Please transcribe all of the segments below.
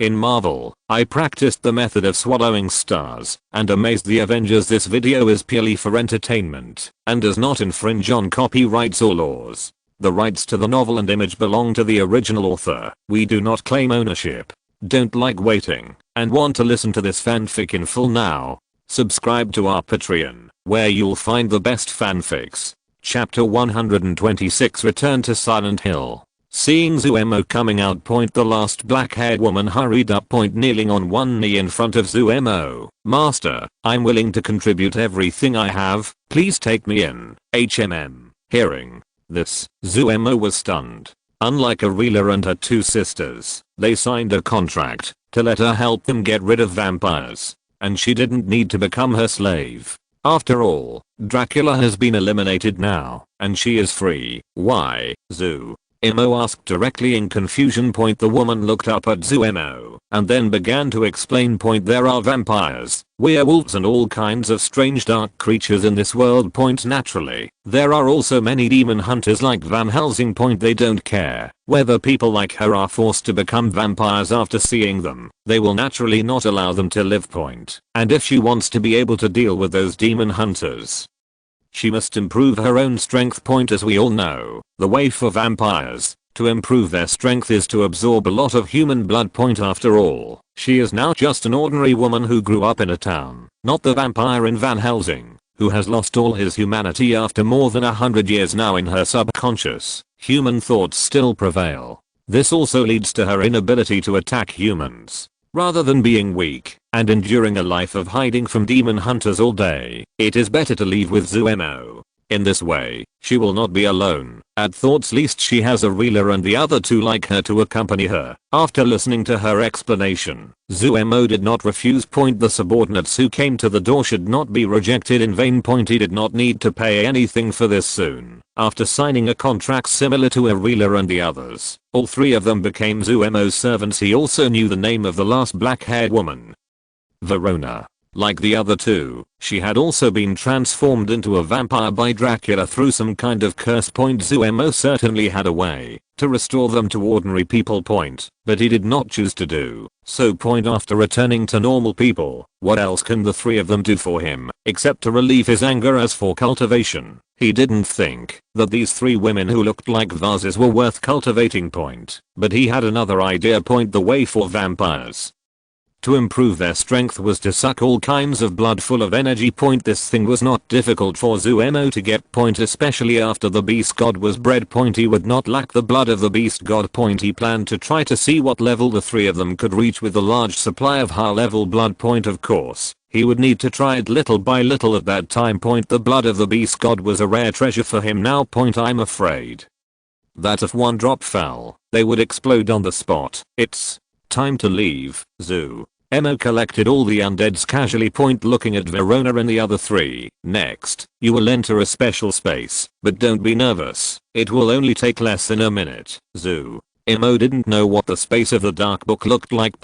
In Marvel, I practiced the method of swallowing stars and amazed the Avengers. This video is purely for entertainment and does not infringe on copyrights or laws. The rights to the novel and image belong to the original author. We do not claim ownership. Don't like waiting and want to listen to this fanfic in full now? Subscribe to our Patreon, where you'll find the best fanfics. Chapter 126, Return to Silent Hill. Seeing Zuemo coming out. The last black-haired woman hurried up. Kneeling on one knee in front of Zuemo. Master, I'm willing to contribute everything I have. Please take me in. HMM. Hearing this, Zuemo was stunned. Unlike Arela and her two sisters, they signed a contract to let her help them get rid of vampires. And she didn't need to become her slave. After all, Dracula has been eliminated now, and she is free. Why, Zuemo asked directly in confusion. The woman looked up at Zuemo and then began to explain. There are vampires, werewolves and all kinds of strange dark creatures in this world. Naturally, there are also many demon hunters like Van Helsing. They don't care whether people like her are forced to become vampires after seeing them. They will naturally not allow them to live. And if she wants to be able to deal with those demon hunters, she must improve her own strength. As we all know, the way for vampires to improve their strength is to absorb a lot of human blood. After all, she is now just an ordinary woman who grew up in a town, not the vampire in Van Helsing, who has lost all his humanity after more than 100 years now. In her subconscious, human thoughts still prevail. This also leads to her inability to attack humans. Rather than being weak and enduring a life of hiding from demon hunters all day, it is better to leave with Zuemo. In this way, she will not be alone. At thought's least she has Arela and the other two like her to accompany her. After listening to her explanation, Zuemo did not refuse. The subordinates who came to the door should not be rejected in vain. He did not need to pay anything for this soon. After signing a contract similar to Arela and the others, all three of them became Zuemo's servants. He also knew the name of the last black-haired woman. Verona. Like the other two, she had also been transformed into a vampire by Dracula through some kind of curse. Zuemo certainly had a way to restore them to ordinary people. But he did not choose to do so. After returning to normal people, what else can the three of them do for him except to relieve his anger? As for cultivation, he didn't think that these three women who looked like vases were worth cultivating. But he had another idea. The way for vampires to improve their strength was to suck all kinds of blood full of energy. This thing was not difficult for Zuemo to get. Especially after the beast god was bred. He would not lack the blood of the beast god. He planned to try to see what level the three of them could reach with a large supply of high level blood. Of course, he would need to try it little by little at that time. The blood of the beast god was a rare treasure for him now. I'm afraid that if one drop fell, they would explode on the spot. It's time to leave, Zuemo collected all the undeads casually. Looking at Verona and the other three. Next, you will enter a special space, but don't be nervous. It will only take less than a minute. Zuemo didn't know what the space of the dark book looked like.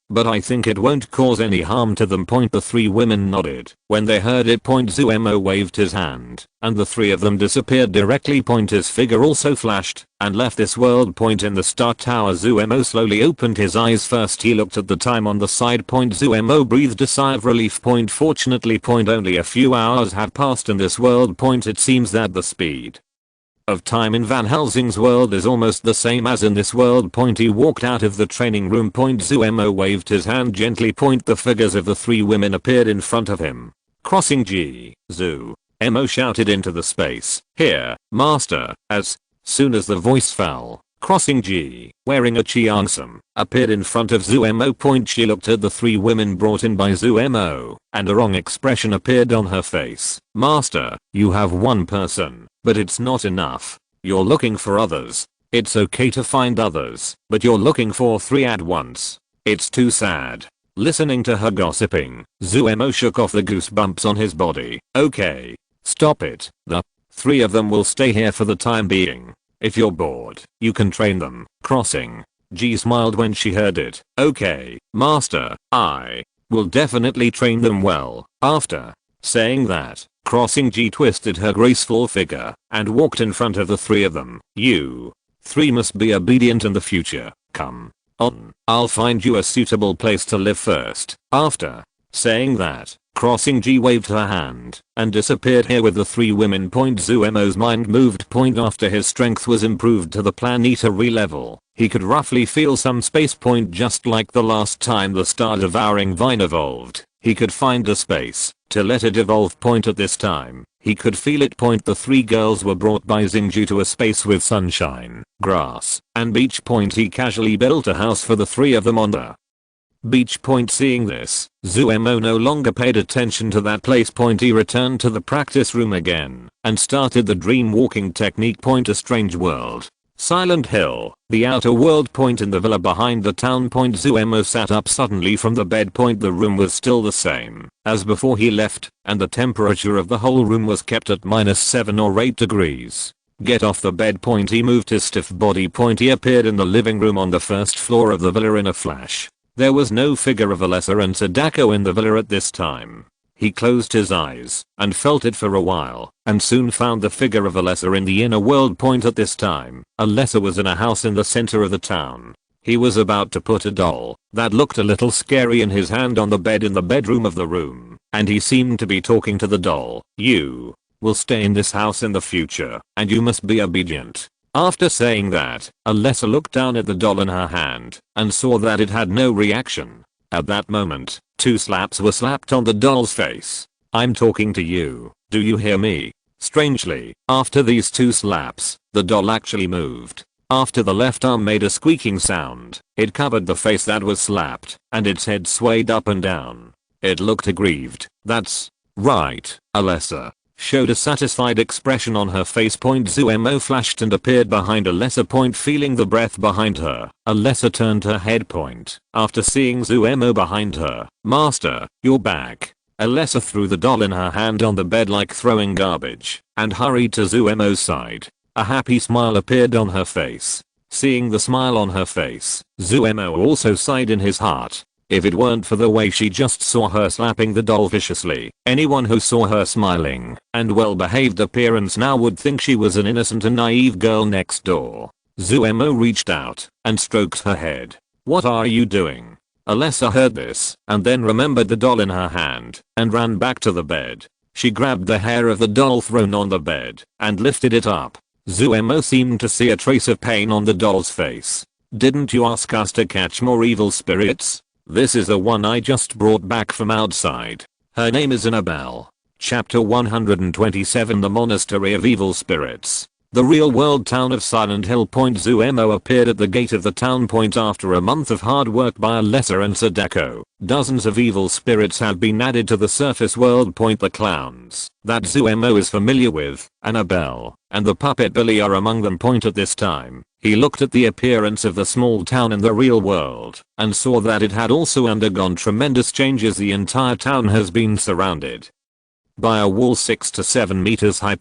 But I think it won't cause any harm to them. The three women nodded when they heard it. Zuemo waved his hand, and the three of them disappeared directly. His figure also flashed and left this world. In the Star Tower, Zuemo slowly opened his eyes. First he looked at the time on the side. Zuemo breathed a sigh of relief. Fortunately, only a few hours had passed in this world. It seems that the speed of time in Van Helsing's world is almost the same as in this world. He walked out of the training room. Zuemo waved his hand gently. The figures of the three women appeared in front of him. Crossing G. Zuemo shouted into the space. Here, master. As soon as the voice fell, Crossing G, wearing a Cheongsam, appeared in front of Zuemo. She looked at the three women brought in by Zuemo, and a wrong expression appeared on her face. Master, you have one person, but it's not enough. You're looking for others. It's okay to find others, but you're looking for three at once. It's too sad. Listening to her gossiping, Zuemo shook off the goosebumps on his body. Okay, stop it. The three of them will stay here for the time being. If you're bored, you can train them. Crossing G smiled when she heard it. Okay, master, I will definitely train them well. After saying that, Crossing G twisted her graceful figure and walked in front of the three of them. You three must be obedient in the future. Come I'll find you a suitable place to live first." After saying that, Crossing G waved her hand and disappeared here with the three women. Zuemo's mind moved. After his strength was improved to the planetary level, he could roughly feel some space. Just like the last time the star-devouring vine evolved, he could find a space to let it evolve. At this time, he could feel it. The three girls were brought by Xingju to a space with sunshine, grass, and beach. He casually built a house for the three of them on the beach. Seeing this, Zuemo no longer paid attention to that place. He returned to the practice room again and started the dream walking technique. A strange world. Silent Hill, the outer world. In the villa behind the town. Zuemo sat up suddenly from the bed. The room was still the same as before he left, and the temperature of the whole room was kept at -7 or 8 degrees. Get off the bed. He moved his stiff body. He appeared in the living room on the first floor of the villa in a flash. There was no figure of Alessa and Sadako in the villa at this time. He closed his eyes and felt it for a while, and soon found the figure of Alessa in the inner world. At this time, Alessa was in a house in the center of the town. He was about to put a doll that looked a little scary in his hand on the bed in the bedroom of the room, and he seemed to be talking to the doll. "You will stay in this house in the future, and you must be obedient." After saying that, Alessa looked down at the doll in her hand and saw that it had no reaction. At that moment, 2 slaps were slapped on the doll's face. "I'm talking to you. Do you hear me?" Strangely, after these 2 slaps, the doll actually moved. After the left arm made a squeaking sound, it covered the face that was slapped, and its head swayed up and down. It looked aggrieved. "That's right, Alessa." Showed a satisfied expression on her face. Zuemo flashed and appeared behind Alessa. Feeling the breath behind her, Alessa turned her head. After seeing Zuemo behind her, "Master, you're back." Alessa threw the doll in her hand on the bed like throwing garbage and hurried to Zuemo's side. A happy smile appeared on her face. Seeing the smile on her face, Zuemo also sighed in his heart. If it weren't for the way she just saw her slapping the doll viciously, anyone who saw her smiling and well-behaved appearance now would think she was an innocent and naive girl next door. Zuemo reached out and stroked her head. "What are you doing?" Alessa heard this and then remembered the doll in her hand and ran back to the bed. She grabbed the hair of the doll thrown on the bed and lifted it up. Zuemo seemed to see a trace of pain on the doll's face. "Didn't you ask us to catch more evil spirits? This is the one I just brought back from outside. Her name is Annabelle." Chapter 127 The Monastery of Evil Spirits. The real-world town of Silent Hill. Zuemo appeared at the gate of the town. After a month of hard work by Alessa and Sadako, dozens of evil spirits had been added to the surface world. The clowns that Zuemo is familiar with, Annabelle, and the puppet Billy are among them. At this time, he looked at the appearance of the small town in the real world and saw that it had also undergone tremendous changes. The entire town has been surrounded by a wall 6 to 7 meters high.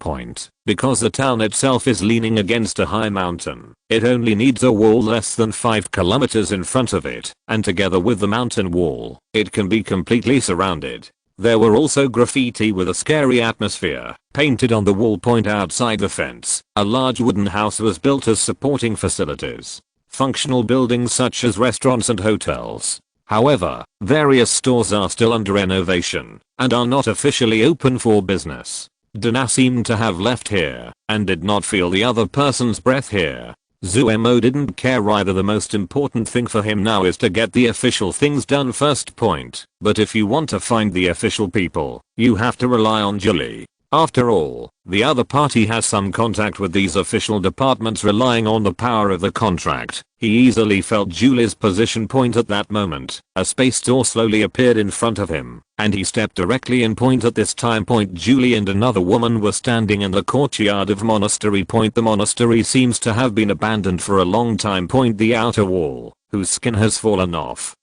Because the town itself is leaning against a high mountain, it only needs a wall less than 5 kilometers in front of it, and together with the mountain wall, it can be completely surrounded. There were also graffiti with a scary atmosphere painted on the wall. Outside the fence, a large wooden house was built as supporting facilities. Functional buildings such as restaurants and hotels. However, various stores are still under renovation and are not officially open for business. Dana seemed to have left here and did not feel the other person's breath here. Zuemo didn't care either. The most important thing for him now is to get the official things done first. But if you want to find the official people, you have to rely on Julie. After all, the other party has some contact with these official departments. Relying on the power of the contract, he easily felt Julie's position. At that moment, a space door slowly appeared in front of him, and he stepped directly in. At this time, Julie and another woman were standing in the courtyard of monastery. The monastery seems to have been abandoned for a long time. The outer wall, whose skin has fallen off,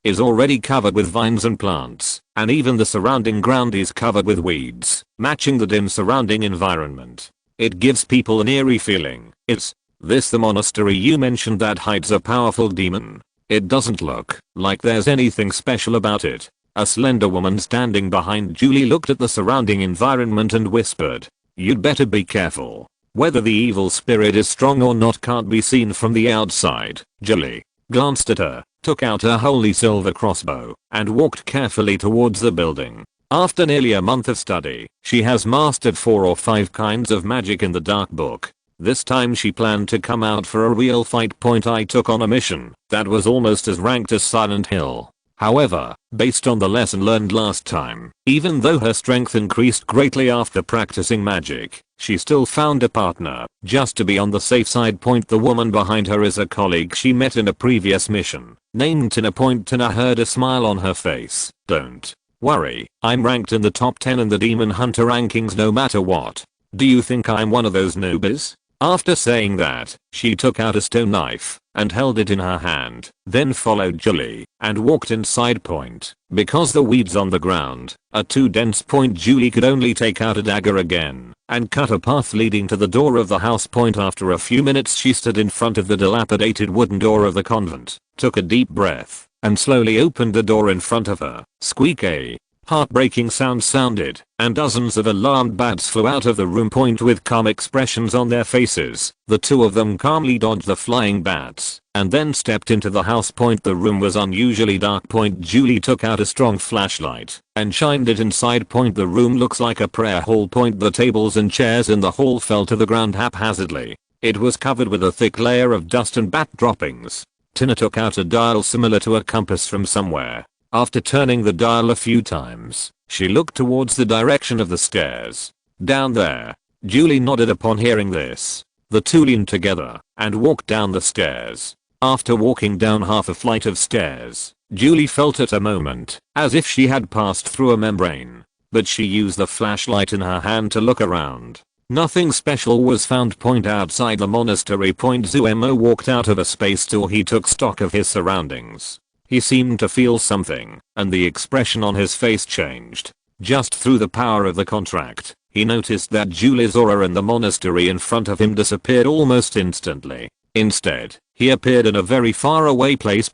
is already covered with vines and plants, and even the surrounding ground is covered with weeds, matching the dim surrounding environment. It gives people an eerie feeling. Is this the monastery you mentioned that hides a powerful demon? It doesn't look like there's anything special about it. A slender woman standing behind Julie looked at the surrounding environment and whispered, "You'd better be careful. Whether the evil spirit is strong or not can't be seen from the outside, Julie." glanced at her, took out her holy silver crossbow, and walked carefully towards the building. After nearly a month of study, she has mastered 4 or 5 kinds of magic in the dark book. This time she planned to come out for a real fight. I took on a mission that was almost as ranked as Silent Hill. However, based on the lesson learned last time, even though her strength increased greatly after practicing magic, she still found a partner, just to be on the safe side. The woman behind her is a colleague she met in a previous mission, named Tina. Tina heard a smile on her face. Don't worry, I'm ranked in the top 10 in the Demon Hunter rankings no matter what. Do you think I'm one of those newbies? After saying that, she took out a stone knife and held it in her hand, then followed Julie and walked inside. Because the weeds on the ground are too dense. Julie could only take out a dagger again and cut a path leading to the door of the house. After a few minutes she stood in front of the dilapidated wooden door of the convent, took a deep breath, and slowly opened the door in front of her. Squeak! A heartbreaking sound sounded, and dozens of alarmed bats flew out of the room. With calm expressions on their faces, the two of them calmly dodged the flying bats, and then stepped into the house. The room was unusually dark. Julie took out a strong flashlight and shined it inside. The room looks like a prayer hall. The tables and chairs in the hall fell to the ground haphazardly. It was covered with a thick layer of dust and bat droppings. Tina took out a dial similar to a compass from somewhere. After turning the dial a few times, she looked towards the direction of the stairs. Down there. Julie nodded upon hearing this. The two leaned together and walked down the stairs. After walking down half a flight of stairs, Julie felt at a moment as if she had passed through a membrane. But she used the flashlight in her hand to look around. Nothing special was found. Outside the monastery. Zuemo walked out of a space door. He took stock of his surroundings. He seemed to feel something, and the expression on his face changed. Just through the power of the contract, he noticed that Julie's aura in the monastery in front of him disappeared almost instantly. Instead, he appeared in a very far away place.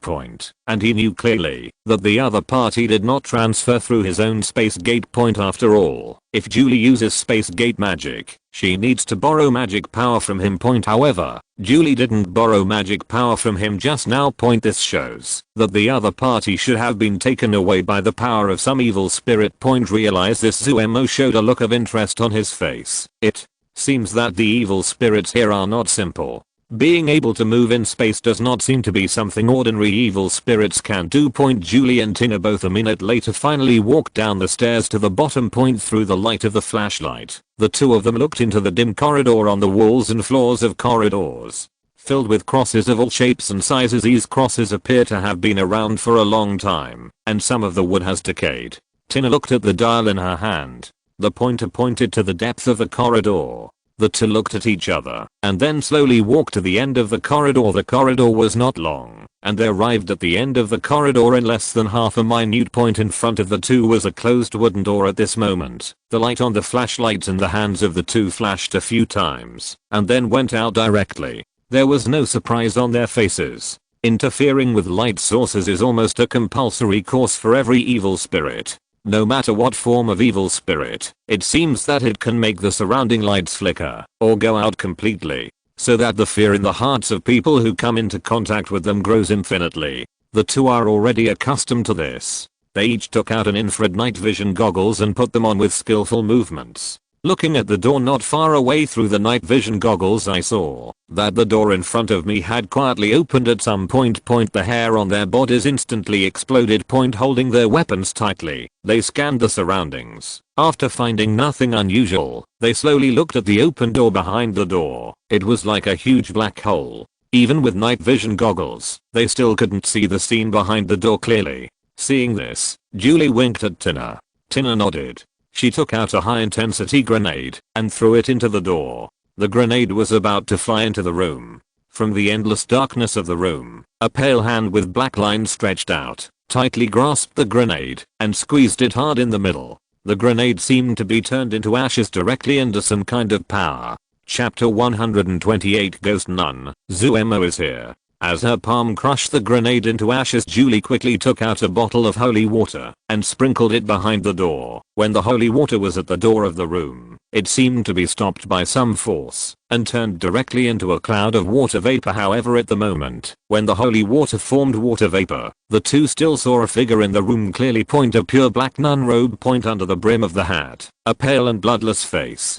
And he knew clearly that the other party did not transfer through his own space gate. After all, if Julie uses space gate magic, she needs to borrow magic power from him. However, Julie didn't borrow magic power from him just now. This shows that the other party should have been taken away by the power of some evil spirit. Realize this. Zuemo showed a look of interest on his face. It seems that the evil spirits here are not simple. Being able to move in space does not seem to be something ordinary evil spirits can do. Julie and Tina both a minute later finally walked down the stairs to the bottom. Through the light of the flashlight, the two of them looked into the dim corridor. On the walls and floors of corridors, filled with crosses of all shapes and sizes. These crosses appear to have been around for a long time, and some of the wood has decayed. Tina looked at the dial in her hand. The pointer pointed to the depth of the corridor. The two looked at each other and then slowly walked to the end of the corridor. The corridor was not long, and they arrived at the end of the corridor in less than half a minute. In front of the two was a closed wooden door. At this moment, the light on the flashlights in the hands of the two flashed a few times and then went out directly. There was no surprise on their faces. Interfering with light sources is almost a compulsory course for every evil spirit. No matter what form of evil spirit, it seems that it can make the surrounding lights flicker or go out completely, so that the fear in the hearts of people who come into contact with them grows infinitely. The two are already accustomed to this. They each took out an infrared night vision goggles and put them on with skillful movements. Looking at the door not far away through the night vision goggles, I saw that the door in front of me had quietly opened at some point. The hair on their bodies instantly exploded. Holding their weapons tightly, they scanned the surroundings. After finding nothing unusual, they slowly looked at the open door behind the door. It was like a huge black hole. Even with night vision goggles, they still couldn't see the scene behind the door clearly. Seeing this, Julie winked at Tina. Tina nodded. She took out a high-intensity grenade and threw it into the door. The grenade was about to fly into the room. From the endless darkness of the room, a pale hand with black lines stretched out, tightly grasped the grenade, and squeezed it hard in the middle. The grenade seemed to be turned into ashes directly under some kind of power. Chapter 128 Ghost Nun. Zuemo is here. As her palm crushed the grenade into ashes, Julie quickly took out a bottle of holy water and sprinkled it behind the door. When the holy water was at the door of the room, it seemed to be stopped by some force and turned directly into a cloud of water vapor. However, at the moment when the holy water formed water vapor, the two still saw a figure in the room clearly. A pure black nun robe under the brim of the hat, a pale and bloodless face,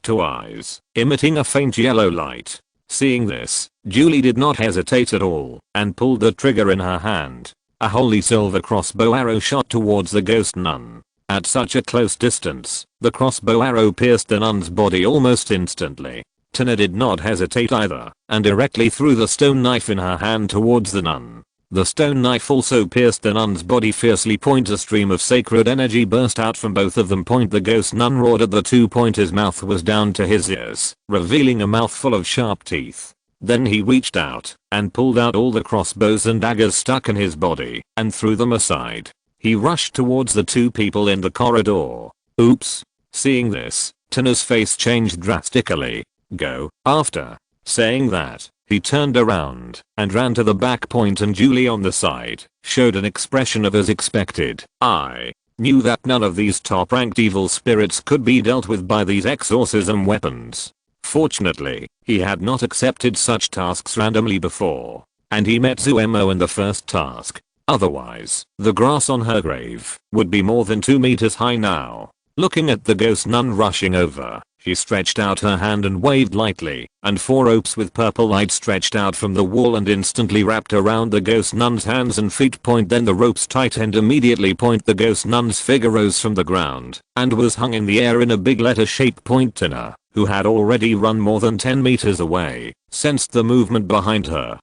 two eyes emitting a faint yellow light. Seeing this, Julie did not hesitate at all and pulled the trigger in her hand. A holy silver crossbow arrow shot towards the ghost nun. At such a close distance, the crossbow arrow pierced the nun's body almost instantly. Tina did not hesitate either and directly threw the stone knife in her hand towards the nun. The stone knife also pierced the nun's body fiercely. A stream of sacred energy burst out from both of them. The ghost nun roared at the two. His mouth was down to his ears, revealing a mouthful of sharp teeth. Then he reached out and pulled out all the crossbows and daggers stuck in his body and threw them aside. He rushed towards the two people in the corridor. Oops. Seeing this, Tina's face changed drastically. Go after. Saying that, he turned around and ran to the back. And Julie on the side showed an expression of as expected. I knew that none of these top-ranked evil spirits could be dealt with by these exorcism weapons. Fortunately, he had not accepted such tasks randomly before, and he met Zuemo in the first task. Otherwise, the grass on her grave would be more than 2 meters high now. Looking at the ghost nun rushing over, she stretched out her hand and waved lightly, and 4 ropes with purple light stretched out from the wall and instantly wrapped around the ghost nun's hands and feet. Then the ropes tightened immediately. The ghost nun's figure rose from the ground and was hung in the air in a big letter shape. Tina, who had already run more than 10 meters away, sensed the movement behind her,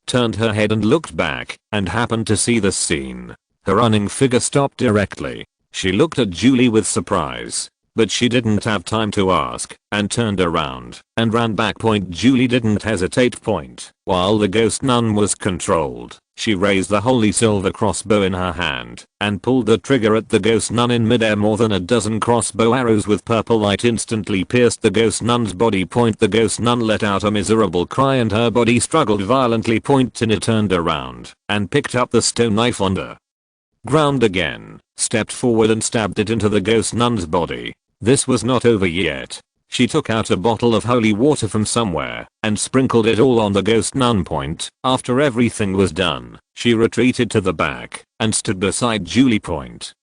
turned her head and looked back and happened to see this scene. Her running figure stopped directly. She looked at Julie with surprise, but she didn't have time to ask and turned around and ran back. Julie didn't hesitate. While the ghost nun was controlled, she raised the holy silver crossbow in her hand and pulled the trigger at the ghost nun in midair. More than a dozen crossbow arrows with purple light instantly pierced the ghost nun's body. The ghost nun let out a miserable cry and her body struggled violently. Tina turned around and picked up the stone knife on the ground again, stepped forward and stabbed it into the ghost nun's body. This was not over yet. She took out a bottle of holy water from somewhere and sprinkled it all on the ghost nun. After everything was done, she retreated to the back and stood beside Julie.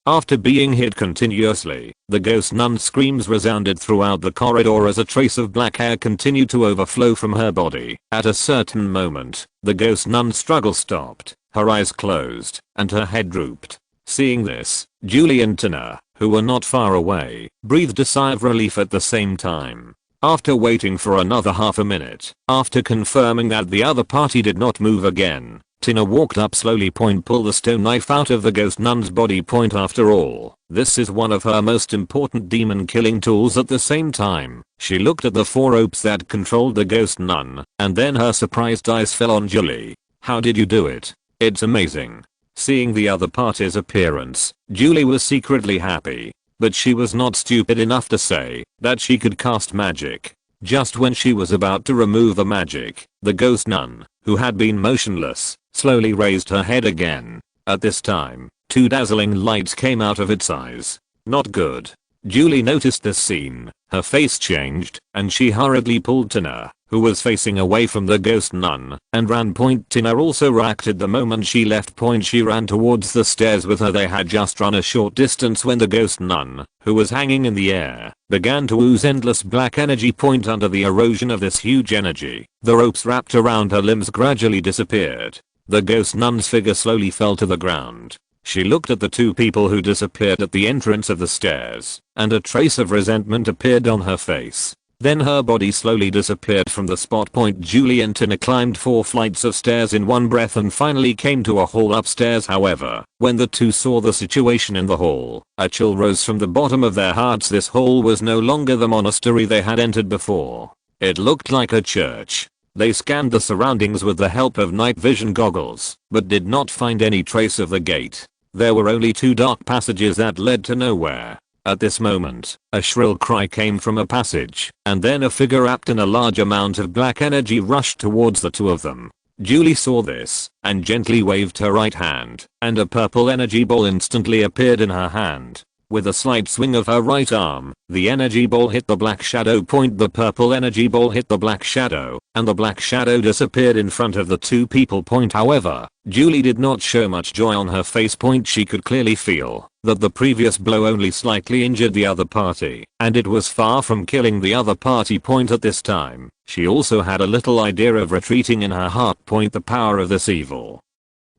After being hit continuously, the ghost nun's screams resounded throughout the corridor as a trace of black hair continued to overflow from her body. At a certain moment, the ghost nun's struggle stopped, her eyes closed, and her head drooped. Seeing this, Julie and Tina, who were not far away, breathed a sigh of relief at the same time. After waiting for another half a minute, after confirming that the other party did not move again, Tina walked up slowly. Pull the stone knife out of the ghost nun's body. After all, this is one of her most important demon killing tools. At the same time, she looked at the 4 ropes that controlled the ghost nun, and then her surprised eyes fell on Julie. How did you do it? It's amazing. Seeing the other party's appearance, Julie was secretly happy, but she was not stupid enough to say that she could cast magic. Just when she was about to remove the magic, the ghost nun, who had been motionless, slowly raised her head again. At this time, 2 dazzling lights came out of its eyes. Not good. Julie noticed this scene, her face changed, and she hurriedly pulled Tina, who was facing away from the ghost nun, and ran. Tina also reacted the moment she left. She ran towards the stairs with her. They had just run a short distance when the ghost nun, who was hanging in the air, began to ooze endless black energy. Under the erosion of this huge energy, the ropes wrapped around her limbs gradually disappeared. The ghost nun's figure slowly fell to the ground. She looked at the 2 people who disappeared at the entrance of the stairs, and a trace of resentment appeared on her face. Then her body slowly disappeared from the spot. Julie and Tina climbed 4 flights of stairs in one breath and finally came to a hall upstairs. However, when the 2 saw the situation in the hall, a chill rose from the bottom of their hearts. This hall was no longer the monastery they had entered before. It looked like a church. They scanned the surroundings with the help of night vision goggles, but did not find any trace of the gate. There were only 2 dark passages that led to nowhere. At this moment, a shrill cry came from a passage, and then a figure wrapped in a large amount of black energy rushed towards the 2 of them. Julie saw this and gently waved her right hand, and a purple energy ball instantly appeared in her hand. With a slight swing of her right arm, the energy ball hit the black shadow point. The purple energy ball hit the black shadow, and the black shadow disappeared in front of the two people point. However, Julie did not show much joy on her face point. She could clearly feel that the previous blow only slightly injured the other party, and it was far from killing the other party point at this time. She also had a little idea of retreating in her heart point. The power of this evil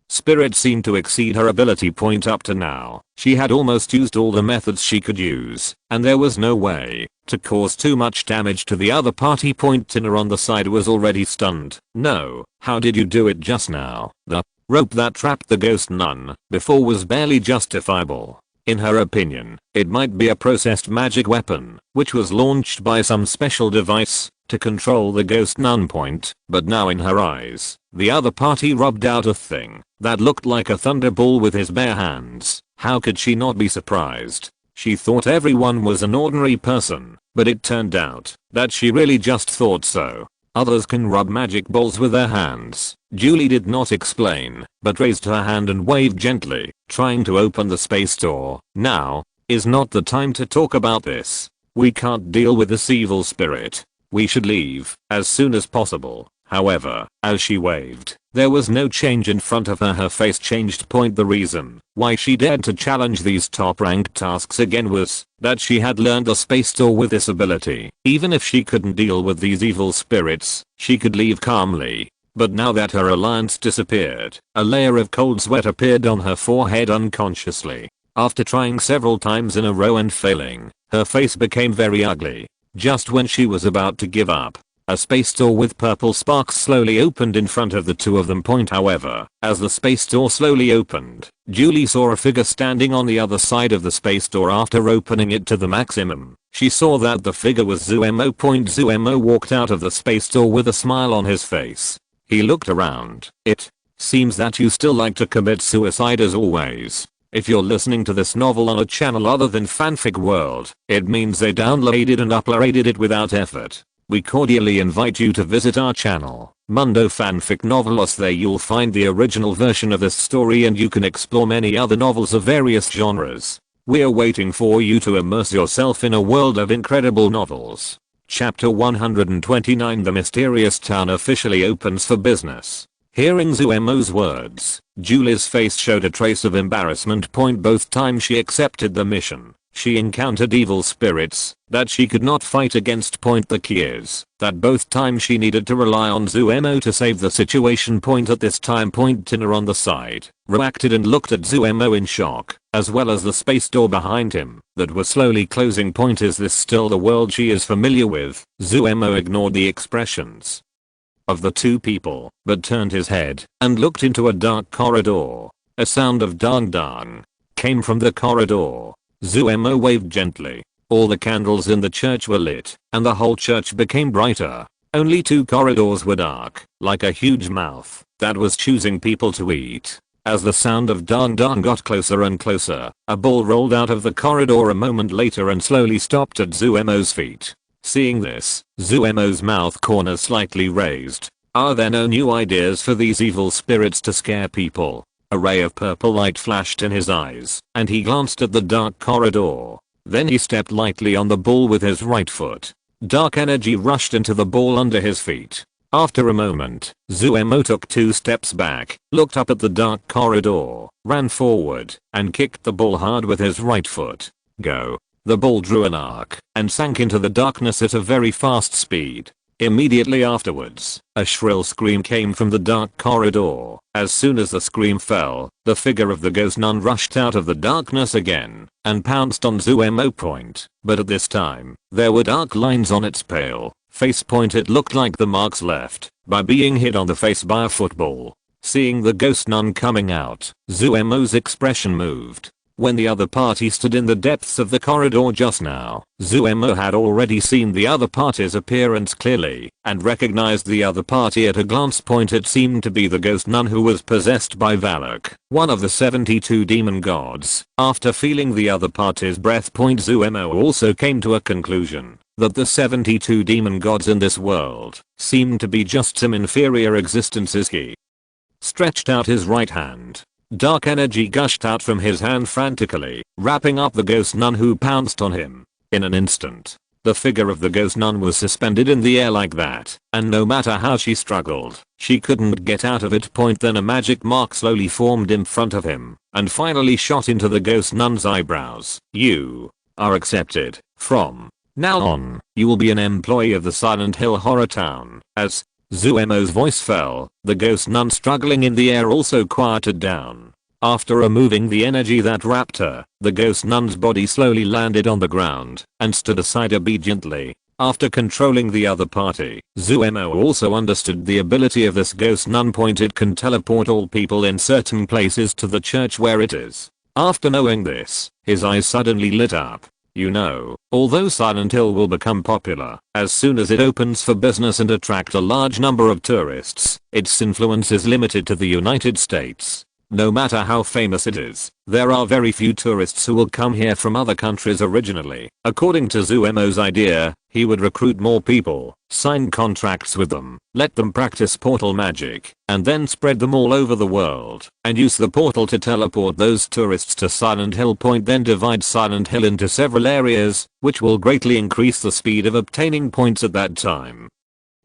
spirit seemed to exceed her ability point up to now. She had almost used all the methods she could use, and there was no way to cause too much damage to the other party point. Tina on the side was already stunned. No, how did you do it just now? The rope that trapped the ghost nun before was barely justifiable. In her opinion, it might be a processed magic weapon, which was launched by some special device to control the ghost nun point, but now in her eyes, the other party rubbed out a thing that looked like a thunderball with his bare hands. How could she not be surprised? She thought everyone was an ordinary person, but it turned out that she really just thought so. Others can rub magic balls with their hands. Julie did not explain, but raised her hand and waved gently, trying to open the space door. Now is not the time to talk about this. We can't deal with this evil spirit. We should leave as soon as possible. However, as she waved, there was no change in front of her. Her face changed point. The reason why she dared to challenge these top-ranked tasks again was that she had learned the space door with this ability. Even if she couldn't deal with these evil spirits, she could leave calmly. But now that her alliance disappeared, a layer of cold sweat appeared on her forehead unconsciously. After trying several times in a row and failing, her face became very ugly. Just when she was about to give up, a space door with purple sparks slowly opened in front of the two of them point. However, as the space door slowly opened, Julie saw a figure standing on the other side of the space door. After opening it to the maximum, she saw that the figure was Zuemo. Zuemo walked out of the space door with a smile on his face. He looked around. It seems that you still like to commit suicide as always. If you're listening to this novel on a channel other than Fanfic World, it means they downloaded and uploaded it without effort. We cordially invite you to visit our channel, Mundo Fanfic Novelos. There you'll find the original version of this story, and you can explore many other novels of various genres. We're waiting for you to immerse yourself in a world of incredible novels. Chapter 129. The mysterious town officially opens for business. Hearing Zuemo's words, Julie's face showed a trace of embarrassment. Both times she accepted the mission, she encountered evil spirits that she could not fight against. The key is that both times she needed to rely on Zuemo to save the situation. At this time, Tina on the side reacted and looked at Zuemo in shock, as well as the space door behind him that was slowly closing. Is this still the world she is familiar with? Zuemo ignored the expressions of the two people, but turned his head and looked into a dark corridor. A sound of dang dang came from the corridor. Zuemo waved gently. All the candles in the church were lit, and the whole church became brighter. Only two corridors were dark, like a huge mouth that was choosing people to eat. As the sound of dang dang got closer and closer, a ball rolled out of the corridor a moment later and slowly stopped at Zuemo's feet. Seeing this, Zuemo's mouth corners slightly raised. Are there no new ideas for these evil spirits to scare people? A ray of purple light flashed in his eyes, and he glanced at the dark corridor. Then he stepped lightly on the ball with his right foot. Dark energy rushed into the ball under his feet. After a moment, Zuemo took 2 steps back, looked up at the dark corridor, ran forward, and kicked the ball hard with his right foot. Go. The ball drew an arc and sank into the darkness at a very fast speed. Immediately afterwards, a shrill scream came from the dark corridor. As soon as the scream fell, the figure of the ghost nun rushed out of the darkness again and pounced on Zuemo. But at this time, there were dark lines on its pale face. It looked like the marks left by being hit on the face by a football. Seeing the ghost nun coming out, Zuemo's expression moved. When the other party stood in the depths of the corridor just now, Zuemo had already seen the other party's appearance clearly, and recognized the other party at a glance. It seemed to be the ghost nun who was possessed by Valak, one of the 72 demon gods. After feeling the other party's breath, Zuemo also came to a conclusion that the 72 demon gods in this world seemed to be just some inferior existences. He stretched out his right hand. Dark energy gushed out from his hand frantically, wrapping up the ghost nun who pounced on him. In an instant, the figure of the ghost nun was suspended in the air like that, and no matter how she struggled, she couldn't get out of it. Then a magic mark slowly formed in front of him, and finally shot into the ghost nun's eyebrows. You are accepted. From now on, you will be an employee of the Silent Hill Horror Town. As Zuemo's voice fell, the ghost nun struggling in the air also quieted down. After removing the energy that wrapped her, the ghost nun's body slowly landed on the ground and stood aside obediently. After controlling the other party, Zuemo also understood the ability of this ghost nun. It can teleport all people in certain places to the church where it is. After knowing this, his eyes suddenly lit up. You know, although Silent Hill will become popular as soon as it opens for business and attract a large number of tourists, its influence is limited to the United States. No matter how famous it is, there are very few tourists who will come here from other countries originally. According to Zuemo's idea, he would recruit more people, sign contracts with them, let them practice portal magic, and then spread them all over the world, and use the portal to teleport those tourists to Silent Hill. Then divide Silent Hill into several areas, which will greatly increase the speed of obtaining points at that time.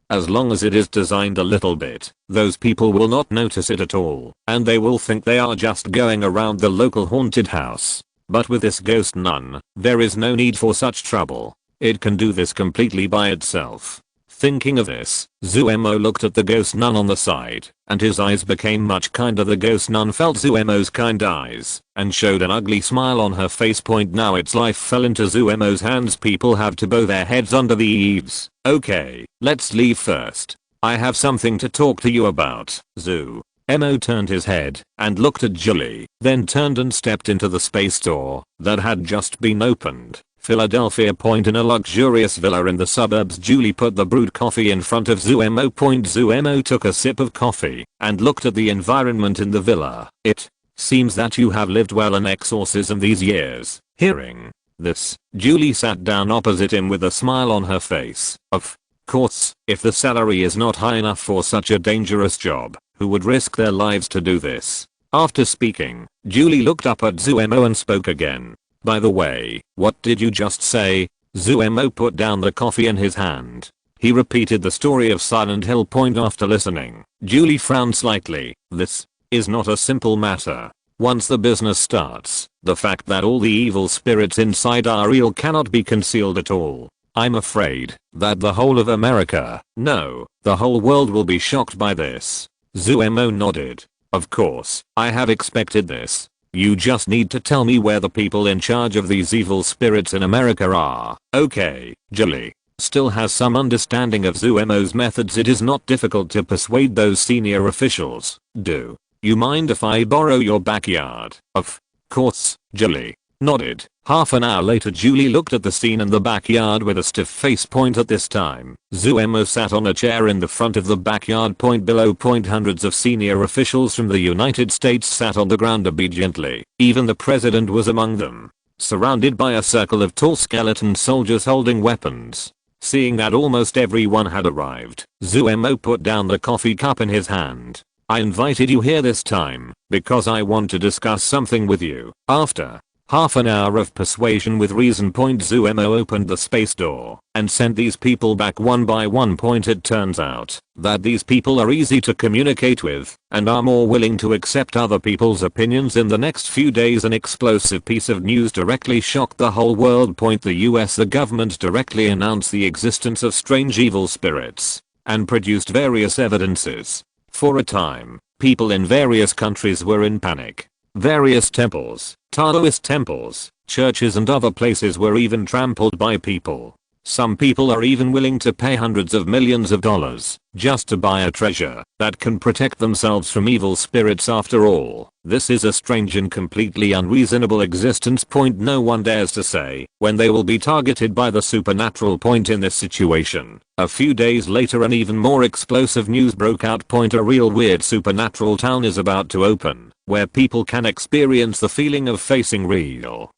As long as it is designed a little bit, those people will not notice it at all, and they will think they are just going around the local haunted house. But with this ghost nun, there is no need for such trouble. It can do this completely by itself. Thinking of this, Zuemo looked at the ghost nun on the side, and his eyes became much kinder. The ghost nun felt Zuemo's kind eyes, and showed an ugly smile on her face. Now its life fell into Zuemo's hands. People have to bow their heads under the eaves. Okay, let's leave first. I have something to talk to you about. Zuemo turned his head and looked at Julie, then turned and stepped into the space door that had just been opened. Philadelphia. In a luxurious villa in the suburbs. Julie put the brewed coffee in front of Zuemo. Zuemo took a sip of coffee and looked at the environment in the villa. It seems that you have lived well in exorcism these years. Hearing this, Julie sat down opposite him with a smile on her face. Of course, if the salary is not high enough for such a dangerous job, who would risk their lives to do this? After speaking, Julie looked up at Zuemo and spoke again. By the way, what did you just say? Zuemo put down the coffee in his hand. He repeated the story of Silent Hill. After listening, Julie frowned slightly. This is not a simple matter. Once the business starts, the fact that all the evil spirits inside are real cannot be concealed at all. I'm afraid that the whole of America, no, the whole world will be shocked by this. Zuemo nodded. Of course, I have expected this. You just need to tell me where the people in charge of these evil spirits in America are. Okay, Julie still has some understanding of Zuemo's methods. It is not difficult to persuade those senior officials. Do you mind if I borrow your backyard? Of course, Julie nodded. Half an hour later, Julie looked at the scene in the backyard with a stiff face. At this time, Zuemo sat on a chair in the front of the backyard. Below. Hundreds of senior officials from the United States sat on the ground obediently. Even the president was among them, surrounded by a circle of tall skeleton soldiers holding weapons. Seeing that almost everyone had arrived, Zuemo put down the coffee cup in his hand. I invited you here this time because I want to discuss something with you. After half an hour of persuasion with reason. Zuemo opened the space door and sent these people back one by one. It turns out that these people are easy to communicate with and are more willing to accept other people's opinions. In the next few days, an explosive piece of news directly shocked the whole world. The government directly announced the existence of strange evil spirits and produced various evidences. For a time, people in various countries were in panic. Various temples, Taoist temples, churches and other places were even trampled by people. Some people are even willing to pay hundreds of millions of dollars just to buy a treasure that can protect themselves from evil spirits. After all, this is a strange and completely unreasonable existence. No one dares to say when they will be targeted by the supernatural. In this situation, a few days later an even more explosive news broke out. A real weird supernatural town is about to open where people can experience the feeling of facing real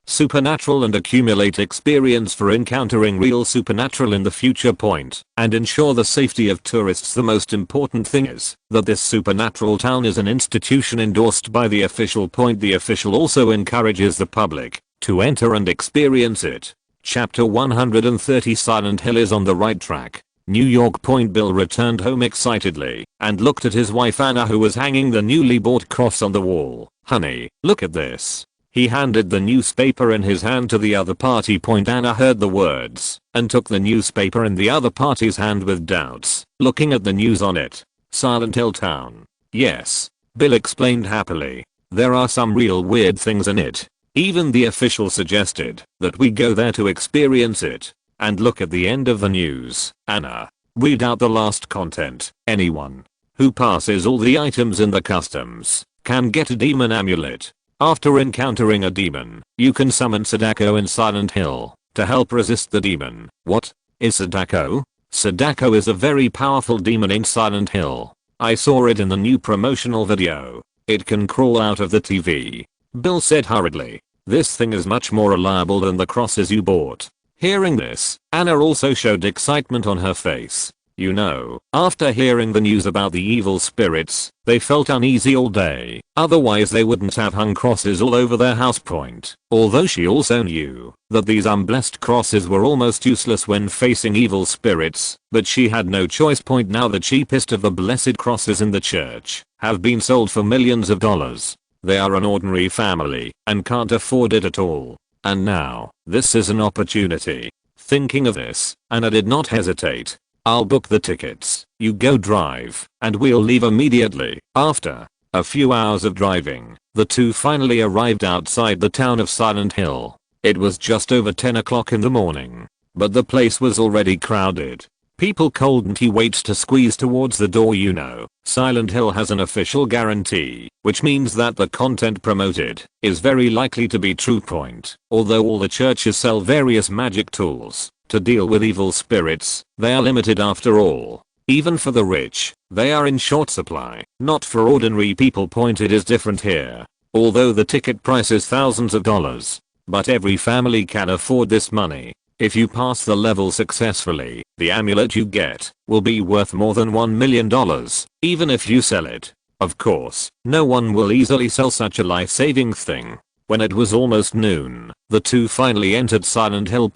supernatural and accumulate experience for encountering real supernatural in the future. And ensure the safety of tourists. The most important thing is that this supernatural town is an institution endorsed by the official. The official also encourages the public to enter and experience it. Chapter 130 Silent Hill is on the right track. New York. Bill returned home excitedly and looked at his wife Anna, who was hanging the newly bought cross on the wall. "Honey, look at this." He handed the newspaper in his hand to the other party. Anna heard the words and took the newspaper in the other party's hand with doubts, looking at the news on it. "Silent Hill Town." "Yes," Bill explained happily. "There are some real weird things in it. Even the official suggested that we go there to experience it." And look at the end of the news. Anna, read out the last content. "Anyone who passes all the items in the customs can get a demon amulet. After encountering a demon, you can summon Sadako in Silent Hill to help resist the demon." "What is Sadako?" "Sadako is a very powerful demon in Silent Hill. I saw it in the new promotional video. It can crawl out of the TV." Bill said hurriedly. "This thing is much more reliable than the crosses you bought." Hearing this, Anna also showed excitement on her face. You know, after hearing the news about the evil spirits, they felt uneasy all day. Otherwise they wouldn't have hung crosses all over their house. Although she also knew that these unblessed crosses were almost useless when facing evil spirits, but she had no choice. Now the cheapest of the blessed crosses in the church have been sold for millions of dollars. They are an ordinary family and can't afford it at all. And now, this is an opportunity. Thinking of this, Anna did not hesitate. "I'll book the tickets, you go drive, and we'll leave immediately." After a few hours of driving, the two finally arrived outside the town of Silent Hill. It was just over 10 o'clock in the morning, but the place was already crowded. People couldn't wait to squeeze towards the door. You know, Silent Hill has an official guarantee, which means that the content promoted is very likely to be true. Although all the churches sell various magic tools to deal with evil spirits, they are limited after all. Even for the rich, they are in short supply, not for ordinary people. It is different here. Although the ticket price is thousands of dollars, but every family can afford this money. If you pass the level successfully, the amulet you get will be worth more than $1 million, even if you sell it. Of course, no one will easily sell such a life-saving thing. When it was almost noon, the two finally entered Silent Hill.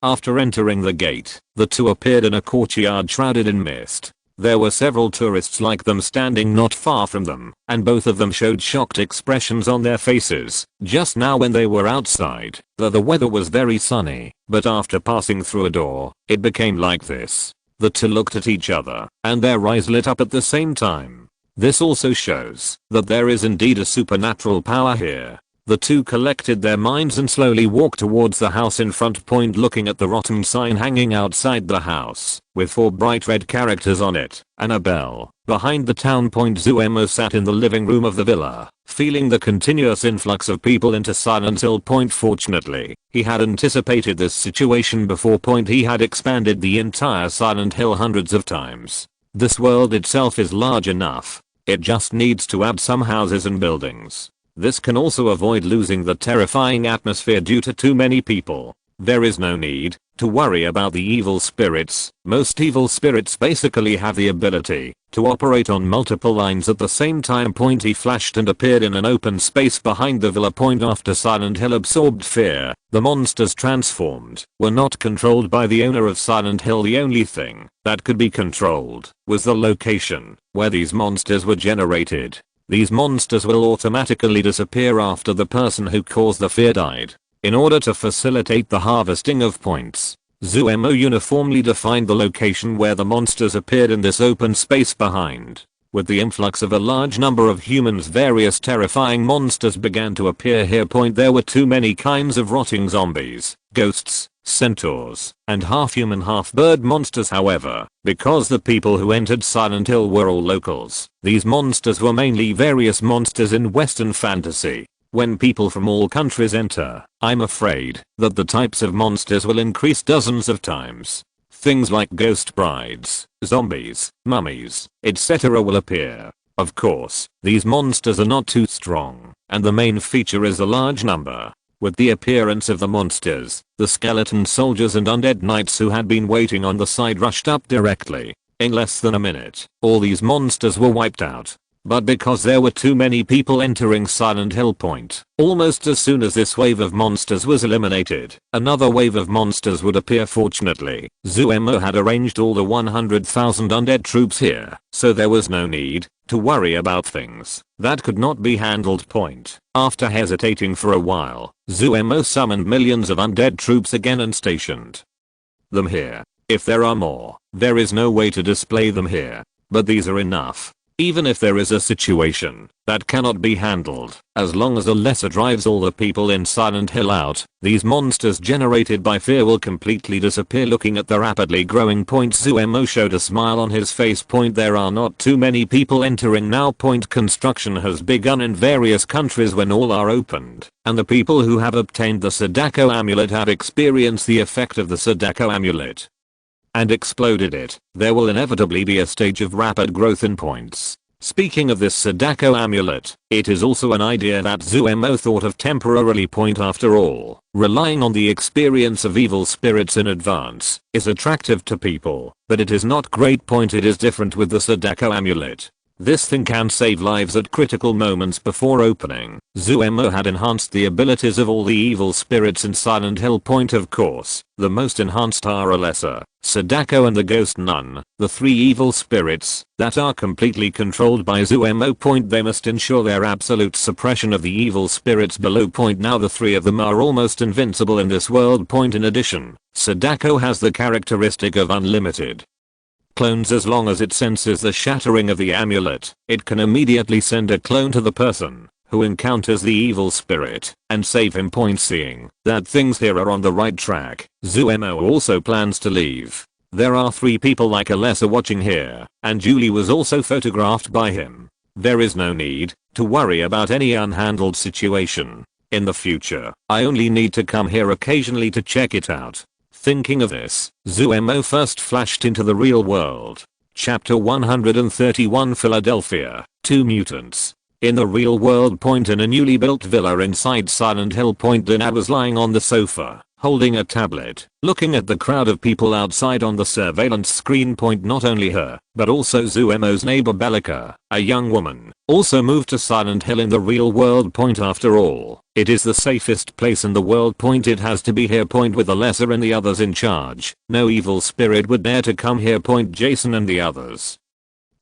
After entering the gate, the two appeared in a courtyard shrouded in mist. There were several tourists like them standing not far from them, and both of them showed shocked expressions on their faces. Just now when they were outside, the weather was very sunny, but after passing through a door, it became like this. The two looked at each other, and their eyes lit up at the same time. This also shows that there is indeed a supernatural power here. The two collected their minds and slowly walked towards the house in front. Looking at the rotten sign hanging outside the house, with 4 bright red characters on it, and a bell, behind the town. Zuemo sat in the living room of the villa, feeling the continuous influx of people into Silent Hill. Fortunately, he had anticipated this situation before. He had expanded the entire Silent Hill hundreds of times. This world itself is large enough. It just needs to add some houses and buildings. This can also avoid losing the terrifying atmosphere due to too many people. There is no need to worry about the evil spirits. Most evil spirits basically have the ability to operate on multiple lines at the same time. He flashed and appeared in an open space behind the villa. After Silent Hill absorbed fear, the monsters transformed were not controlled by the owner of Silent Hill. The only thing that could be controlled was the location where these monsters were generated. These monsters will automatically disappear after the person who caused the fear died. In order to facilitate the harvesting of points, Zuemo uniformly defined the location where the monsters appeared in this open space behind. With the influx of a large number of humans, various terrifying monsters began to appear here. There were too many kinds of rotting zombies, ghosts, centaurs, and half-human half-bird monsters. However, because the people who entered Silent Hill were all locals, these monsters were mainly various monsters in Western fantasy. When people from all countries enter, I'm afraid that the types of monsters will increase dozens of times. Things like ghost brides, zombies, mummies, etc. will appear. Of course, these monsters are not too strong, and the main feature is the large number. With the appearance of the monsters, the skeleton soldiers and undead knights who had been waiting on the side rushed up directly. In less than a minute, all these monsters were wiped out. But because there were too many people entering Silent Hill Point, almost as soon as this wave of monsters was eliminated, another wave of monsters would appear. Fortunately, Zuemo had arranged all the 100,000 undead troops here, so there was no need to worry about things that could not be handled. Point. After hesitating for a while, Zuemo summoned millions of undead troops again and stationed them here. If there are more, there is no way to display them here, but these are enough. Even if there is a situation that cannot be handled, as long as a lesser drives all the people in Silent Hill out, these monsters generated by fear will completely disappear. Looking at the rapidly growing Point, Zuemo showed a smile on his face. Point. There are not too many people entering now. Point. Construction has begun in various countries when all are opened, and the people who have obtained the Sadako amulet have experienced the effect of the Sadako amulet and exploded it. There will inevitably be a stage of rapid growth in points. Speaking of this Sadako amulet, it is also an idea that Zuemo thought of temporarily. Point. After all, relying on the experience of evil spirits in advance is attractive to people, but it is not great. Point. It is different with the Sadako amulet. This thing can save lives at critical moments. Before opening, Zuemo had enhanced the abilities of all the evil spirits in Silent Hill. Point. Of course, the most enhanced are Alessa, Sadako and the Ghost Nun, the three evil spirits that are completely controlled by Zuemo. Point. They must ensure their absolute suppression of the evil spirits below. Point. Now the three of them are almost invincible in this world. Point. In addition, Sadako has the characteristic of unlimited clones. As long as it senses the shattering of the amulet, it can immediately send a clone to the person who encounters the evil spirit and save him. Point. Seeing that things here are on the right track, Zuemo also plans to leave. There are 3 people like Alessa watching here, and Julie was also photographed by him. There is no need to worry about any unhandled situation. In the future, I only need to come here occasionally to check it out. Thinking of this, Zuemo first flashed into the real world. Chapter 131. Philadelphia, 2 mutants. In the real world. Point. In a newly built villa inside Silent Hill. Point. Dina was lying on the sofa, holding a tablet, looking at the crowd of people outside on the surveillance screen. Point. Not only her, but also Zuemo's neighbor Bellica, a young woman, also moved to Silent Hill in the real world. Point. After all, it is the safest place in the world. Point. It has to be here. Point. With the lesser and the others in charge, no evil spirit would dare to come here. Point. Jason and the others,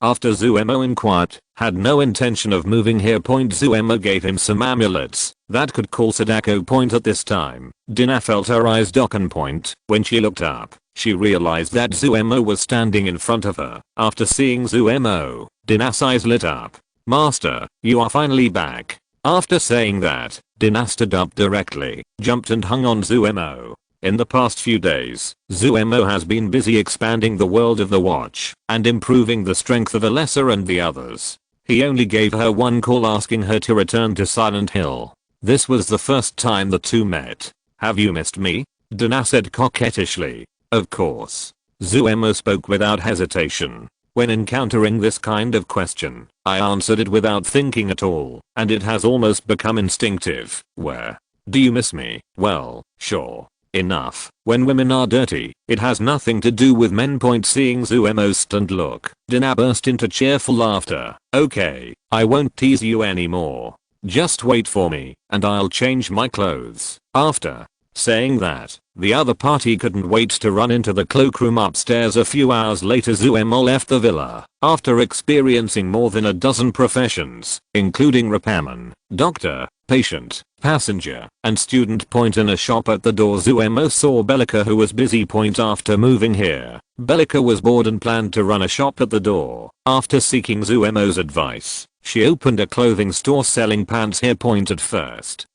after Zuemo inquired, had no intention of moving here. Point. Zuemo gave him some amulets that could call Sadako. Point. At this time, Dina felt her eyes darken. Point. When she looked up, she realized that Zuemo was standing in front of her. After seeing Zuemo, Dina's eyes lit up. Master, you are finally back. After saying that, Dina stood up directly, jumped and hung on Zuemo. In the past few days, Zuemo has been busy expanding the world of the Watch and improving the strength of Alessa and the others. He only gave her one call asking her to return to Silent Hill. This was the first time the two met. Have you missed me? Dina said coquettishly. Of course. Zuemo spoke without hesitation. When encountering this kind of question, I answered it without thinking at all, and it has almost become instinctive. Where? Do you miss me? Well, sure. Enough. When women are dirty, it has nothing to do with men. Seeing Zuemo's stunned look, Dina burst into cheerful laughter. Okay, I won't tease you anymore. Just wait for me, and I'll change my clothes. After saying that, the other party couldn't wait to run into the cloakroom upstairs. A few hours later, Zuemo left the villa. After experiencing more than a dozen professions, including repairman, doctor, patient, passenger, and student. In a shop at the door, Zuemo saw Bellica, who was busy. After moving here, Bellica was bored and planned to run a shop at the door. After seeking Zuemo's advice, she opened a clothing store selling pants here. At first,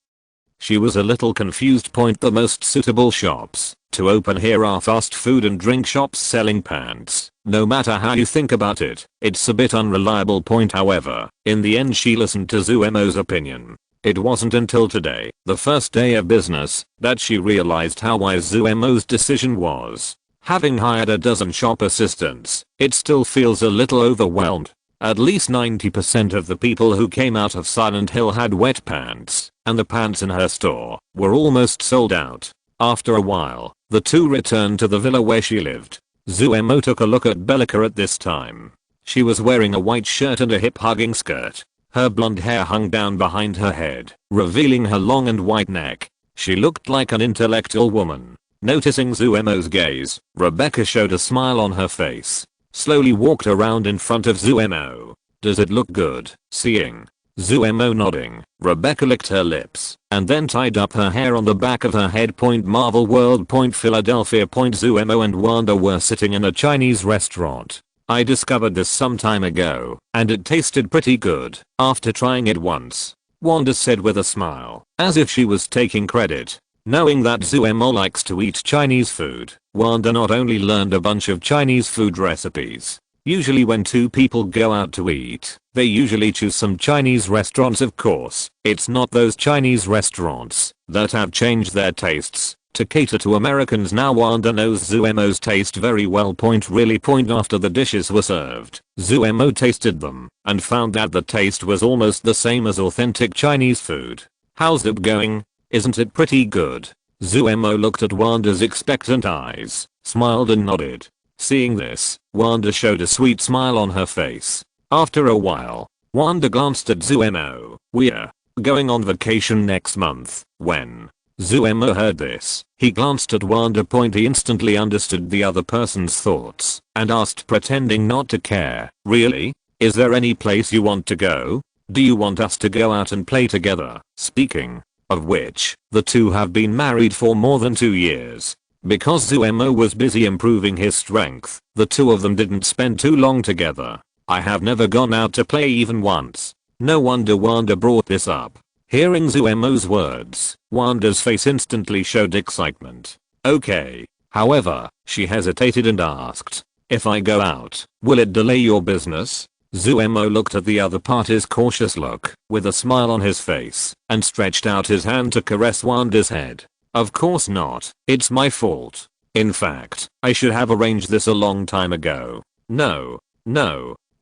she was a little confused. The most suitable shops to open here are fast food and drink shops selling pants. No matter how you think about it, it's a bit unreliable point. However, in the end she listened to Zuemo's opinion. It wasn't until today, the first day of business, that she realized how wise Zuemo's decision was. Having hired a dozen shop assistants, it still feels a little overwhelmed. At least 90% of the people who came out of Silent Hill had wet pants, and the pants in her store were almost sold out. After a while, the two returned to the villa where she lived. Zuemo took a look at Bellica at this time. She was wearing a white shirt and a hip-hugging skirt. Her blonde hair hung down behind her head, revealing her long and white neck. She looked like an intellectual woman. Noticing Zuemo's gaze, Rebecca showed a smile on her face. Slowly walked around in front of Zuemo. "Does it look good?" Seeing Zuemo nodding, Rebecca licked her lips, and then tied up her hair on the back of her head. Marvel World. Philadelphia. Zuemo and Wanda were sitting in a Chinese restaurant. I discovered this some time ago, and it tasted pretty good after trying it once, Wanda said with a smile, as if she was taking credit. Knowing that Zuemo likes to eat Chinese food, Wanda not only learned a bunch of Chinese food recipes. Usually when two people go out to eat, they usually choose some Chinese restaurants. Of course, it's not those Chinese restaurants that have changed their tastes to cater to Americans now. Wanda knows Zuemo's taste very well. Really. After the dishes were served, Zuemo tasted them and found that the taste was almost the same as authentic Chinese food. "How's it going? Isn't it pretty good?" Zuemo looked at Wanda's expectant eyes, smiled and nodded. Seeing this, Wanda showed a sweet smile on her face. After a while, Wanda glanced at Zuemo. "We're going on vacation next month." When Zuemo heard this, he glanced at Wanda. He instantly understood the other person's thoughts and asked, pretending not to care, "Really? Is there any place you want to go? Do you want us to go out and play together?" Speaking of which, the two have been married for more than 2 years. Because Zuemo was busy improving his strength, the two of them didn't spend too long together. "I have never gone out to play even once." No wonder Wanda brought this up. Hearing Zuemo's words, Wanda's face instantly showed excitement. "Okay." However, she hesitated and asked, "If I go out, will it delay your business?" Zuemo looked at the other party's cautious look, with a smile on his face, and stretched out his hand to caress Wanda's head. "Of course not. It's my fault. In fact, I should have arranged this a long time ago." No.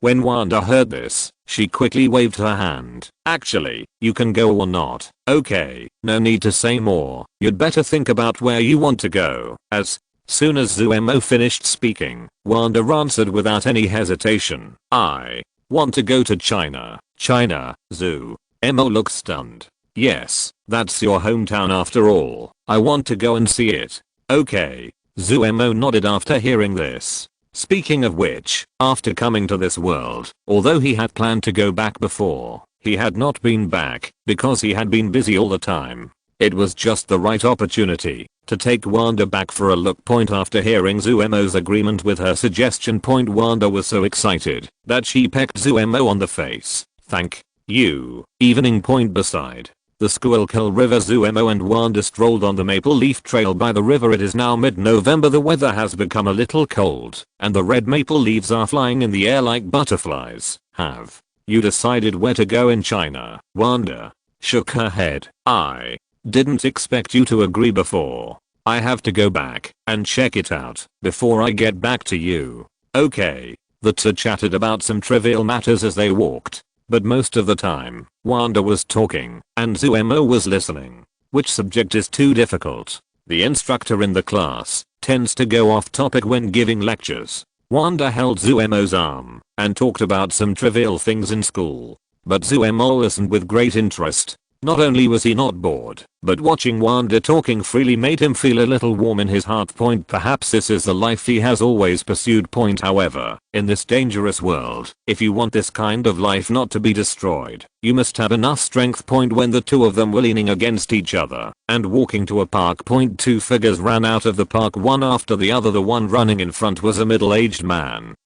When Wanda heard this, she quickly waved her hand. "Actually, you can go or not." "Okay, no need to say more. You'd better think about where you want to go." As soon as Zuemo finished speaking, Wanda answered without any hesitation, "I want to go to China." "China?" Zuemo looked stunned. "Yes, that's your hometown after all. I want to go and see it." "Okay." Zuemo nodded after hearing this. Speaking of which, after coming to this world, although he had planned to go back before, he had not been back because he had been busy all the time. It was just the right opportunity to take Wanda back for a look. After hearing Zuemo's agreement with her suggestion, Wanda was so excited that she pecked Zuemo on the face. "Thank you." Evening. Beside the Schuylkill River, Zuemo and Wanda strolled on the Maple Leaf Trail by the river. It is now mid-November. The weather has become a little cold, and the red maple leaves are flying in the air like butterflies. "Have you decided where to go in China?" Wanda shook her head. "I didn't expect you to agree before. I have to go back and check it out before I get back to you." "Okay." The two chatted about some trivial matters as they walked. But most of the time, Wanda was talking, and Zuemo was listening. Which subject is too difficult? The instructor in the class tends to go off topic when giving lectures. Wanda held Zuemo's arm and talked about some trivial things in school. But Zuemo listened with great interest. Not only was he not bored, but watching Wanda talking freely made him feel a little warm in his heart. Perhaps this is the life he has always pursued. However, in this dangerous world, if you want this kind of life not to be destroyed, you must have enough strength. When the two of them were leaning against each other and walking to a park. Two figures ran out of the park one after the other. The one running in front was a middle-aged man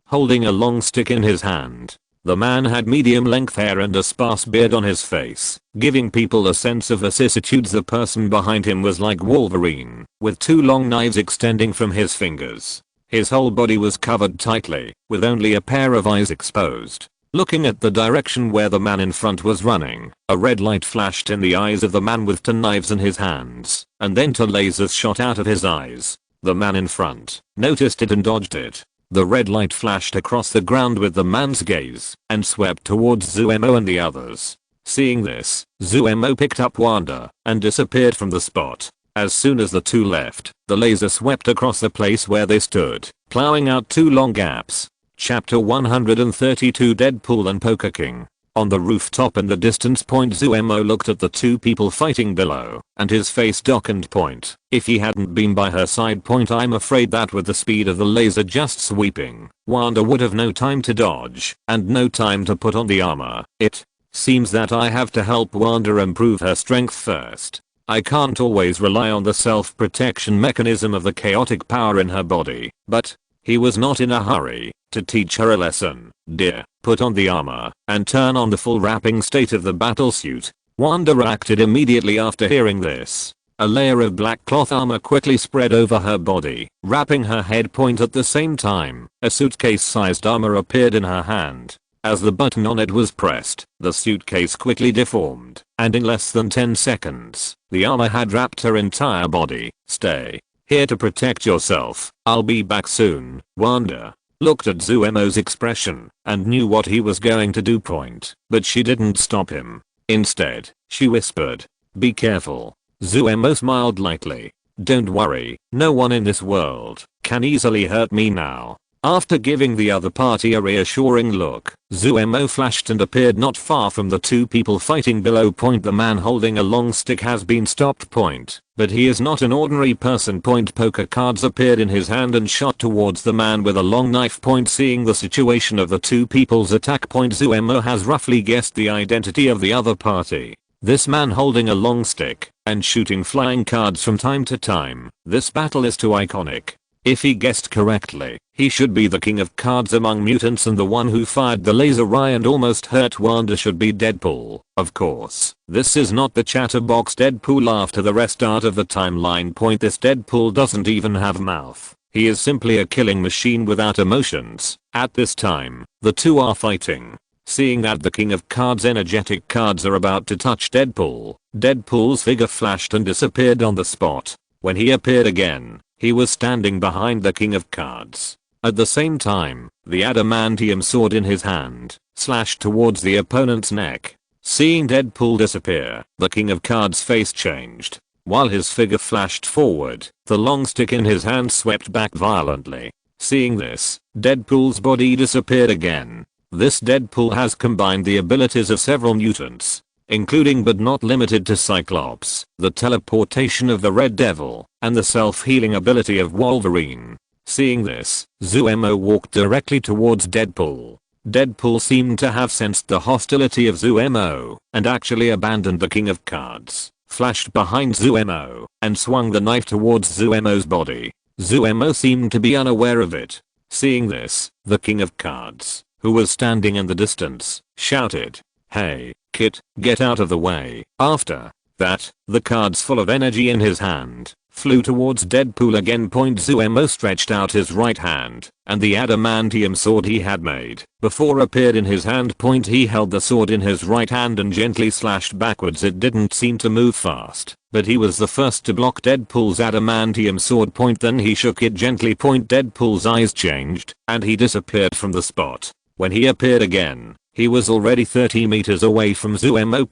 holding a long stick in his hand. The man had medium length hair and a sparse beard on his face, giving people a sense of vicissitudes. The person behind him was like Wolverine, with two long knives extending from his fingers. His whole body was covered tightly, with only a pair of eyes exposed. Looking at the direction where the man in front was running, a red light flashed in the eyes of the man with two knives in his hands, and then two lasers shot out of his eyes. The man in front noticed it and dodged it. The red light flashed across the ground with the man's gaze and swept towards Zuemo and the others. Seeing this, Zuemo picked up Wanda and disappeared from the spot. As soon as the two left, the laser swept across the place where they stood, plowing out two long gaps. Chapter 132 Deadpool and Poker King. On the rooftop in the distance point, Zuemo looked at the two people fighting below, and his face darkened. Point. If he hadn't been by her side. Point. I'm afraid that with the speed of the laser just sweeping, Wanda would have no time to dodge, and no time to put on the armor. It seems that I have to help Wanda improve her strength first. I can't always rely on the self-protection mechanism of the chaotic power in her body, but he was not in a hurry to teach her a lesson. Dear, put on the armor and turn on the full wrapping state of the battlesuit. Wanda reacted immediately after hearing this. A layer of black cloth armor quickly spread over her body, wrapping her head. Point. At the same time, a suitcase-sized armor appeared in her hand. As the button on it was pressed, the suitcase quickly deformed, and in less than 10 seconds, the armor had wrapped her entire body. Stay here to protect yourself. I'll be back soon. Wanda looked at Zuemo's expression and knew what he was going to do. Point. But she didn't stop him. Instead, she whispered, "Be careful." Zuemo smiled lightly. "Don't worry, no one in this world can easily hurt me now." After giving the other party a reassuring look, Zuemo flashed and appeared not far from the two people fighting below. Point. The man holding a long stick has been stopped. Point. But he is not an ordinary person. Point. Poker cards appeared in his hand and shot towards the man with a long knife. Point. Seeing the situation of the two people's attack. Point. Zuemo has roughly guessed the identity of the other party. This man holding a long stick and shooting flying cards from time to time. This battle is too iconic. If he guessed correctly, he should be the king of cards among mutants, and the one who fired the laser eye and almost hurt Wanda should be Deadpool. Of course, this is not the chatterbox Deadpool after the restart of the timeline. Point. This Deadpool doesn't even have mouth. He is simply a killing machine without emotions. At this time, the two are fighting. Seeing that the king of cards' energetic cards are about to touch Deadpool, Deadpool's figure flashed and disappeared on the spot. When he appeared again, he was standing behind the king of cards. At the same time, the adamantium sword in his hand slashed towards the opponent's neck. Seeing Deadpool disappear, the king of cards' face changed. While his figure flashed forward, the long stick in his hand swept back violently. Seeing this, Deadpool's body disappeared again. This Deadpool has combined the abilities of several mutants, including but not limited to Cyclops, the teleportation of the Red Devil, and the self-healing ability of Wolverine. Seeing this, Zuemo walked directly towards Deadpool. Deadpool seemed to have sensed the hostility of Zuemo and actually abandoned the king of cards, flashed behind Zuemo, and swung the knife towards Zuemo's body. Zuemo seemed to be unaware of it. Seeing this, the king of cards, who was standing in the distance, shouted, "Hey, Kit, get out of the way." After that, the cards full of energy in his hand flew towards Deadpool again. Zuemo stretched out his right hand, and the adamantium sword he had made before appeared in his hand. He held the sword in his right hand and gently slashed backwards. It didn't seem to move fast, but he was the first to block Deadpool's adamantium sword. Then he shook it gently. Deadpool's eyes changed, and he disappeared from the spot. When he appeared again, he was already 30 meters away from Zuemo.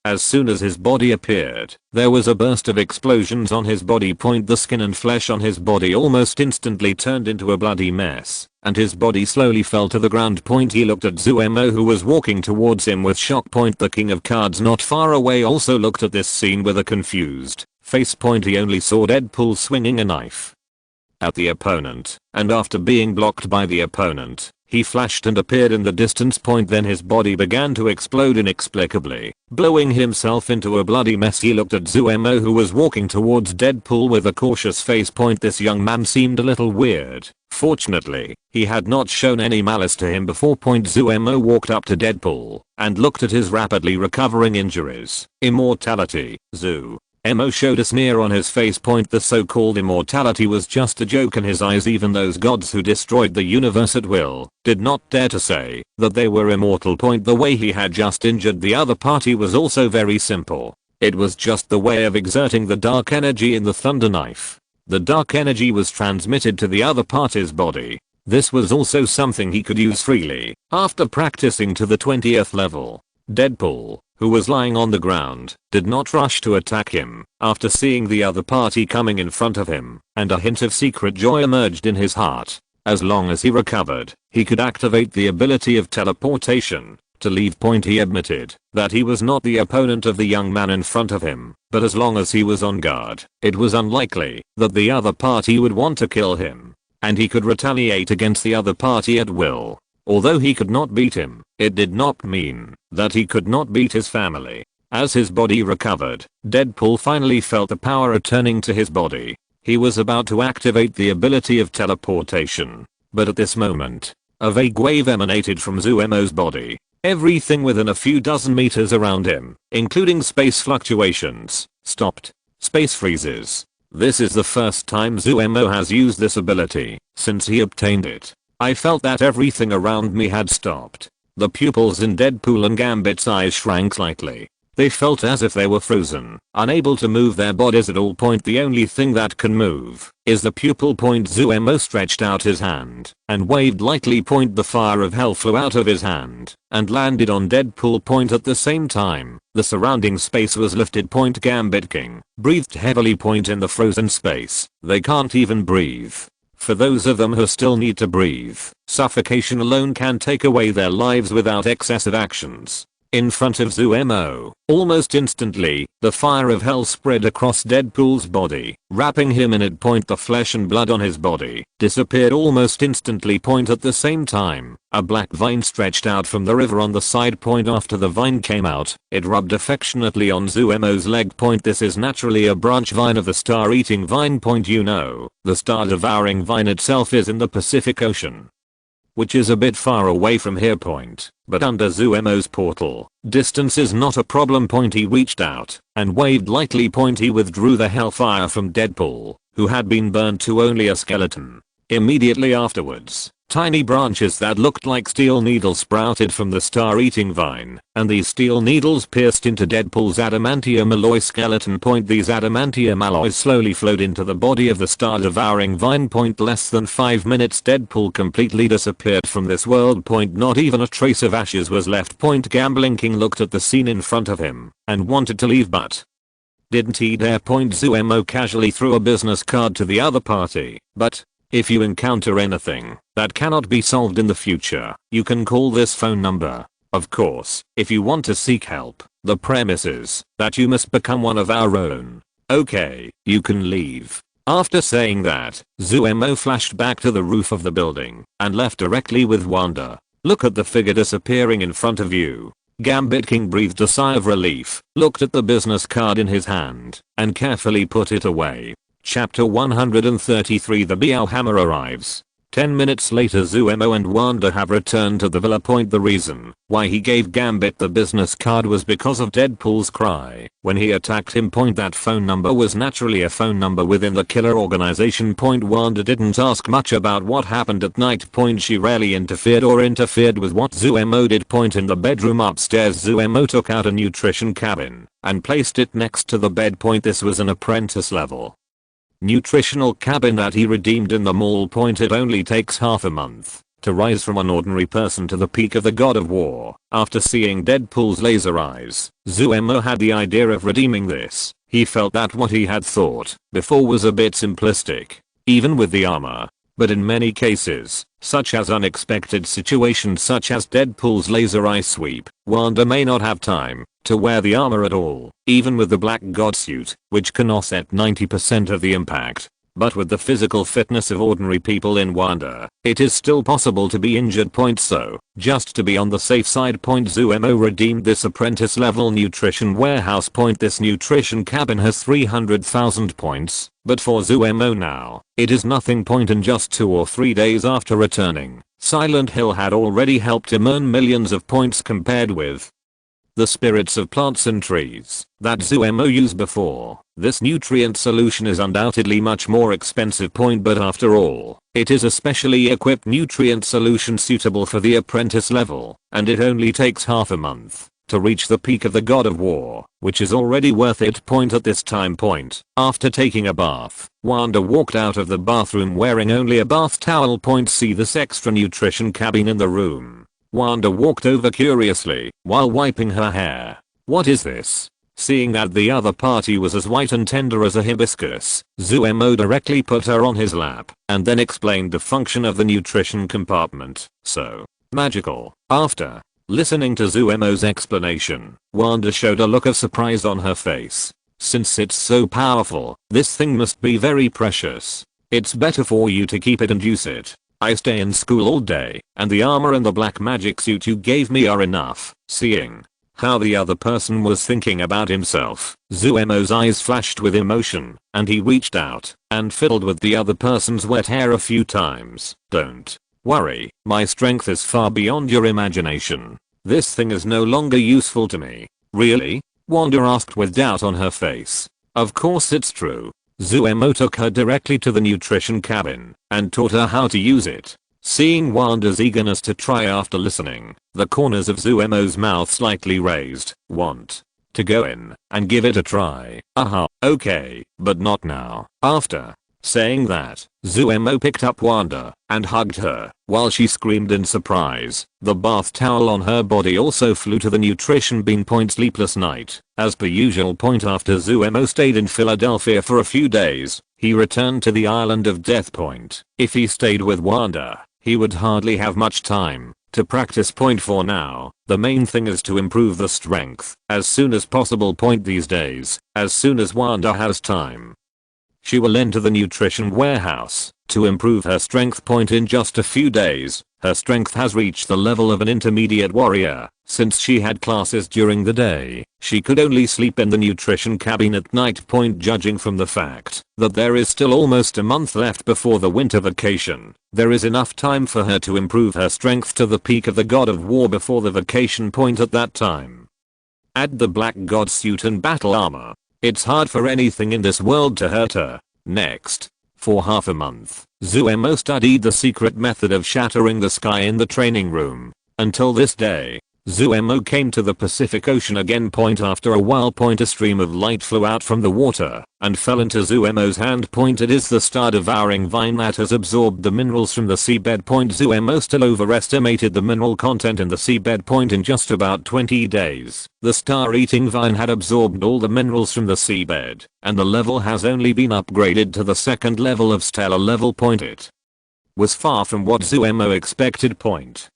As soon as his body appeared, there was a burst of explosions on his body. The skin and flesh on his body almost instantly turned into a bloody mess, and his body slowly fell to the ground. He looked at Zuemo, who was walking towards him with shock. The king of cards not far away also looked at this scene with a confused face. He only saw Deadpool swinging a knife at the opponent, and after being blocked by the opponent, He flashed and appeared in the distance. Then his body began to explode inexplicably, blowing himself into a bloody mess. He looked at Zuemo, who was walking towards Deadpool with a cautious face. This young man seemed a little weird. Fortunately, he had not shown any malice to him before. Zuemo walked up to Deadpool and looked at his rapidly recovering injuries. Immortality. Zuemo showed a sneer on his face. The so-called immortality was just a joke in his eyes. Even those gods who destroyed the universe at will did not dare to say that they were immortal. The way he had just injured the other party was also very simple. It was just the way of exerting the dark energy in the thunder knife. The dark energy was transmitted to the other party's body. This was also something he could use freely after practicing to the 20th level. Deadpool, who was lying on the ground, did not rush to attack him after seeing the other party coming in front of him, and a hint of secret joy emerged in his heart. As long as he recovered, he could activate the ability of teleportation to leave. He admitted that he was not the opponent of the young man in front of him, but as long as he was on guard, it was unlikely that the other party would want to kill him, and he could retaliate against the other party at will. Although he could not beat him, it did not mean that he could not beat his family. As his body recovered, Deadpool finally felt the power returning to his body. He was about to activate the ability of teleportation, but at this moment, a vague wave emanated from Zuemo's body. Everything within a few dozen meters around him, including space fluctuations, stopped. Space freezes. This is the first time Zuemo has used this ability since he obtained it. I felt that everything around me had stopped. The pupils in Deadpool and Gambit's eyes shrank slightly. They felt as if they were frozen, unable to move their bodies at all. The only thing that can move is the pupil. Zuemo stretched out his hand and waved lightly. The fire of hell flew out of his hand and landed on Deadpool. At the same time, the surrounding space was lifted. Gambit King breathed heavily. In the frozen space, they can't even breathe. For those of them who still need to breathe, suffocation alone can take away their lives without excessive actions. In front of Zuemo, almost instantly, the fire of hell spread across Deadpool's body, wrapping him in it. The flesh and blood on his body disappeared almost instantly. At the same time, a black vine stretched out from the river on the side. After the vine came out, it rubbed affectionately on Zuemo's leg. This is naturally a branch vine of the star-eating vine. The star-devouring vine itself is in the Pacific Ocean, which is a bit far away from here. But under Zuemo's portal, distance is not a problem. He reached out and waved lightly. He withdrew the hellfire from Deadpool, who had been burned to only a skeleton. Immediately afterwards, tiny branches that looked like steel needles sprouted from the star-eating vine, and these steel needles pierced into Deadpool's adamantium alloy skeleton. These adamantium alloys slowly flowed into the body of the star-devouring vine. Less than 5 minutes, Deadpool completely disappeared from this world. Not even a trace of ashes was left. Gambling King looked at the scene in front of him and wanted to leave, but didn't he dare. Zuemo casually threw a business card to the other party. But if you encounter anything that cannot be solved in the future, you can call this phone number. Of course, if you want to seek help, the premise is that you must become one of our own. Okay, you can leave. After saying that, Zuemo flashed back to the roof of the building and left directly with Wanda. Look at the figure disappearing in front of you. Gambit King breathed a sigh of relief, looked at the business card in his hand, and carefully put it away. Chapter 133. The Biao Hammer arrives. 10 minutes later, Zuemo and Wanda have returned to the villa. The reason why he gave Gambit the business card was because of Deadpool's cry when he attacked him. That phone number was naturally a phone number within the killer organization. Wanda didn't ask much about what happened at night. She rarely interfered with what Zuemo did. In the bedroom upstairs, Zuemo took out a nutrition cabin and placed it next to the bed. This was an apprentice level nutritional cabin that he redeemed in the mall. It only takes half a month to rise from an ordinary person to the peak of the god of war. After seeing Deadpool's laser eyes, Zuemo had the idea of redeeming this. He felt that what he had thought before was a bit simplistic, even with the armor. But in many cases, such as unexpected situations such as Deadpool's laser eye sweep, Wanda may not have time to wear the armor at all, even with the black god suit, which can offset 90% of the impact. But with the physical fitness of ordinary people in Wanda, it is still possible to be injured. So, just to be on the safe side, Zuemo redeemed this apprentice level nutrition warehouse. This nutrition cabin has 300,000 points, but for Zuemo now, it is nothing. In just 2 or 3 days after returning, Silent Hill had already helped him earn millions of points compared with the spirits of plants and trees that Zuemo used before. This nutrient solution is undoubtedly much more expensive. But after all, it is a specially equipped nutrient solution suitable for the apprentice level, and it only takes half a month to reach the peak of the God of War, which is already worth it. At this time. After taking a bath, Wanda walked out of the bathroom wearing only a bath towel. See this extra nutrition cabin in the room. Wanda walked over curiously while wiping her hair. What is this? Seeing that the other party was as white and tender as a hibiscus, Zuemo directly put her on his lap and then explained the function of the nutrition compartment. So magical. After listening to Zuemo's explanation, Wanda showed a look of surprise on her face. Since it's so powerful, this thing must be very precious. It's better for you to keep it and use it. I stay in school all day, and the armor and the black magic suit you gave me are enough. Seeing how the other person was thinking about himself, Zuemo's eyes flashed with emotion, and he reached out and fiddled with the other person's wet hair a few times. Don't worry, my strength is far beyond your imagination. This thing is no longer useful to me. Really? Wanda asked with doubt on her face. Of course it's true. Zuemo took her directly to the nutrition cabin and taught her how to use it. Seeing Wanda's eagerness to try after listening, the corners of Zuemo's mouth slightly raised. Want to go in and give it a try? Okay, but not now. After saying that, Zuemo picked up Wanda and hugged her while she screamed in surprise. The bath towel on her body also flew to the nutrition bin. Sleepless night. As per usual. After Zuemo stayed in Philadelphia for a few days, he returned to the island of Death. If he stayed with Wanda, he would hardly have much time to practice. For now, the main thing is to improve the strength as soon as possible. These days, as soon as Wanda has time, she will enter the nutrition warehouse to improve her strength. In just a few days, her strength has reached the level of an intermediate warrior. Since she had classes during the day, she could only sleep in the nutrition cabin at night. Judging from the fact that there is still almost a month left before the winter vacation, there is enough time for her to improve her strength to the peak of the God of War before the vacation. At that time, add the black god suit and battle armor. It's hard for anything in this world to hurt her. Next, for half a month, Zuemo studied the secret method of shattering the sky in the training room. Until this day, Zuemo came to the Pacific Ocean again. After a while, a stream of light flew out from the water and fell into Zuemo's hand. It is the star-devouring vine that has absorbed the minerals from the seabed. Zuemo still overestimated the mineral content in the seabed. In just about 20 days, the star-eating vine had absorbed all the minerals from the seabed, and the level has only been upgraded to the second level of stellar level. It was far from what Zuemo expected.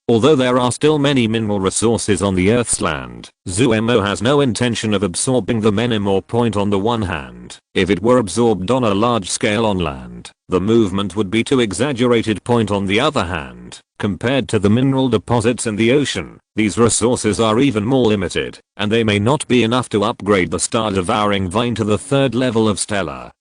Although there are still many mineral resources on the Earth's land, Zuemo has no intention of absorbing them anymore. On the one hand, if it were absorbed on a large scale on land, the movement would be too exaggerated. On the other hand, compared to the mineral deposits in the ocean, these resources are even more limited, and they may not be enough to upgrade the star-devouring vine to the third level of stellar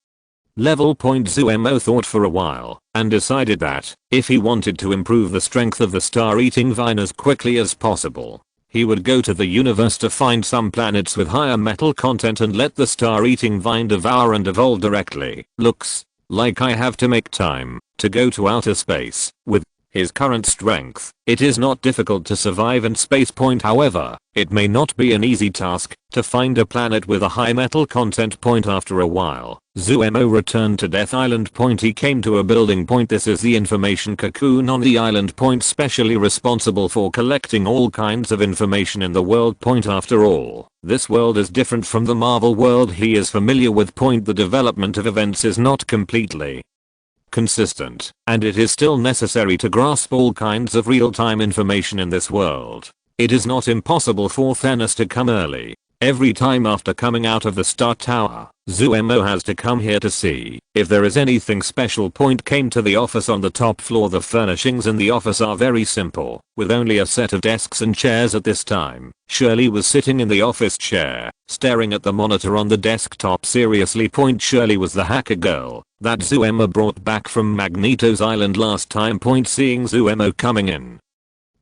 level. Zuemo thought for a while and decided that if he wanted to improve the strength of the star-eating vine as quickly as possible, he would go to the universe to find some planets with higher metal content and let the star-eating vine devour and evolve directly. Looks like I have to make time to go to outer space. With his current strength, it is not difficult to survive in space. However, it may not be an easy task to find a planet with a high metal content. After a while, Zuemo returned to Death Island. He came to a building. This is the information cocoon on the island. Specially responsible for collecting all kinds of information in the world. After all, this world is different from the Marvel world he is familiar with. The development of events is not completely consistent, and it is still necessary to grasp all kinds of real-time information in this world. It is not impossible for Thanos to come early Every time after coming out of the Star Tower, Zuemo has to come here to see if there is anything special. Came to the office on the top floor. The furnishings in the office are very simple, with only a set of desks and chairs at this time. Shirley was sitting in the office chair, staring at the monitor on the desktop seriously. Shirley was the hacker girl that Zuemo brought back from Magneto's island last time. Seeing Zuemo coming in,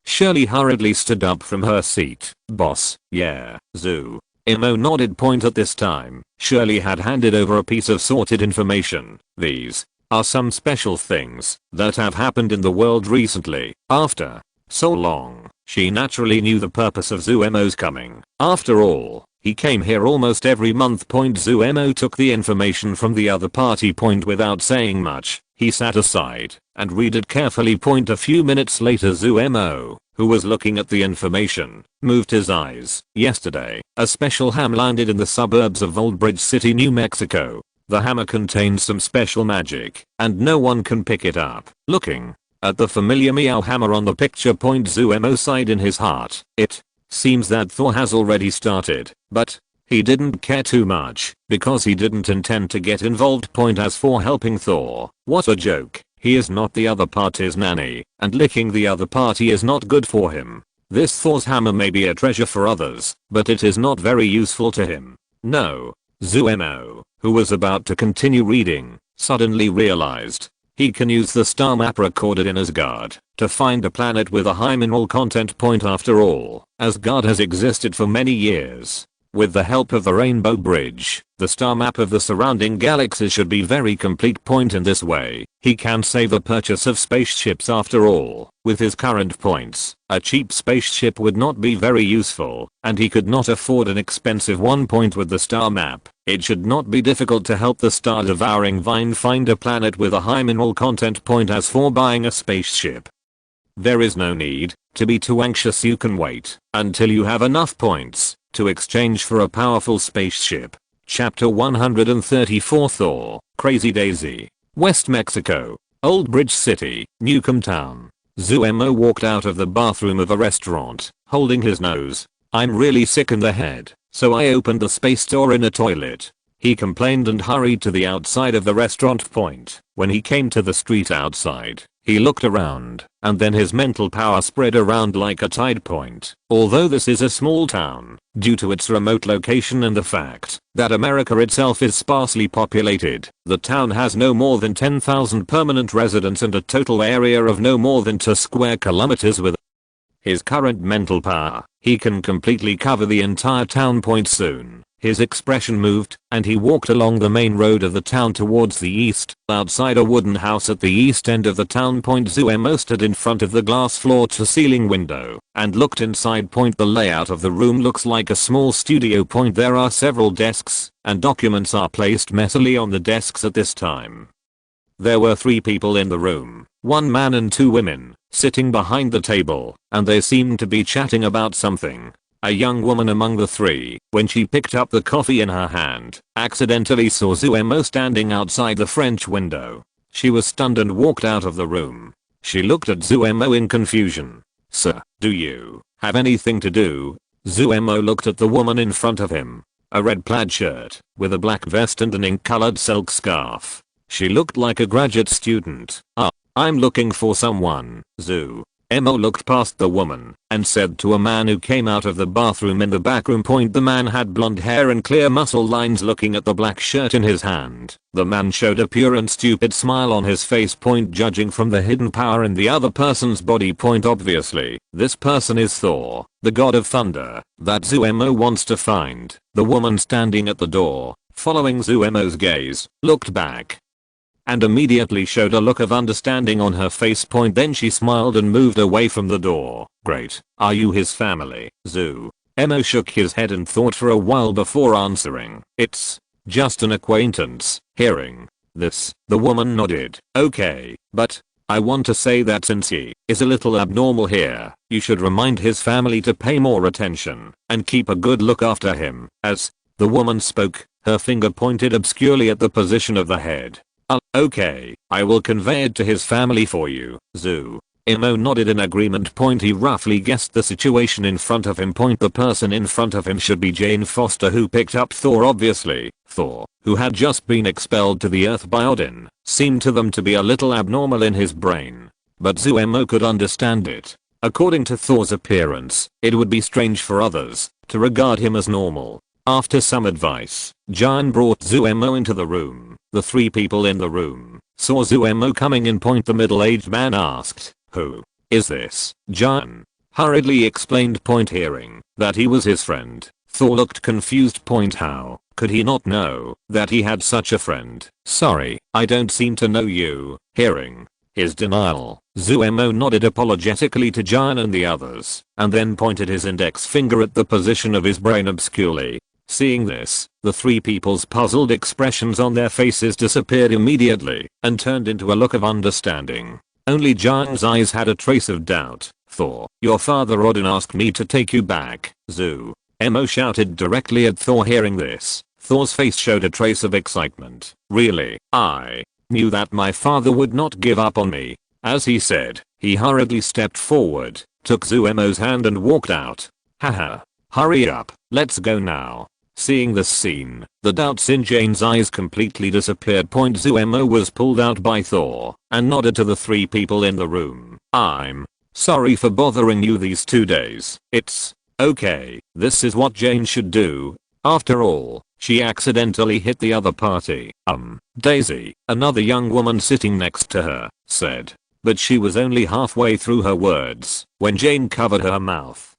Shirley hurriedly stood up from her seat. Boss, yeah, Zuemo nodded. At this time, Shirley had handed over a piece of sorted information. These are some special things that have happened in the world recently. After so long, she naturally knew the purpose of Zuemo's coming. After all, he came here almost every month. Zuemo took the information from the other party. Without saying much, he sat aside and read it carefully. A few minutes later, Zuemo, who was looking at the information, moved his eyes. Yesterday, a special ham landed in the suburbs of Old Bridge City, New Mexico. The hammer contains some special magic, and no one can pick it up. Looking at the familiar meow hammer on the picture, Zuemo sighed in his heart. It seems that Thor has already started, but he didn't care too much because he didn't intend to get involved. As for helping Thor, what a joke. He is not the other party's nanny, and licking the other party is not good for him. This Thor's hammer may be a treasure for others, but it is not very useful to him. No. Zuemo, who was about to continue reading, suddenly realized he can use the star map recorded in Asgard to find a planet with a high mineral content. After all, Asgard has existed for many years. With the help of the Rainbow Bridge, the star map of the surrounding galaxies should be very complete. In this way, he can save the purchase of spaceships. After all, with his current points, a cheap spaceship would not be very useful, and he could not afford an expensive one. With the star map, it should not be difficult to help the star-devouring vine find a planet with a high mineral content. As for buying a spaceship, there is no need to be too anxious. You can wait until you have enough points to exchange for a powerful spaceship. Chapter 134 Thor, Crazy Daisy, West Mexico, Old Bridge City, Newcomb Town. Zuemo walked out of the bathroom of a restaurant, holding his nose. I'm really sick in the head, so I opened the space door in a toilet. He complained and hurried to the outside of the restaurant. When he came to the street outside, he looked around, and then his mental power spread around like a tide. Although this is a small town, due to its remote location and the fact that America itself is sparsely populated, the town has no more than 10,000 permanent residents and a total area of no more than 2 square kilometers. With his current mental power, he can completely cover the entire town. Soon, his expression moved, and he walked along the main road of the town towards the east. Outside a wooden house at the east end of the town. Zuemo stood in front of the glass floor-to-ceiling window and looked inside. The layout of the room looks like a small studio. There are several desks, and documents are placed messily on the desks at this time. There were 3 people in the room, 1 man and 2 women, sitting behind the table, and they seemed to be chatting about something. A young woman among the 3, when she picked up the coffee in her hand, accidentally saw Zuemo standing outside the French window. She was stunned and walked out of the room. She looked at Zuemo in confusion. Sir, do you have anything to do? Zuemo looked at the woman in front of him. A red plaid shirt, with a black vest and an ink-colored silk scarf. She looked like a graduate student. I'm looking for someone, Zuemo looked past the woman and said to a man who came out of the bathroom in the back room. The man had blonde hair and clear muscle lines. Looking at the black shirt in his hand, the man showed a pure and stupid smile on his face. Judging from the hidden power in the other person's body. Obviously, this person is Thor, the god of thunder that Zuemo wants to find. The woman standing at the door, following Zuemo's gaze, looked back and immediately showed a look of understanding on her face. Then she smiled and moved away from the door. Great. Are you his family? Zuemo shook his head and thought for a while before answering. It's just an acquaintance. Hearing this, the woman nodded. Okay, but I want to say that since he is a little abnormal here, you should remind his family to pay more attention and keep a good look after him. As the woman spoke, her finger pointed obscurely at the position of the head. Okay, I will convey it to his family for you. Emo nodded in agreement. He roughly guessed the situation in front of him. The person in front of him should be Jane Foster, who picked up Thor. Obviously, Thor, who had just been expelled to the earth by Odin, seemed to them to be a little abnormal in his brain. But Zuemo could understand it. According to Thor's appearance, it would be strange for others to regard him as normal. After some advice, Jan brought Zuemo into the room. The three people in the room saw Zuemo coming in. The middle-aged man asked, "Who is this?" Jan hurriedly explained. Hearing that he was his friend, Thor looked confused. How could he not know that he had such a friend? "Sorry, I don't seem to know you." Hearing his denial, Zuemo nodded apologetically to Jan and the others, and then pointed his index finger at the position of his brain obscurely. Seeing this, the three people's puzzled expressions on their faces disappeared immediately and turned into a look of understanding. Only Jan's eyes had a trace of doubt. "Thor, your father Odin asked me to take you back." Zuemo shouted directly at Thor. Hearing this, Thor's face showed a trace of excitement. "Really? I knew that my father would not give up on me." As he said, he hurriedly stepped forward, took Zuemo's hand and walked out. "Haha. Hurry up, let's go now." Seeing this scene, the doubts in Jane's eyes completely disappeared. Zuemo was pulled out by Thor and nodded to the three people in the room. "I'm sorry for bothering you these 2 days. It's okay. This is what Jane should do. After all, she accidentally hit the other party." Daisy, another young woman sitting next to her, said. But she was only halfway through her words when Jane covered her mouth.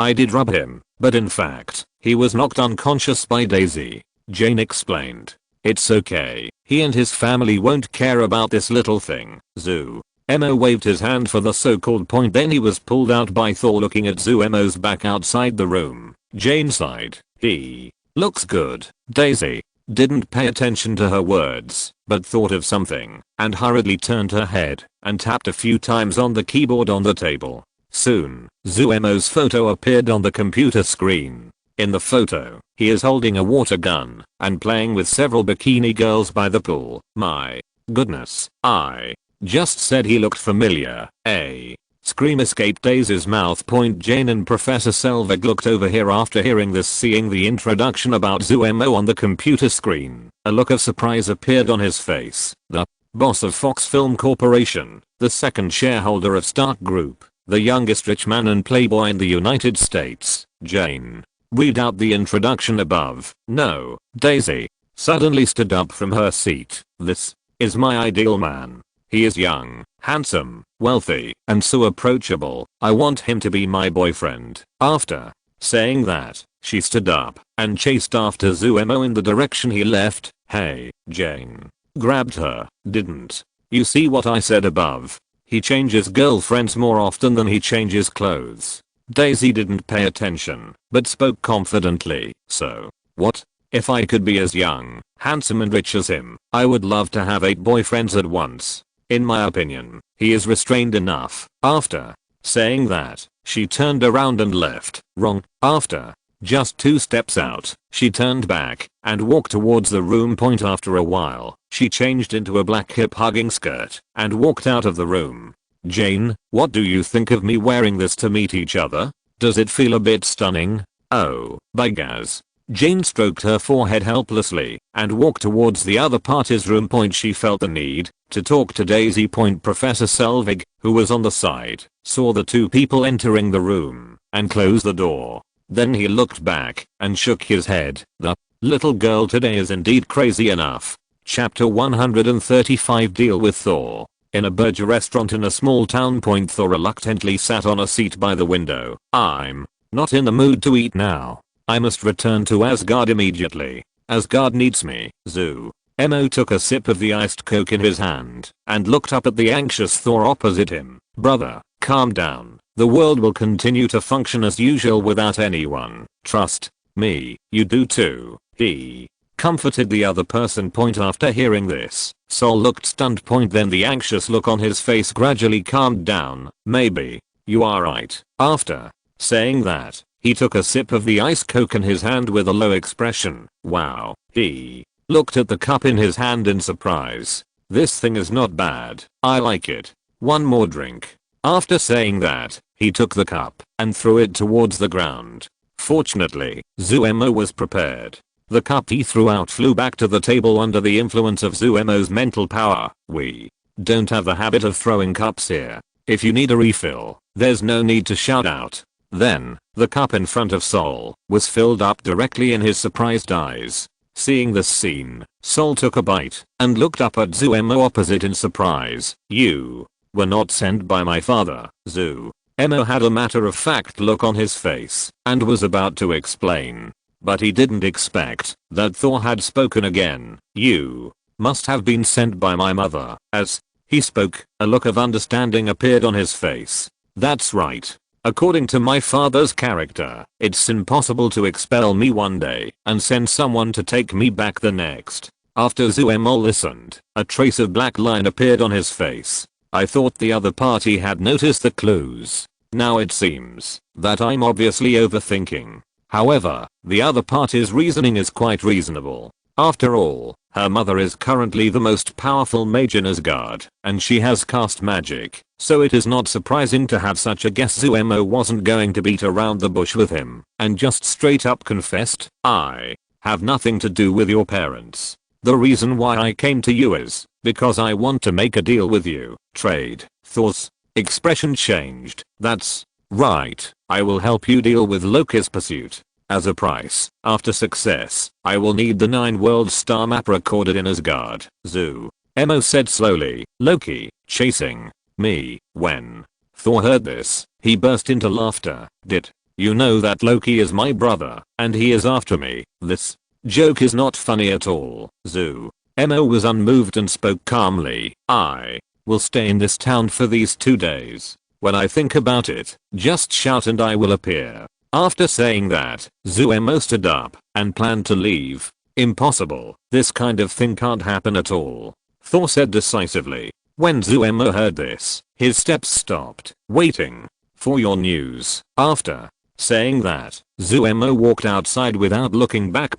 "I did rub him, but in fact, he was knocked unconscious by Daisy," Jane explained. "It's okay. He and his family won't care about this little thing." Zuemo waved his hand for the so-called point. Then he was pulled out by Thor. Looking at Zuemo's back outside the room, Jane sighed. "He looks good." Daisy didn't pay attention to her words, but thought of something and hurriedly turned her head and tapped a few times on the keyboard on the table. Soon, Zuemo's photo appeared on the computer screen. In the photo, he is holding a water gun and playing with several bikini girls by the pool. "My goodness, I just said he looked familiar." A scream escaped Daisy's mouth. Jane and Professor Selvig looked over here after hearing this. Seeing the introduction about Zuemo on the computer screen, a look of surprise appeared on his face. The boss of Fox Film Corporation, the second shareholder of Stark Group, the youngest rich man and playboy in the United States. Jane read out the introduction above. "No." Daisy suddenly stood up from her seat. "This is my ideal man. He is young, handsome, wealthy, and so approachable. I want him to be my boyfriend." After saying that, she stood up and chased after Zuemo in the direction he left. "Hey, Jane." Grabbed her. "Didn't you see what I said above? He changes girlfriends more often than he changes clothes." Daisy didn't pay attention, but spoke confidently. "So, what? If I could be as young, handsome and rich as him, I would love to have 8 boyfriends at once. In my opinion, he is restrained enough." After saying that, she turned around and left. Wrong. After just 2 steps out, she turned back and walked towards the room. After a while, she changed into a black hip-hugging skirt and walked out of the room. "Jane, what do you think of me wearing this to meet each other? Does it feel a bit stunning?" "Oh, by Gaz." Jane stroked her forehead helplessly and walked towards the other party's room. She felt the need to talk to Daisy. Professor Selvig, who was on the side, saw the 2 people entering the room and closed the door. Then he looked back and shook his head. "The little girl today is indeed crazy enough." Chapter 135. Deal with Thor. In a burger restaurant in a small town. Thor reluctantly sat on a seat by the window. "I'm not in the mood to eat now. I must return to Asgard immediately. Asgard needs me." Zuemo took a sip of the iced Coke in his hand and looked up at the anxious Thor opposite him. "Brother, calm down. The world will continue to function as usual without anyone. Trust me, you do too." He comforted the other person. After hearing this, Sol looked stunned. Then the anxious look on his face gradually calmed down. "Maybe you are right." After saying that, he took a sip of the ice Coke in his hand with a low expression. "Wow." He looked at the cup in his hand in surprise. "This thing is not bad. I like it. One more drink." After saying that, he took the cup and threw it towards the ground. Fortunately, Zuemo was prepared. The cup he threw out flew back to the table under the influence of Zuemo's mental power. We don't have the habit of throwing cups here. If you need a refill, there's no need to shout out. Then, the cup in front of Sol was filled up directly in his surprised eyes. Seeing this scene, Sol took a bite and looked up at Zuemo opposite in surprise. You were not sent by my father, Zuemo had a matter-of-fact look on his face and was about to explain. But he didn't expect that Thor had spoken again. You must have been sent by my mother. As he spoke, a look of understanding appeared on his face. That's right. According to my father's character, it's impossible to expel me one day and send someone to take me back the next. After Zuemo listened, a trace of black line appeared on his face. I thought the other party had noticed the clues. Now it seems that I'm obviously overthinking. However, the other party's reasoning is quite reasonable. After all, her mother is currently the most powerful mage in Asgard, and she has cast magic, so it is not surprising to have such a guess. Zuemo wasn't going to beat around the bush with him, and just straight up confessed, I have nothing to do with your parents. The reason why I came to you is because I want to make a deal with you. Trade. Thor's expression changed. That's right. I will help you deal with Loki's pursuit. As a price, after success, I will need the 9 world star map recorded in Asgard. Zuemo said slowly. Loki, chasing me. When Thor heard this, he burst into laughter. Did you know that Loki is my brother, and he is after me? This joke is not funny at all. Zuemo was unmoved and spoke calmly. I will stay in this town for these 2 days. When I think about it, just shout and I will appear. After saying that, Zuemo stood up and planned to leave. Impossible. This kind of thing can't happen at all, Thor said decisively. When Zuemo heard this, his steps stopped, waiting for your news. After saying that, Zuemo walked outside without looking back.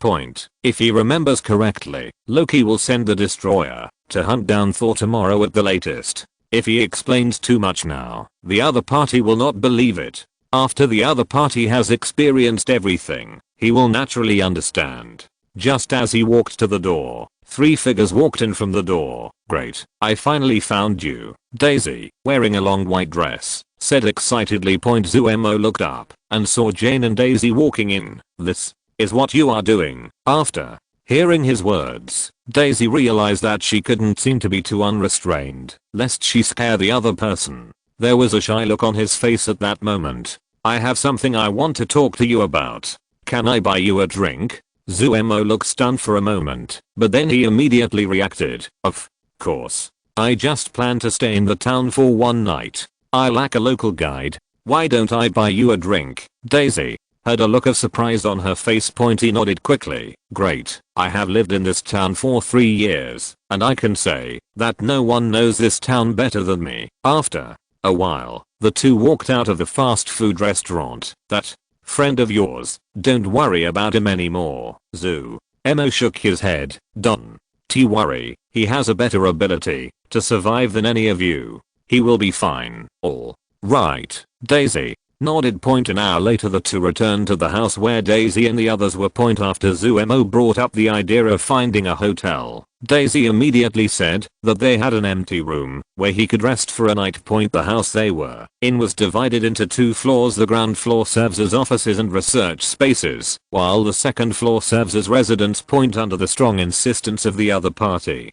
If he remembers correctly, Loki will send the destroyer to hunt down Thor tomorrow at the latest. If he explains too much now, the other party will not believe it. After the other party has experienced everything, he will naturally understand. Just as he walked to the door, 3 figures walked in from the door. Great, I finally found you. Daisy, wearing a long white dress, said excitedly. Zuemo looked up and saw Jane and Daisy walking in. This is what you are doing. After hearing his words, Daisy realized that she couldn't seem to be too unrestrained, lest she scare the other person. There was a shy look on his face at that moment. I have something I want to talk to you about. Can I buy you a drink? Zuemo looked stunned for a moment, but then he immediately reacted. Of course. I just plan to stay in the town for 1 night. I lack a local guide. Why don't I buy you a drink? Daisy had a look of surprise on her face. He nodded quickly. Great. I have lived in this town for 3 years, and I can say that no one knows this town better than me. After a while, the two walked out of the fast food restaurant. That friend of yours, don't worry about him anymore. Zuemo shook his head. Don't worry, he has a better ability to survive than any of you. He will be fine. All right. Daisy nodded. An hour later, the two returned to the house where Daisy and the others were. After Zuemo brought up the idea of finding a hotel, Daisy immediately said that they had an empty room where he could rest for a night. The house they were in was divided into 2 floors. The ground floor serves as offices and research spaces, while the second floor serves as residence. Under the strong insistence of the other party,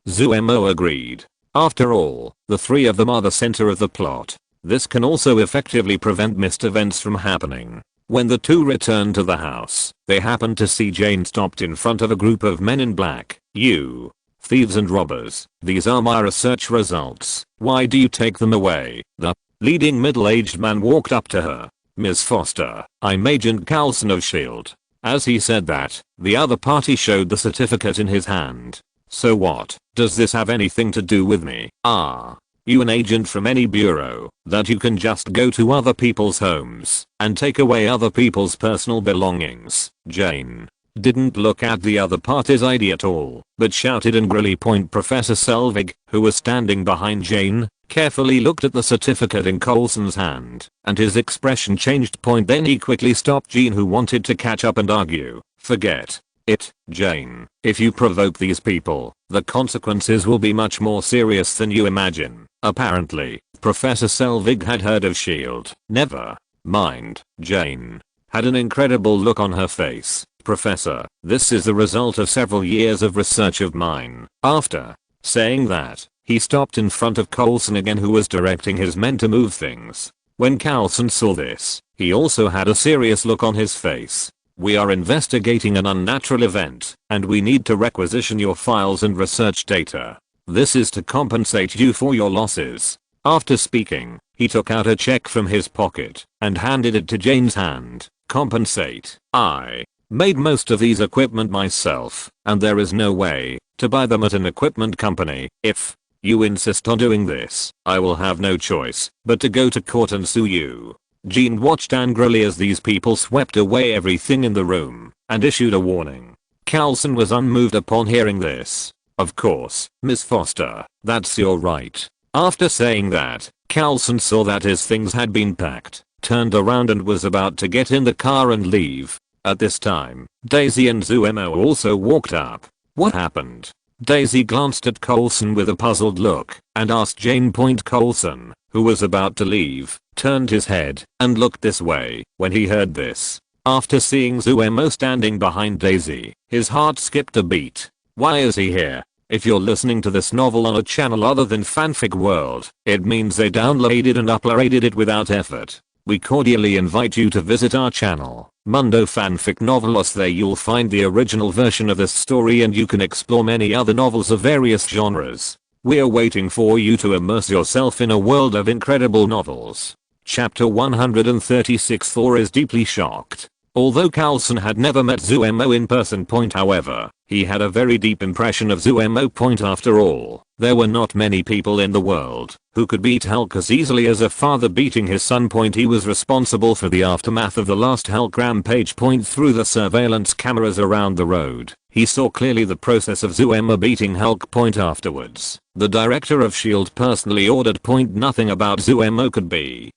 Zuemo agreed. After all, the 3 of them are the center of the plot. This can also effectively prevent missed events from happening. When the two returned to the house, they happened to see Jane stopped in front of a group of men in black. You thieves and robbers, these are my research results. Why do you take them away? The leading middle-aged man walked up to her. Ms. Foster, I'm Agent Coulson of S.H.I.E.L.D. As he said that, the other party showed the certificate in his hand. So what does this have anything to do with me? Are you an agent from any bureau that you can just go to other people's homes and take away other people's personal belongings? Jane didn't look at the other party's ID at all, but shouted angrily. Professor Selvig, who was standing behind Jane, carefully looked at the certificate in Coulson's hand, and his expression changed. Then he quickly stopped Jean, who wanted to catch up and argue. Forget it, Jane. If you provoke these people, the consequences will be much more serious than you imagine. Apparently, Professor Selvig had heard of S.H.I.E.L.D. Never mind, Jane had an incredible look on her face. Professor, this is the result of several years of research of mine. After saying that, he stopped in front of Coulson again, who was directing his men to move things. When Coulson saw this, he also had a serious look on his face. We are investigating an unnatural event, and we need to requisition your files and research data. This is to compensate you for your losses. After speaking, he took out a check from his pocket and handed it to Jane's hand. Compensate. I made most of these equipment myself, and there is no way to buy them at an equipment company. If you insist on doing this, I will have no choice but to go to court and sue you. Jean watched angrily as these people swept away everything in the room and issued a warning. Coulson was unmoved upon hearing this. Of course, Miss Foster, that's your right. After saying that, Coulson saw that his things had been packed, turned around and was about to get in the car and leave. At this time, Daisy and Zuemo also walked up. What happened? Daisy glanced at Coulson with a puzzled look and asked Jane. Coulson, who was about to leave, turned his head and looked this way when he heard this. After seeing Zuemo standing behind Daisy, his heart skipped a beat. Why is he here? If you're listening to this novel on a channel other than Fanfic World, it means they downloaded and uploaded it without effort. We cordially invite you to visit our channel, Mundo Fanfic Novelos. There you'll find the original version of this story, and you can explore many other novels of various genres. We're waiting for you to immerse yourself in a world of incredible novels. Chapter 136. Thor is deeply shocked. Although Coulson had never met Zuemo in person. However, he had a very deep impression of Zuemo. After all, there were not many people in the world who could beat Hulk as easily as a father beating his son. He was responsible for the aftermath of the last Hulk rampage. Through the surveillance cameras around the road, he saw clearly the process of Zuemo beating Hulk. Afterwards, the director of S.H.I.E.L.D. personally ordered. Nothing about Zuemo could be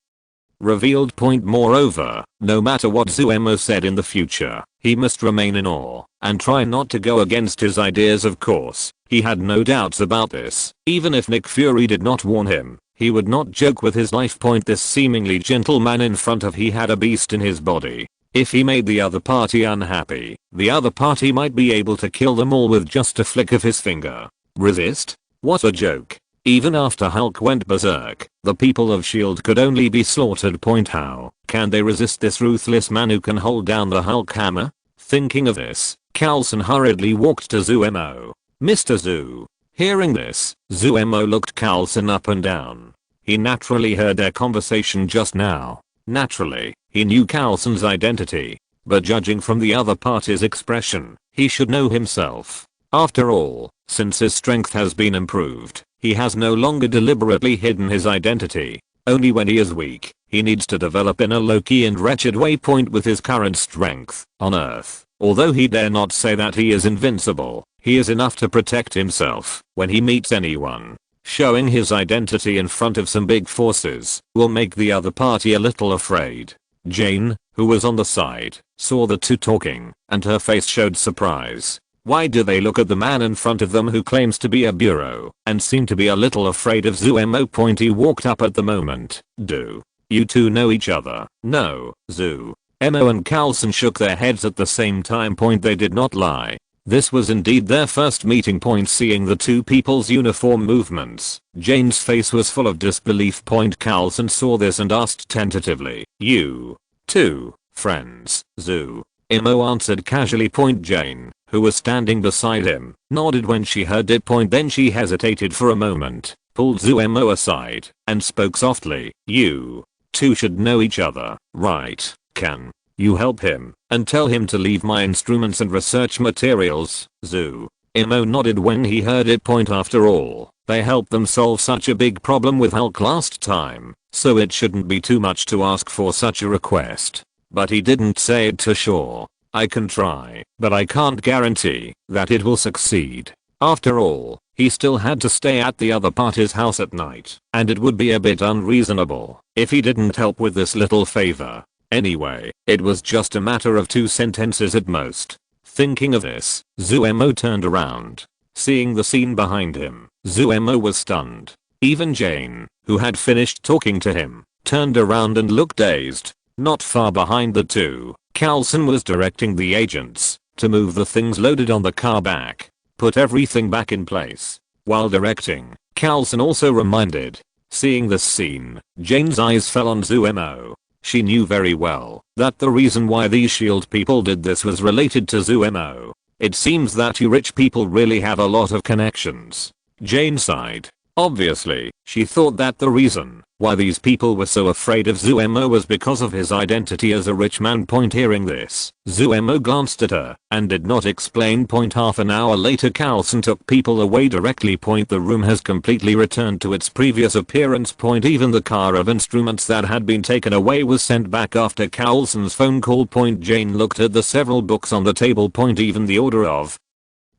revealed. Moreover, no matter what Zuemo said in the future, he must remain in awe and try not to go against his ideas. Of course, he had no doubts about this. Even if Nick Fury did not warn him, he would not joke with his life. This seemingly gentle man in front of he had a beast in his body. If he made the other party unhappy, the other party might be able to kill them all with just a flick of his finger. Resist? What a joke. Even after Hulk went berserk, the people of S.H.I.E.L.D. could only be slaughtered. How can they resist this ruthless man who can hold down the Hulk hammer? Thinking of this, Coulson hurriedly walked to Zuemo. Mr. Zu. Hearing this, Zuemo looked Coulson up and down. He naturally heard their conversation just now. Naturally, he knew Coulson's identity, but judging from the other party's expression, he should know himself. After all, since his strength has been improved, he has no longer deliberately hidden his identity. Only when he is weak, he needs to develop in a low-key and wretched way. With his current strength on Earth, although he dare not say that he is invincible, he is enough to protect himself when he meets anyone. Showing his identity in front of some big forces will make the other party a little afraid. Jane, who was on the side, saw the two talking, and her face showed surprise. Why do they look at the man in front of them who claims to be a bureau and seem to be a little afraid of Zuemo? He walked up at the moment. Do you two know each other? No, Zu. Emo and Coulson shook their heads at the same time. They did not lie. This was indeed their first meeting. Seeing the two people's uniform movements, Jane's face was full of disbelief. Coulson saw this and asked tentatively, "You two friends, Zu?" Emo answered casually. Jane, who was standing beside him, nodded when she heard it. Then she hesitated for a moment, pulled Zuemo aside, and spoke softly. "You two should know each other, right? Can you help him and tell him to leave my instruments and research materials, Zu?" Emo nodded when he heard it. After all, they helped them solve such a big problem with Hulk last time, so it shouldn't be too much to ask for such a request. But he didn't say it to sure. "I can try, but I can't guarantee that it will succeed. After all, He still had to stay at the other party's house at night, and it would be a bit unreasonable if he didn't help with this little favor. Anyway, it was just a matter of 2 sentences at most. Thinking of this, Zuemo turned around. Seeing the scene behind him, Zuemo was stunned. Even Jane, who had finished talking to him, turned around and looked dazed. Not far behind the two, Coulson was directing the agents to move the things loaded on the car back. Put everything back in place. While directing, Coulson also reminded. Seeing this scene, Jane's eyes fell on Zuemo. She knew very well that the reason why these SHIELD people did this was related to Zuemo. It seems that you rich people really have a lot of connections. Jane sighed. Obviously, she thought that the reason why these people were so afraid of Zuemo was because of his identity as a rich man. Hearing this, Zuemo glanced at her and did not explain. Half an hour later, Coulson took people away directly. The room has completely returned to its previous appearance. Even the car of instruments that had been taken away was sent back after Coulson's phone call. Jane looked at the several books on the table. Even the order of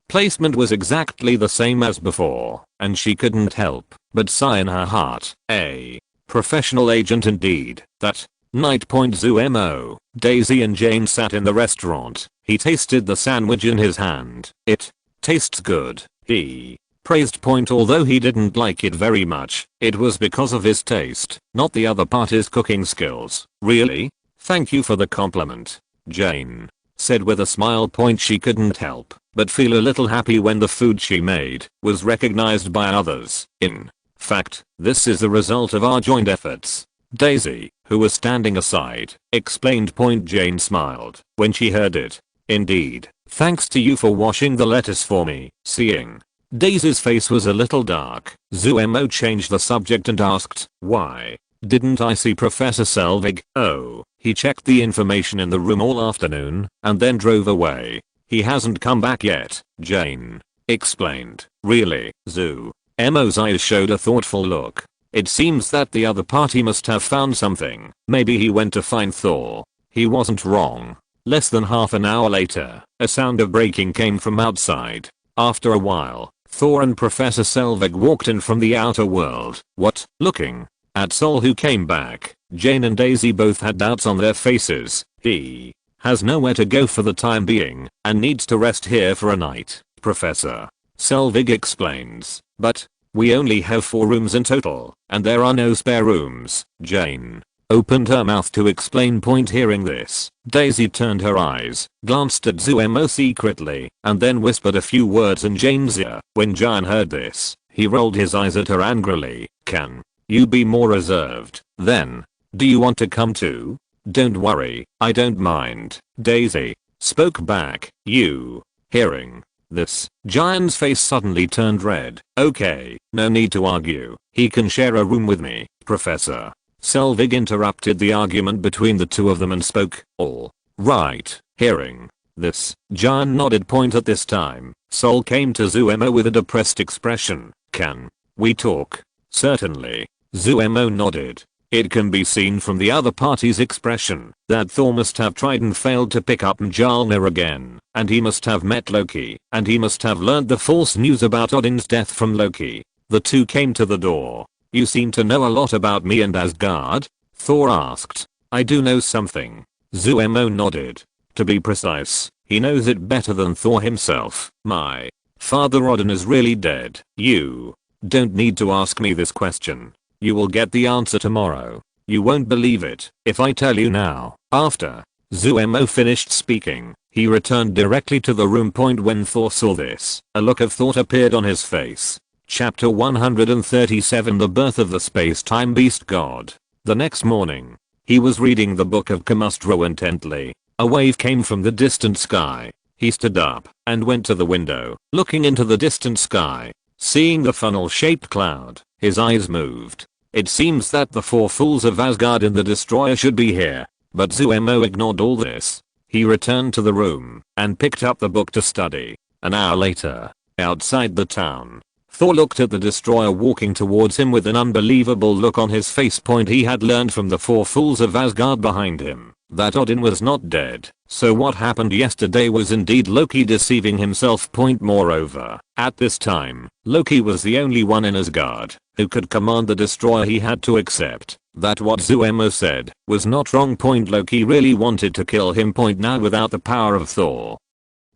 placement was exactly the same as before, and she couldn't help but sigh in her heart. A professional agent indeed. That night. Zuemo, Daisy and Jane sat in the restaurant. He tasted the sandwich in his hand. It tastes good, he praised. Although he didn't like it very much, it was because of his taste, not the other party's cooking skills. Really? Thank you for the compliment, Jane said with a smile. She couldn't help but feel a little happy when the food she made was recognized by others. In fact, this is the result of our joint efforts. Daisy, who was standing aside, explained. Jane smiled when she heard it. Indeed, thanks to you for washing the lettuce for me. Seeing Daisy's face was a little dark, Zuemo changed the subject and asked, why didn't I see Professor Selvig? Oh, he checked the information in the room all afternoon and then drove away. He hasn't come back yet, Jane explained. Really? Zuemo's eyes showed a thoughtful look. It seems that the other party must have found something. Maybe he went to find Thor. He wasn't wrong. Less than half an hour later, a sound of breaking came from outside. After a while, Thor and Professor Selvig walked in from the outer world. What? Looking at Sol, who came back, Jane and Daisy both had doubts on their faces. He has nowhere to go for the time being and needs to rest here for a night, Professor Selvig explains. But we only have 4 rooms in total, and there are no spare rooms. Jane opened her mouth to explain. Hearing this, Daisy turned her eyes, glanced at Zuemo secretly, and then whispered a few words in Jane's ear. When Jan heard this, he rolled his eyes at her angrily. Can you be more reserved, then? Do you want to come too? Don't worry, I don't mind, Daisy spoke back. You. Hearing this, Jan's face suddenly turned red. Okay, no need to argue. He can share a room with me. Professor Selvig interrupted the argument between the two of them and spoke. All right. Hearing this, Jan nodded. At this time, Sol came to Zuemo with a depressed expression. Can we talk? Certainly. Zuemo nodded. It can be seen from the other party's expression that Thor must have tried and failed to pick up Mjolnir again, and he must have met Loki, and he must have learned the false news about Odin's death from Loki. The two came to the door. You seem to know a lot about me and Asgard? Thor asked. I do know something. Zuemo nodded. To be precise, he knows it better than Thor himself. My father Odin is really dead. You don't need to ask me this question. You will get the answer tomorrow. You won't believe it if I tell you now. After Zuemo finished speaking, he returned directly to the room. When Thor saw this, a look of thought appeared on his face. Chapter 137, The Birth of the Space-Time Beast God. The next morning, he was reading the Book of Kamustro intently. A wave came from the distant sky. He stood up and went to the window, looking into the distant sky. Seeing the funnel-shaped cloud, his eyes moved. It seems that the 4 fools of Asgard in the destroyer should be here, but Zuemo ignored all this. He returned to the room and picked up the book to study. An hour later, outside the town, Thor looked at the destroyer walking towards him with an unbelievable look on his face. He had learned from the 4 fools of Asgard behind him that Odin was not dead, So what happened yesterday was indeed Loki deceiving himself. Moreover, at this time, Loki was the only one in Asgard who could command the destroyer. He had to accept that what Zuemo said was not wrong. Loki really wanted to kill him. Now without the power of Thor.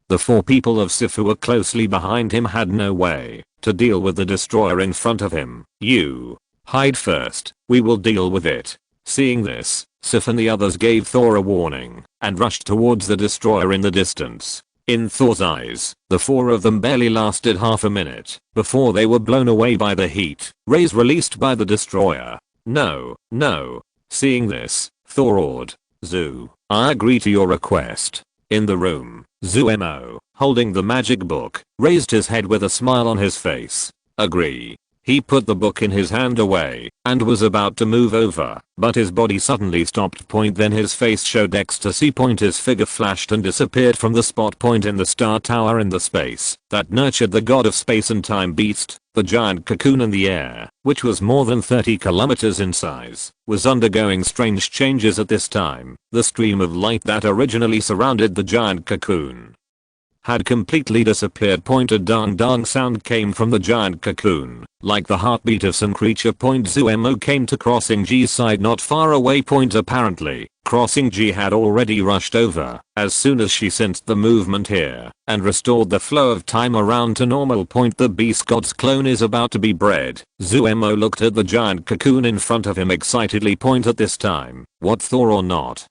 The 4 people of Sif who were closely behind him had no way to deal with the destroyer in front of him. You hide first, we will deal with it. Seeing this, Sif and the others gave Thor a warning and rushed towards the destroyer in the distance. In Thor's eyes, the 4 of them barely lasted half a minute before they were blown away by the heat rays released by the destroyer. No, no. Seeing this, Thor roared, Zu, I agree to your request. In the room, Zuemo, holding the magic book, raised his head with a smile on his face. Agree. He put the book in his hand away and was about to move over, but his body suddenly stopped. Then his face showed ecstasy. His figure flashed and disappeared from the spot. In the star tower in the space that nurtured the god of space and time beast, the giant cocoon in the air, which was more than 30 kilometers in size, was undergoing strange changes at this time. The stream of light that originally surrounded the giant cocoon had completely disappeared. A dang sound came from the giant cocoon, like the heartbeat of some creature. Zuemo came to Crossing G's side not far away. Apparently, Crossing G had already rushed over as soon as she sensed the movement here and restored the flow of time around to normal. The beast god's clone is about to be bred. Zuemo looked at the giant cocoon in front of him excitedly. At this time, what Thor or not?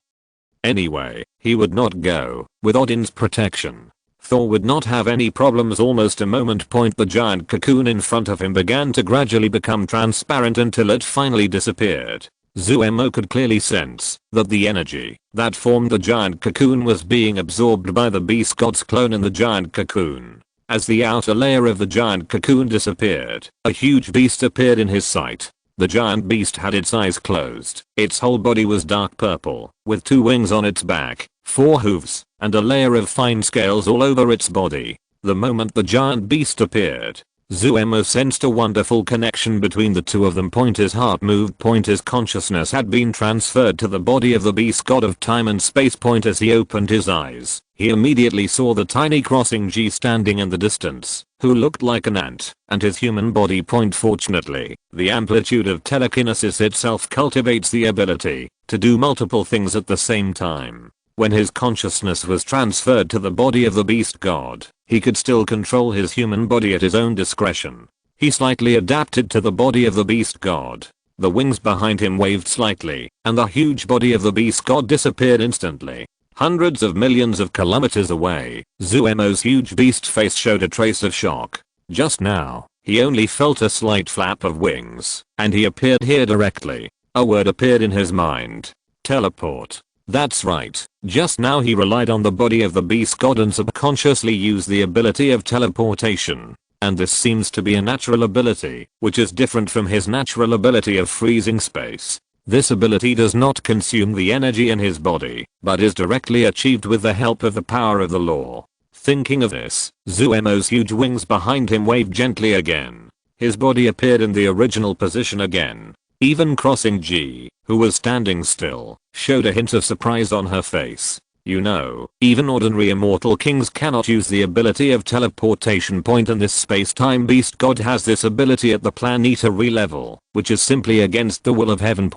Anyway, he would not go with Odin's protection. Thor would not have any problems. Almost a moment. The giant cocoon in front of him began to gradually become transparent until it finally disappeared. Zuemo could clearly sense that the energy that formed the giant cocoon was being absorbed by the beast god's clone in the giant cocoon. As the outer layer of the giant cocoon disappeared, a huge beast appeared in his sight. The giant beast had its eyes closed. Its whole body was dark purple, with 2 wings on its back, 4 hooves, and a layer of fine scales all over its body. The moment the giant beast appeared, Zuemo sensed a wonderful connection between the 2 of them. His heart moved. His consciousness had been transferred to the body of the beast god of time and space. As he opened his eyes, he immediately saw the tiny Crossing G standing in the distance, who looked like an ant, and his human body. Fortunately, the amplitude of telekinesis itself cultivates the ability to do multiple things at the same time. When his consciousness was transferred to the body of the beast god, he could still control his human body at his own discretion. He slightly adapted to the body of the beast god. The wings behind him waved slightly, and the huge body of the beast god disappeared instantly. Hundreds of millions of kilometers away, Zuemo's huge beast face showed a trace of shock. Just now, he only felt a slight flap of wings, and he appeared here directly. A word appeared in his mind. Teleport. That's right, just now he relied on the body of the beast god and subconsciously used the ability of teleportation. And this seems to be a natural ability, which is different from his natural ability of freezing space. This ability does not consume the energy in his body, but is directly achieved with the help of the power of the law. Thinking of this, Zuemo's huge wings behind him waved gently again. His body appeared in the original position again. Even Crossing G, who was standing still, showed a hint of surprise on her face. You know, even ordinary immortal kings cannot use the ability of teleportation. And this space-time beast god has this ability at the planetary level, which is simply against the will of heaven.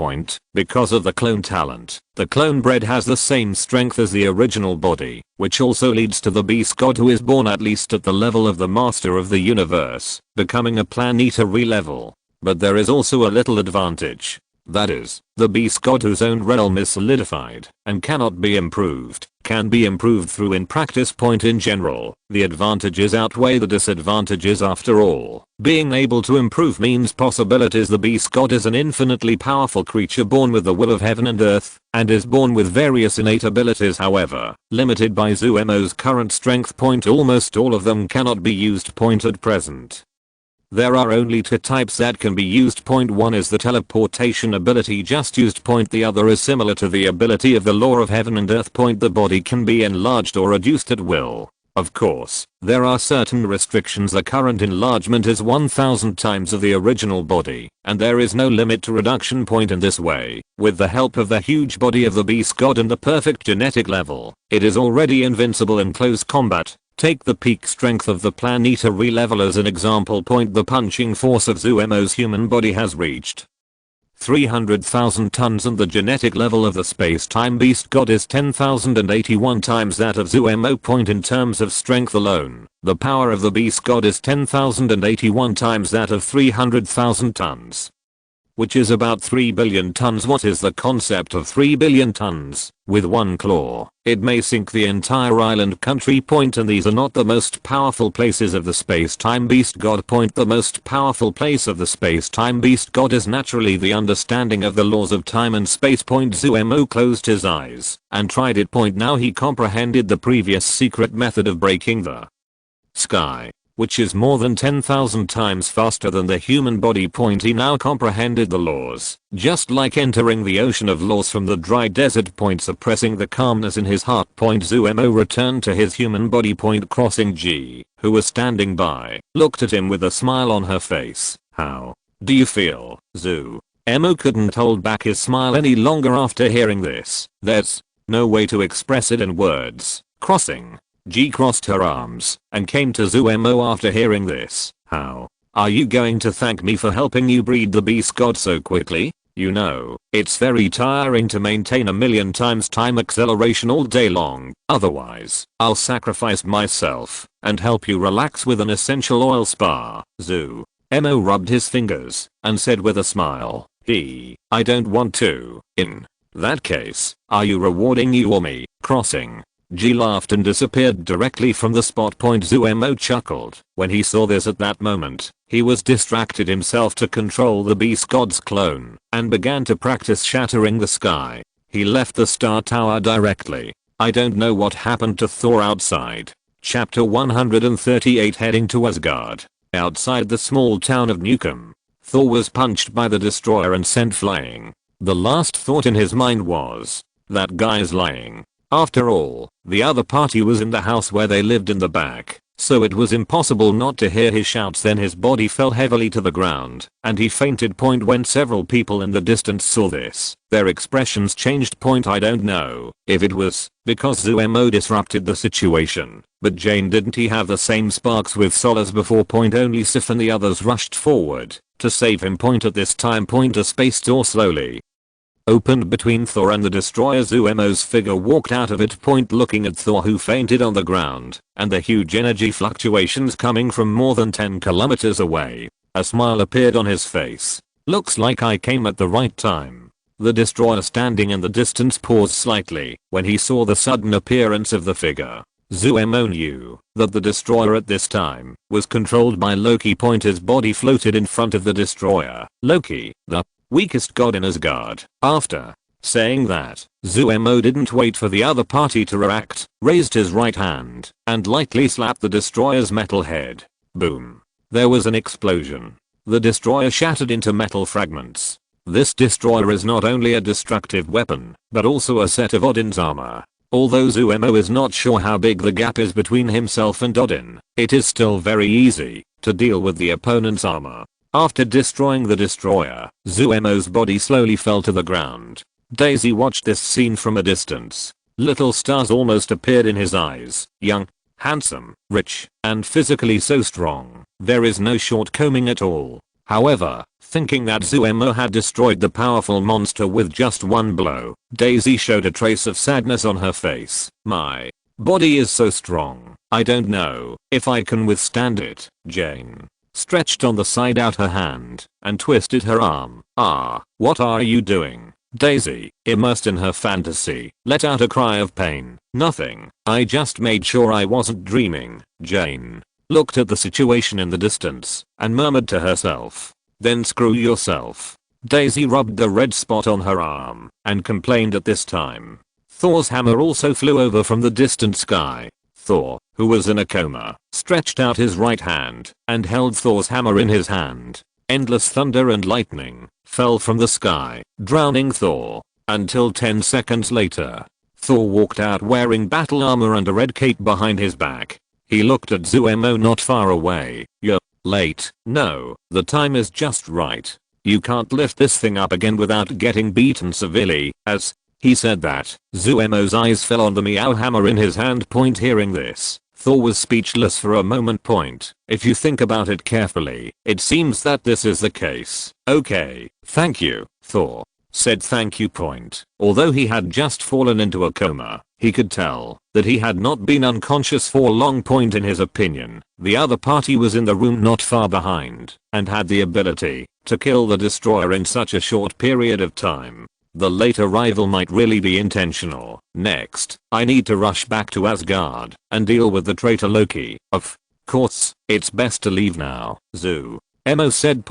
Because of the clone talent, the clone bred has the same strength as the original body, which also leads to the beast god who is born at least at the level of the master of the universe, becoming a planetary level. But there is also a little advantage. That is, the beast god whose own realm is solidified and cannot be improved, can be improved through in practice. In general, the advantages outweigh the disadvantages. After all, being able to improve means possibilities. The beast god is an infinitely powerful creature born with the will of heaven and earth, and is born with various innate abilities, however, limited by Zuemo's current strength. Almost all of them cannot be used. At present, there are only 2 types that can be used. One is the teleportation ability just used. The other is similar to the ability of the law of heaven and earth. The body can be enlarged or reduced at will. Of course, there are certain restrictions. The current enlargement is 1000 times of the original body, and there is no limit to reduction point in this way. With the help of the huge body of the beast god and the perfect genetic level, it is already invincible in close combat. Take the peak strength of the Planeta Relevel as an example point. The punching force of Zuemo's human body has reached 300,000 tons and the genetic level of the space-time beast god is 10,081 times that of Zuemo. In terms of strength alone, the power of the beast god is 10,081 times that of 300,000 tons. Which is about 3 billion tons. What is the concept of 3 billion tons? With one claw, it may sink the entire island country. And these are not the most powerful places of the space-time beast god. The most powerful place of the space-time beast god is naturally the understanding of the laws of time and space. Zuemo closed his eyes and tried it. Now he comprehended the previous secret method of breaking the sky, which is more than 10,000 times faster than the human body. He now comprehended the laws, just like entering the ocean of laws from the dry desert. Suppressing the calmness in his heart. Zuemo returned to his human body. Crossing G, who was standing by, looked at him with a smile on her face. How do you feel, Zuemo couldn't hold back his smile any longer after hearing this. There's no way to express it in words. Crossing G crossed her arms and came to Zuemo after hearing this. How are you going to thank me for helping you breed the beast god so quickly? You know, it's very tiring to maintain a million times time acceleration all day long. Otherwise, I'll sacrifice myself and help you relax with an essential oil spa. Zuemo rubbed his fingers and said with a smile, I don't want to. In that case, are you rewarding you or me? Crossing G laughed and disappeared directly from the spot. Zuemo chuckled when he saw this. At that moment, he was distracted himself to control the beast god's clone and began to practice shattering the sky. He left the star tower directly. I don't know what happened to Thor outside. Chapter 138. Heading to Asgard. Outside the small town of Newcomb, Thor was punched by the destroyer and sent flying. The last thought in his mind was, that guy's lying. After all, the other party was in the house where they lived in the back, so it was impossible not to hear his shouts. Then his body fell heavily to the ground, and he fainted. When several people in the distance saw this, their expressions changed. I don't know if it was because Zuemo disrupted the situation, but Jane didn't he have the same sparks with Sol as before. Only Sif and the others rushed forward to save him. At this time, a space door slowly opened between Thor and the destroyer. Zuemo's figure walked out of it. Looking at Thor, who fainted on the ground, and the huge energy fluctuations coming from more than 10 kilometers away. A smile appeared on his face. Looks like I came at the right time. The destroyer standing in the distance paused slightly when he saw the sudden appearance of the figure. Zuemo knew that the destroyer at this time was controlled by Loki. His body floated in front of the destroyer. Loki, the weakest god in Asgard. After saying that, Zuemo didn't wait for the other party to react, raised his right hand and lightly slapped the destroyer's metal head. Boom. There was an explosion. The destroyer shattered into metal fragments. This destroyer is not only a destructive weapon, but also a set of Odin's armor. Although Zuemo is not sure how big the gap is between himself and Odin, it is still very easy to deal with the opponent's armor. After destroying the destroyer, Zuemo's body slowly fell to the ground. Daisy watched this scene from a distance. Little stars almost appeared in his eyes. Young, handsome, rich, and physically so strong. There is no shortcoming at all. However, thinking that Zuemo had destroyed the powerful monster with just one blow, Daisy showed a trace of sadness on her face. My body is so strong, I don't know if I can withstand it. Jane stretched on the side out her hand and twisted her arm. What are you doing? Daisy, immersed in her fantasy, let out a cry of pain. Nothing. I just made sure I wasn't dreaming. Jane looked at the situation in the distance and murmured to herself, then screw yourself. Daisy rubbed the red spot on her arm and complained. At this time, Thor's hammer also flew over from the distant sky. Thor, who was in a coma, stretched out his right hand and held Thor's hammer in his hand. Endless thunder and lightning fell from the sky, drowning Thor, until 10 seconds later, Thor walked out wearing battle armor and a red cape behind his back. He looked at Zuemo not far away. "You're late." "No, the time is just right. You can't lift this thing up again without getting beaten severely." As he said that, Zuemo's eyes fell on the meow hammer in his hand. Hearing this, Thor was speechless for a moment. If you think about it carefully, it seems that this is the case. "Okay, thank you," Thor said. "Thank you." Although he had just fallen into a coma, he could tell that he had not been unconscious for long. In his opinion, the other party was in the room not far behind and had the ability to kill the destroyer in such a short period of time. The late arrival might really be intentional. "Next, I need to rush back to Asgard and deal with the traitor Loki." "Of course, it's best to leave now, Zuemo said.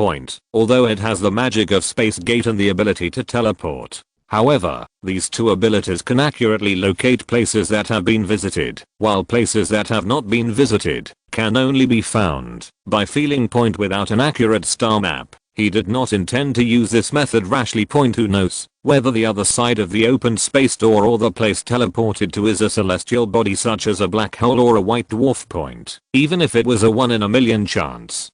Although it has the magic of Space Gate and the ability to teleport. However, these two abilities can accurately locate places that have been visited, while places that have not been visited can only be found by feeling. Without an accurate star map, he did not intend to use this method rashly. Who knows whether the other side of the open space door or the place teleported to is a celestial body such as a black hole or a white dwarf. Even if it was a 1 in a million chance,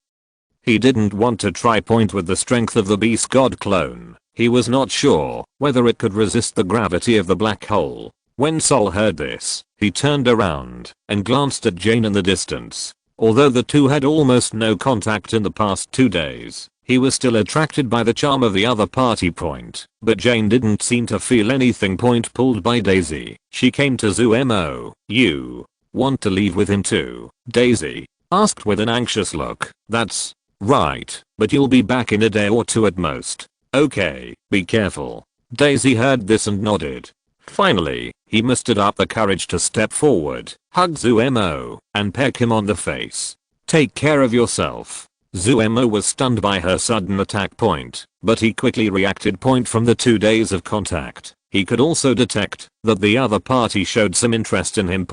he didn't want to try. With the strength of the Beast God clone, he was not sure whether it could resist the gravity of the black hole. When Sol heard this, he turned around and glanced at Jane in the distance. Although the two had almost no contact in the past 2 days, he was still attracted by the charm of the other party. But Jane didn't seem to feel anything. Pulled by Daisy, she came to Zuemo. "You want to leave with him too?" Daisy asked with an anxious look. "That's right, but you'll be back in a day or two at most." "Okay, be careful." Daisy heard this and nodded. Finally, he mustered up the courage to step forward, hug Zuemo, and peck him on the face. "Take care of yourself." Zuemo was stunned by her sudden attack. But he quickly reacted. From the 2 days of contact, he could also detect that the other party showed some interest in him.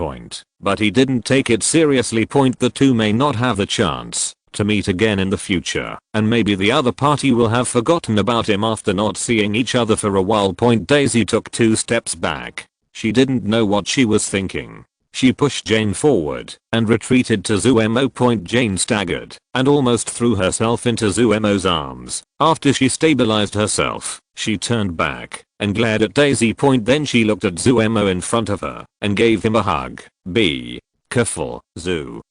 But he didn't take it seriously. The two may not have the chance to meet again in the future, and maybe the other party will have forgotten about him after not seeing each other for a while. Daisy took 2 steps back. She didn't know what she was thinking. She pushed Jane forward and retreated to Zuemo. Jane staggered and almost threw herself into Zuemo's arms. After she stabilized herself, she turned back and glared at Daisy. Then she looked at Zuemo in front of her and gave him a hug. "Be careful, Zuemo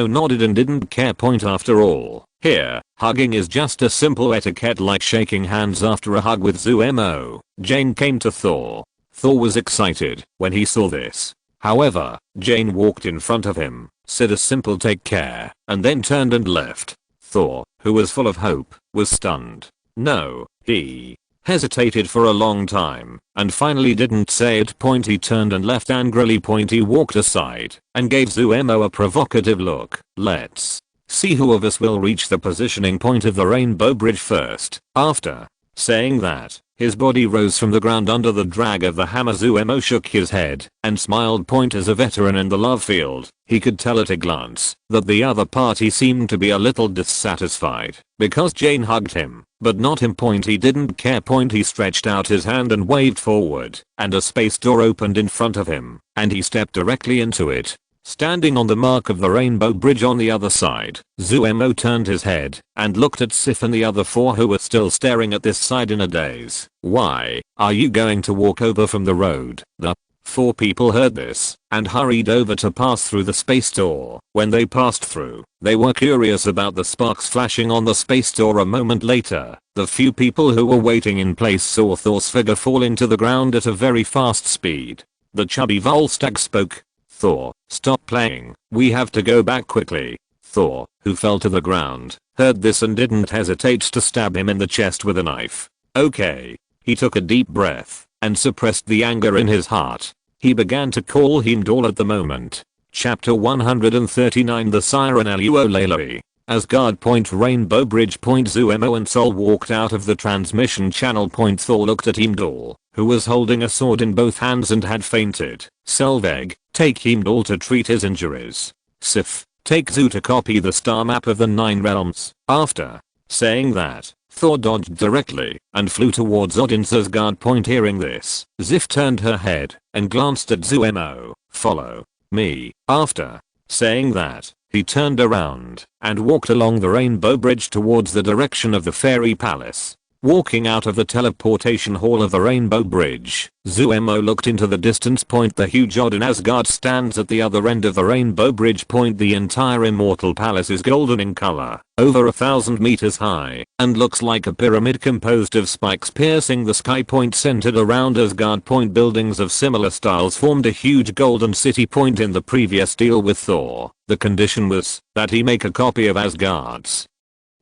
nodded and didn't care. After all, here, hugging is just a simple etiquette like shaking hands after a hug with Zuemo. Jane came to Thor. Thor was excited when he saw this. However, Jane walked in front of him, said a simple "take care," and then turned and left. Thor, who was full of hope, was stunned. No, he hesitated for a long time and finally didn't say it. He turned and left angrily. He walked aside and gave Zuemo a provocative look. "Let's see who of us will reach the positioning point of the Rainbow Bridge first." After saying that, his body rose from the ground under the drag of the hammer. Zuemo shook his head and smiled. As a veteran in the love field, he could tell at a glance that the other party seemed to be a little dissatisfied because Jane hugged him, but not him. He didn't care. He stretched out his hand and waved forward, and a space door opened in front of him, and he stepped directly into it. Standing on the mark of the Rainbow Bridge on the other side, Zuemo turned his head and looked at Sif and the other 4 who were still staring at this side in a daze. "Why are you going to walk over from the road?" The 4 people heard this and hurried over to pass through the space door. When they passed through, they were curious about the sparks flashing on the space door. A moment later, the few people who were waiting in place saw Thor's figure fall into the ground at a very fast speed. The chubby Volstagg spoke. "Thor, stop playing. We have to go back quickly." Thor, who fell to the ground, heard this and didn't hesitate to stab him in the chest with a knife. "Okay." He took a deep breath and suppressed the anger in his heart. He began to call Heimdall at the moment. Chapter 139 The Siren Luoleloi. Asgard. Rainbow Bridge. Zuemo and Sol walked out of the transmission channel. Thor looked at Heimdall, who was holding a sword in both hands and had fainted. Selvig, take Heimdall to treat his injuries. Sif, take Zu to copy the star map of the 9 realms. After Saying that, Thor dodged directly and flew towards Odin's Asgard point. Hearing this, Sif turned her head and glanced at Zuemo. Follow me. After saying that, he turned around and walked along the rainbow bridge towards the direction of the fairy palace. Walking out of the teleportation hall of the rainbow bridge, Zuemo looked into the distance. The huge Odin Asgard stands at the other end of the rainbow bridge. The entire immortal palace is golden in color, over 1,000 meters high, and looks like a pyramid composed of spikes piercing the sky. Centered around Asgard. Buildings of similar styles formed a huge golden city. In the previous deal with Thor, the condition was that he make a copy of Asgard's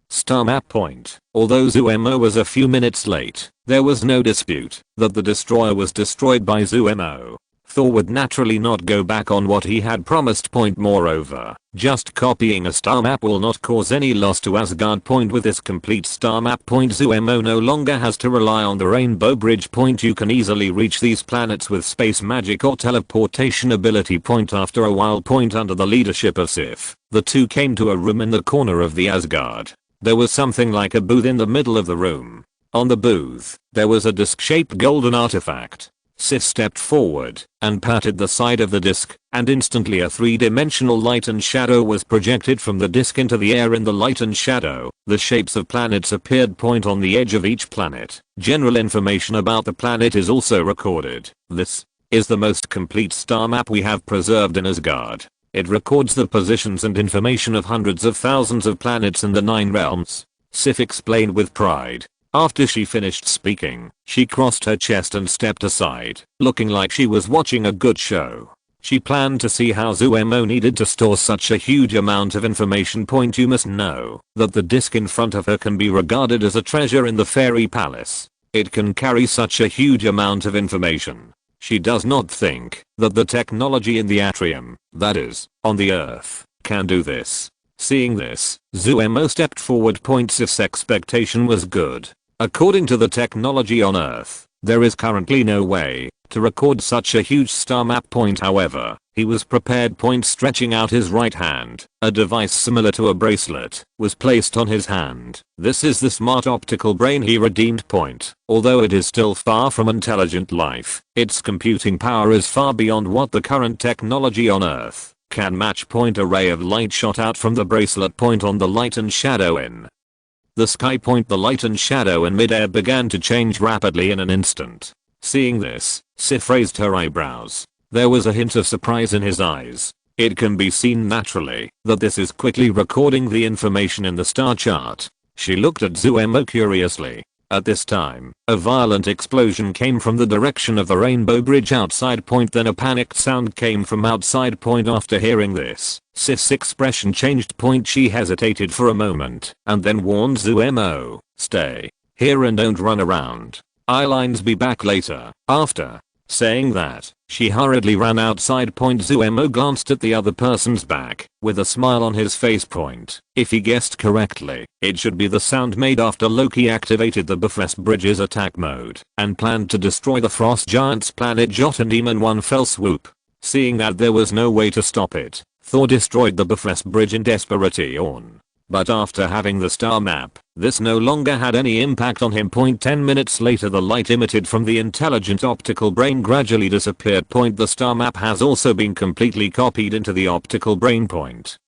star map. Although Zuemo was a few minutes late, there was no dispute that the destroyer was destroyed by Zuemo. Thor would naturally not go back on what he had promised. Moreover, just copying a star map will not cause any loss to Asgard. With this complete star map, Zuemo no longer has to rely on the rainbow bridge. You can easily reach these planets with space magic or teleportation ability. After a while, under the leadership of Sif, the two came to a room in the corner of the Asgard. There was something like a booth in the middle of the room. On the booth, there was a disc-shaped golden artifact. Sif stepped forward and patted the side of the disc, and instantly a three-dimensional light and shadow was projected from the disc into the air. In the light and shadow, the shapes of planets appeared. On the edge of each planet, general information about the planet is also recorded. This is the most complete star map we have preserved in Asgard. It records the positions and information of hundreds of thousands of planets in the 9 realms, Sif explained with pride. After she finished speaking, she crossed her chest and stepped aside, looking like she was watching a good show. She planned to see how Zuemo needed to store such a huge amount of information. You must know that the disc in front of her can be regarded as a treasure in the fairy palace. It can carry such a huge amount of information. She does not think that the technology in the atrium, that is, on the earth, can do this. Seeing this, Zuemo stepped forward. Sif's expectation was good. According to the technology on earth, there is currently no way to record such a huge star map. However, he was prepared. Stretching out his right hand, a device similar to a bracelet was placed on his hand. This is the smart optical brain he redeemed. Although it is still far from intelligent life, its computing power is far beyond what the current technology on earth can match. A ray of light shot out from the bracelet. On the light and shadow in the sky. The light and shadow in midair began to change rapidly in an instant. Seeing this, Sif raised her eyebrows. There was a hint of surprise in his eyes. It can be seen naturally that this is quickly recording the information in the star chart. She looked at Zuemo curiously. At this time, a violent explosion came from the direction of the rainbow bridge outside. Then a panicked sound came from outside. After hearing this, Sif's expression changed. She hesitated for a moment and then warned Zuemo, "Stay here and don't run around. I'll be back later." After saying that, she hurriedly ran outside. Zuemo glanced at the other person's back with a smile on his face. If he guessed correctly, it should be the sound made after Loki activated the Bifrost Bridge's attack mode and planned to destroy the frost giant's planet Jotunheim in one fell swoop. Seeing that there was no way to stop it, Thor destroyed the Bifrost Bridge in desperation. But after having the star map, this no longer had any impact on him. 10 minutes later, the light emitted from the intelligent optical brain gradually disappeared. The star map has also been completely copied into the optical brain.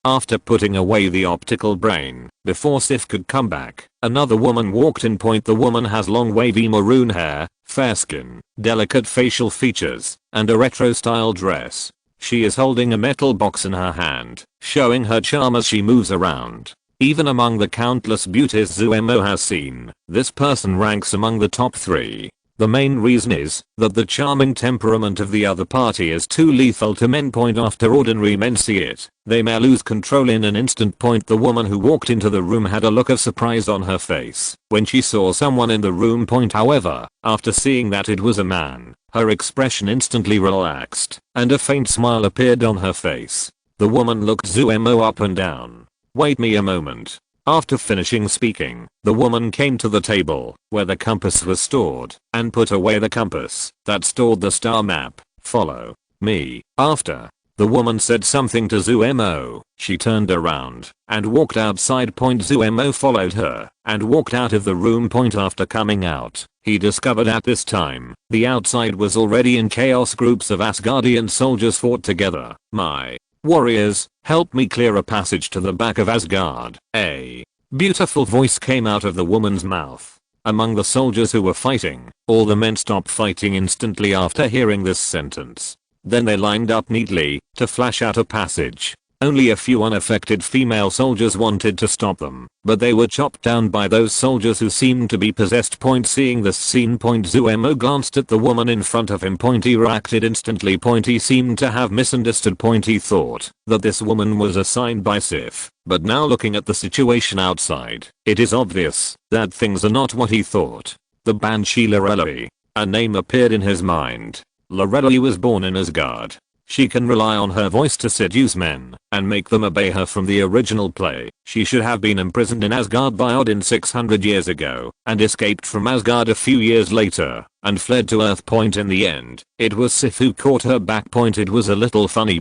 After putting away the optical brain, before Sif could come back, another woman walked in. The woman has long wavy maroon hair, fair skin, delicate facial features, and a retro-style dress. She is holding a metal box in her hand, showing her charm as she moves around. Even among the countless beauties Zuemo has seen, this person ranks among the top 3. The main reason is that the charming temperament of the other party is too lethal to men. After ordinary men see it, they may lose control in an instant. The woman who walked into the room had a look of surprise on her face when she saw someone in the room. However, after seeing that it was a man, her expression instantly relaxed, and a faint smile appeared on her face. The woman looked Zuemo up and down. "Wait me a moment." After finishing speaking, the woman came to the table where the compass was stored and put away the compass that stored the star map. "Follow me." After The woman said something to Zuemo. She turned around and walked outside. Zuemo followed her and walked out of the room. After coming out, he discovered at this time the outside was already in chaos. Groups of Asgardian soldiers fought together. My warriors, help me clear a passage to the back of Asgard. A beautiful voice came out of the woman's mouth. Among the soldiers who were fighting, all the men stopped fighting instantly after hearing this sentence. Then they lined up neatly to flash out a passage. Only a few unaffected female soldiers wanted to stop them, but they were chopped down by those soldiers who seemed to be possessed. Seeing this scene, Zuemo glanced at the woman in front of him. He reacted instantly. He seemed to have misunderstood. He thought that this woman was assigned by Sif, but now looking at the situation outside, it is obvious that things are not what he thought. The Banshee Lorelei. A name appeared in his mind. Lorelei was born in Asgard. She can rely on her voice to seduce men and make them obey her. From the original play, she should have been imprisoned in Asgard by Odin 600 years ago and escaped from Asgard a few years later and fled to Earth. In the end, it was Sif who caught her back. It was a little funny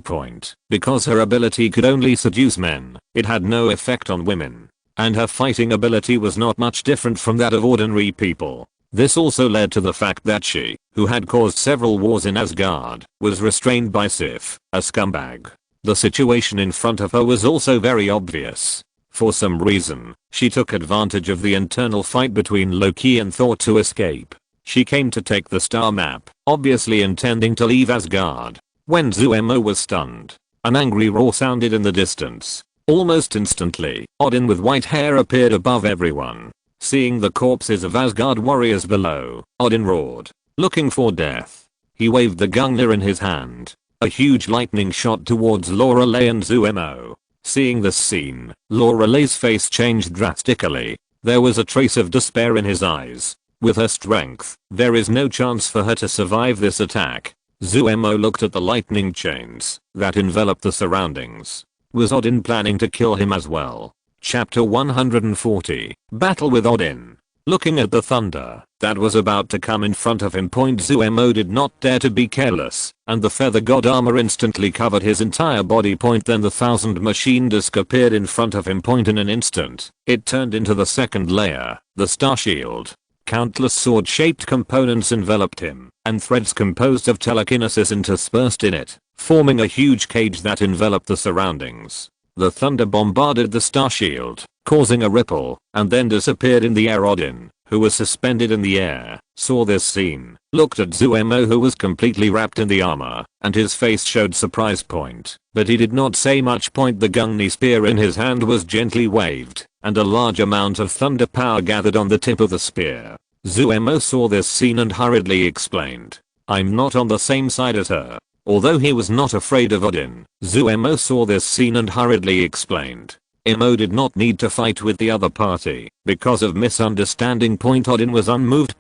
because her ability could only seduce men. It had no effect on women, and her fighting ability was not much different from that of ordinary people. This also led to the fact that she, who had caused several wars in Asgard, was restrained by Sif, a scumbag. The situation in front of her was also very obvious. For some reason, she took advantage of the internal fight between Loki and Thor to escape. She came to take the star map, obviously intending to leave Asgard. When Zuemo was stunned, an angry roar sounded in the distance. Almost instantly, Odin with white hair appeared above everyone. Seeing the corpses of Asgard warriors below, Odin roared, looking for death. He waved the Gungnir in his hand. A huge lightning shot towards Lorelei and Zuemo. Seeing this scene, Lorelei's face changed drastically. There was a trace of despair in his eyes. With her strength, there is no chance for her to survive this attack. Zuemo looked at the lightning chains that enveloped the surroundings. Was Odin planning to kill him as well? Chapter 140, Battle with Odin. Looking at the thunder that was about to come in front of him, Zuemo did not dare to be careless, and the feather god armor instantly covered his entire body. Then the thousand machine disc appeared in front of him. In an instant, it turned into the second layer, the star shield. Countless sword-shaped components enveloped him, and threads composed of telekinesis interspersed in it, forming a huge cage that enveloped the surroundings. The thunder bombarded the star shield, causing a ripple, and then disappeared in the air. Odin, who was suspended in the air, saw this scene, looked at Zuemo who was completely wrapped in the armor, and his face showed surprise. But he did not say much. The Gungnir spear in his hand was gently waved, and a large amount of thunder power gathered on the tip of the spear. Zuemo saw this scene and hurriedly explained, "I'm not on the same side as her." Although he was not afraid of Odin, Zuemo saw this scene and hurriedly explained, Imo did not need to fight with the other party because of misunderstanding. Odin was unmoved.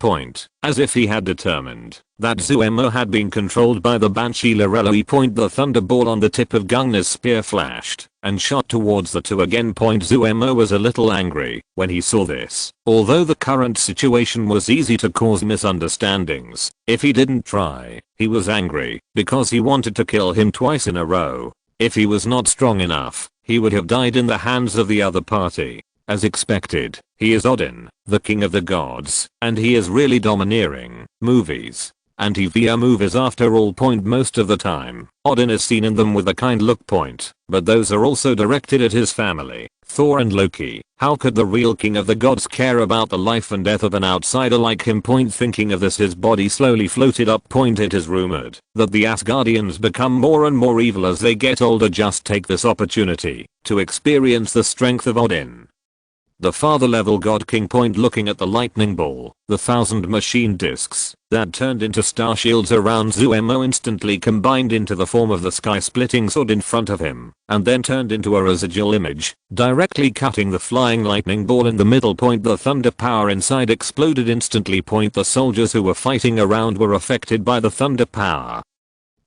As if he had determined that Zuemo had been controlled by the Banshee Lorelei. The thunderball on the tip of Gungnir's spear flashed and shot towards the two again. Zuemo was a little angry when he saw this. Although the current situation was easy to cause misunderstandings if he didn't try, he was angry because he wanted to kill him twice in a row. If he was not strong enough, he would have died in the hands of the other party. As expected, he is Odin, the king of the gods, and he is really domineering. Movies. Anti-VR movies after all. Most of the time, Odin is seen in them with a kind look. But those are also directed at his family, Thor and Loki. How could the real king of the gods care about the life and death of an outsider like him? Thinking of this, his body slowly floated up. It is rumored that the Asgardians become more and more evil as they get older. Just take this opportunity to experience the strength of Odin, the father level god king. Looking at the lightning ball, the thousand machine discs that turned into star shields around Zuemo instantly combined into the form of the sky splitting sword in front of him, and then turned into a residual image, directly cutting the flying lightning ball in the middle. The thunder power inside exploded instantly. The soldiers who were fighting around were affected by the thunder power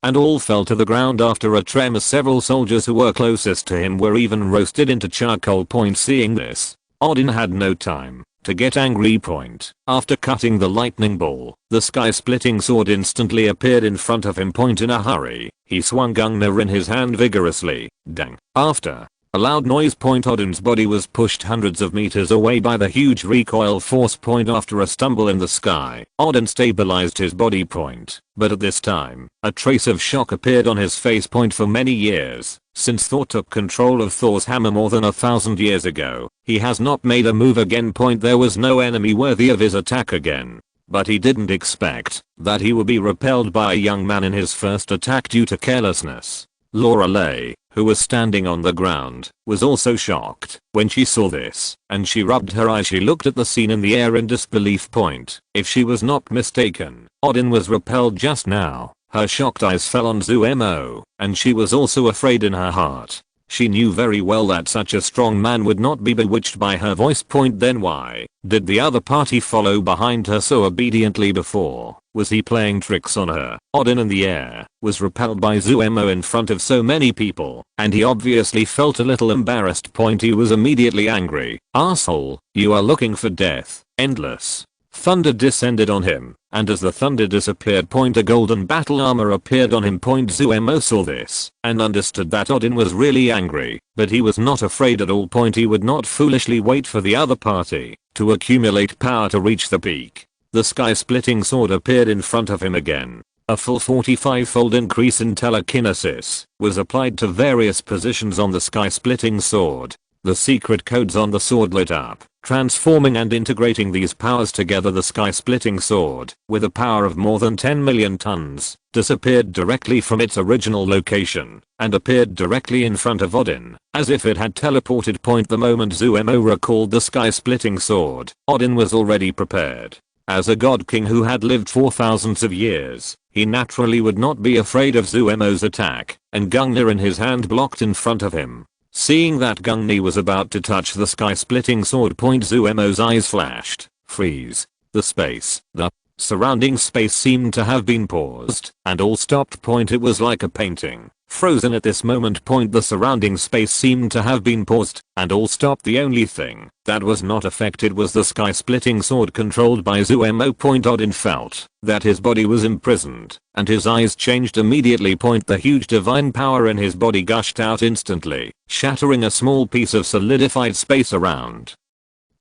and all fell to the ground after a tremor. Several soldiers who were closest to him were even roasted into charcoal. Seeing this, Odin had no time to get angry. Point. After cutting the lightning ball, the sky-splitting sword instantly appeared in front of him. Point. In a hurry, he swung Gungnir in his hand vigorously. Dang. After a loud noise. Point. Odin's body was pushed hundreds of meters away by the huge recoil force. Point. After a stumble in the sky, Odin stabilized his body. Point. But at this time, a trace of shock appeared on his face. Point. For many years, since Thor took control of Thor's hammer more than 1,000 years ago, he has not made a move again. Point. There was no enemy worthy of his attack again. But he didn't expect that he would be repelled by a young man in his first attack due to carelessness. Lorelei, who was standing on the ground, was also shocked when she saw this, and she rubbed her eyes. She looked at the scene in the air in disbelief. Point. If she was not mistaken, Odin was repelled just now. Her shocked eyes fell on Zuemo, and she was also afraid in her heart. She knew very well that such a strong man would not be bewitched by her voice. Point. Then why did the other party follow behind her so obediently before? Was he playing tricks on her? Odin in the air was repelled by Zuemo in front of so many people, and he obviously felt a little embarrassed. Point. He was immediately angry. Asshole, you are looking for death. Endless thunder descended on him, and as the thunder disappeared. Point. A golden battle armor appeared on him. Point. Zuemo saw this and understood that Odin was really angry, but he was not afraid at all. Point. He would not foolishly wait for the other party to accumulate power to reach the peak. The sky-splitting sword appeared in front of him again. A full 45-fold increase in telekinesis was applied to various positions on the sky-splitting sword. The secret codes on the sword lit up, transforming and integrating these powers together. The sky-splitting sword, with a power of more than 10 million tons, disappeared directly from its original location and appeared directly in front of Odin, as if it had teleported. Point. The moment Zuemo recalled the sky-splitting sword, Odin was already prepared. As a god king who had lived for thousands of years, he naturally would not be afraid of Zuemo's attack, and Gungnir in his hand blocked in front of him. Seeing that Gungnir was about to touch the sky-splitting sword. Point. Zuemo's eyes flashed. Freeze. The surrounding space seemed to have been paused, and all stopped. Point. It was like a painting, frozen at this moment. Point. The surrounding space seemed to have been paused, and all stopped. The only thing that was not affected was the sky-splitting sword controlled by Zuemo. Point. Odin felt that his body was imprisoned, and his eyes changed immediately. Point. The huge divine power in his body gushed out instantly, shattering a small piece of solidified space around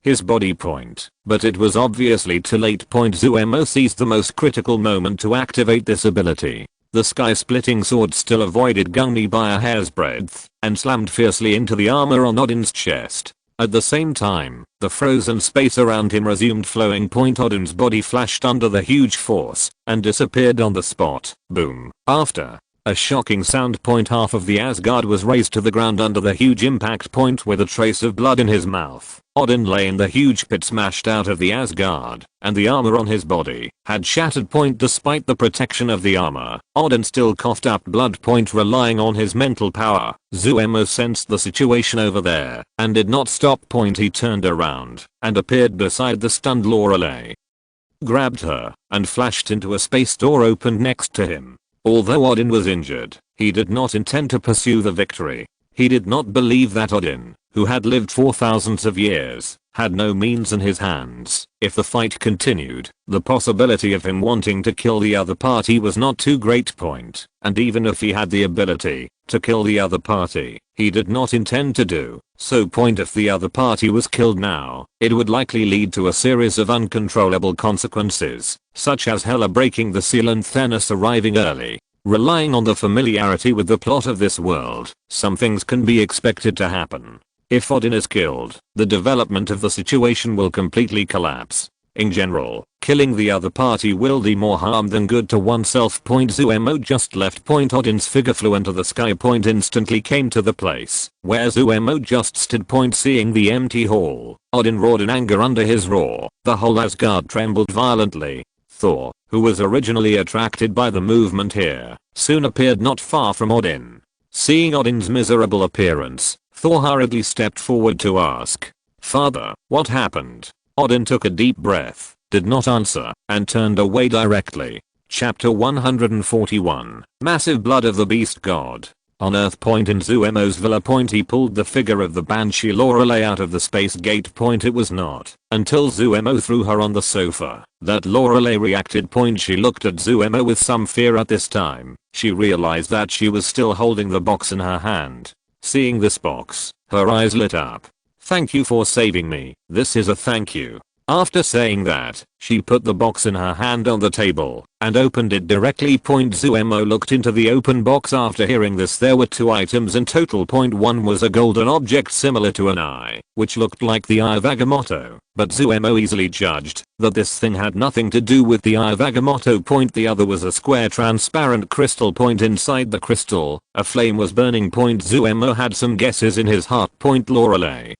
his body. Point. But it was obviously too late. Point. Zuemo seized the most critical moment to activate this ability. The sky-splitting sword still avoided Gungnir by a hair's breadth and slammed fiercely into the armor on Odin's chest. At the same time, the frozen space around him resumed flowing. Point. Odin's body flashed under the huge force and disappeared on the spot. Boom. After a shocking sound. Point. Half of the Asgard was razed to the ground under the huge impact. Point. With a trace of blood in his mouth, Odin lay in the huge pit smashed out of the Asgard, and the armor on his body had shattered. Point. Despite the protection of the armor, Odin still coughed up blood. Point. Relying on his mental power, Zuemo sensed the situation over there and did not stop. Point. He turned around and appeared beside the stunned Lorelei, grabbed her, and flashed into a space door opened next to him. Although Odin was injured, he did not intend to pursue the victory. He did not believe that Odin, who had lived for thousands of years, had no means in his hands. If the fight continued, the possibility of him wanting to kill the other party was not too great. Point. And even if he had the ability to kill the other party, he did not intend to do so. Point. If the other party was killed now, it would likely lead to a series of uncontrollable consequences, such as Hela breaking the seal and Thanos arriving early. Relying on the familiarity with the plot of this world, some things can be expected to happen. If Odin is killed, the development of the situation will completely collapse. In general, killing the other party will do more harm than good to oneself. Point. Zuemo just left. Point. Odin's figure flew into the sky. Point. Instantly came to the place where Zuemo just stood. Point. Seeing the empty hall, Odin roared in anger. Under his roar, the whole Asgard trembled violently. Thor, who was originally attracted by the movement here, soon appeared not far from Odin. Seeing Odin's miserable appearance, Thor hurriedly stepped forward to ask, "Father, what happened?" Odin took a deep breath, did not answer, and turned away directly. Chapter 141. Massive Blood of the Beast God. On Earth point in Zuemo's villa point he pulled the figure of the Banshee Lorelei out of the space gate point. It was not until Zuemo threw her on the sofa that Lorelei reacted point. She looked at Zuemo with some fear at this time. She realized that she was still holding the box in her hand. Seeing this box, her eyes lit up. "Thank you for saving me. This is a thank you." After saying that, she put the box in her hand on the table and opened it directly. Zuemo looked into the open box. After hearing this, there were 2 items in total. One was a golden object similar to an eye, which looked like the Eye of Agamotto, but Zuemo easily judged that this thing had nothing to do with the Eye of Agamotto. The other was a square transparent crystal. Inside the crystal, a flame was burning. Zuemo had some guesses in his heart. Lorelei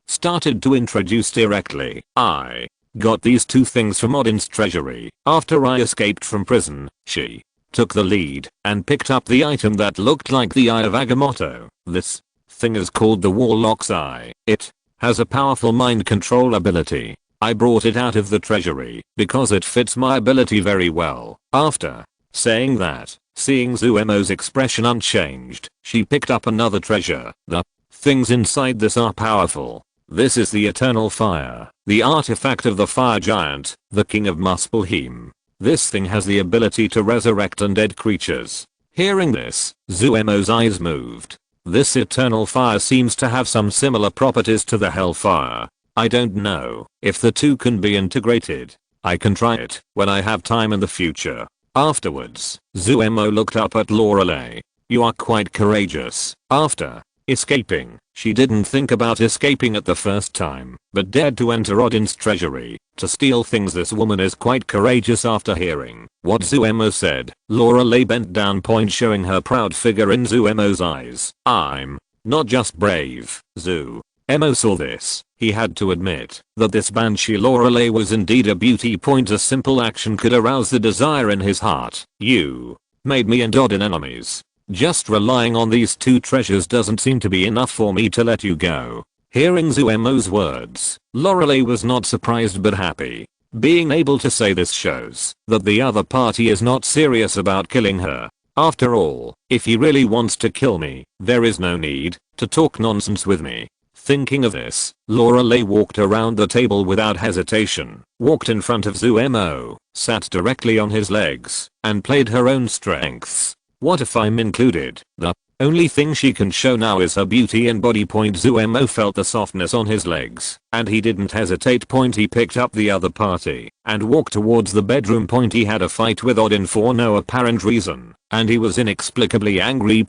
started to introduce directly. "I got these 2 things from Odin's treasury. After I escaped from prison, she took the lead and picked up the item that looked like the Eye of Agamotto. This thing is called the Warlock's Eye. It has a powerful mind control ability. I brought it out of the treasury because it fits my ability very well." After saying that, seeing Zuemo's expression unchanged, she picked up another treasure. "The things inside this are powerful. This is the Eternal Fire, the artifact of the Fire Giant, the King of Muspelheim. This thing has the ability to resurrect undead creatures." Hearing this, Zuemo's eyes moved. This Eternal Fire seems to have some similar properties to the Hellfire. I don't know if the 2 can be integrated. I can try it when I have time in the future. Afterwards, Zuemo looked up at Lorelei. "You are quite courageous." After escaping, she didn't think about escaping at the first time, but dared to enter Odin's treasury to steal things. This woman is quite courageous. After hearing what Zuemo said, Lorelei bent down, showing her proud figure in Zuemo's eyes. "I'm not just brave." Zuemo saw this. He had to admit that this Banshee Lorelei was indeed a beauty. A simple action could arouse the desire in his heart. "You made me and Odin enemies. Just relying on these 2 treasures doesn't seem to be enough for me to let you go." Hearing Zuemo's words, Lorelei was not surprised but happy. Being able to say this shows that the other party is not serious about killing her. After all, if he really wants to kill me, there is no need to talk nonsense with me. Thinking of this, Lorelei walked around the table without hesitation, walked in front of Zuemo, sat directly on his legs, and played her own strengths. What if I'm included? The only thing she can show now is her beauty and body. Zuemo felt the softness on his legs, and he didn't hesitate. He picked up the other party and walked towards the bedroom. He had a fight with Odin for no apparent reason, and he was inexplicably angry.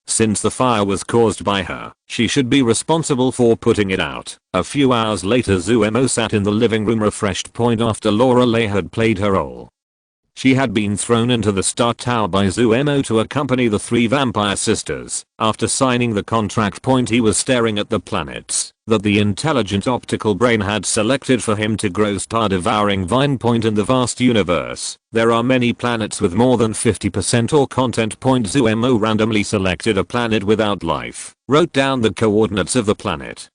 Since the fire was caused by her, she should be responsible for putting it out. A few hours later, Zuemo sat in the living room refreshed. After Lorelei had played her role, she had been thrown into the Star Tower by Zuemo to accompany the 3 vampire sisters. After signing the contract, he was staring at the planets that the intelligent optical brain had selected for him to grow star-devouring vine. In the vast universe, there are many planets with more than 50% or content. Zuemo randomly selected a planet without life, wrote down the coordinates of the planet,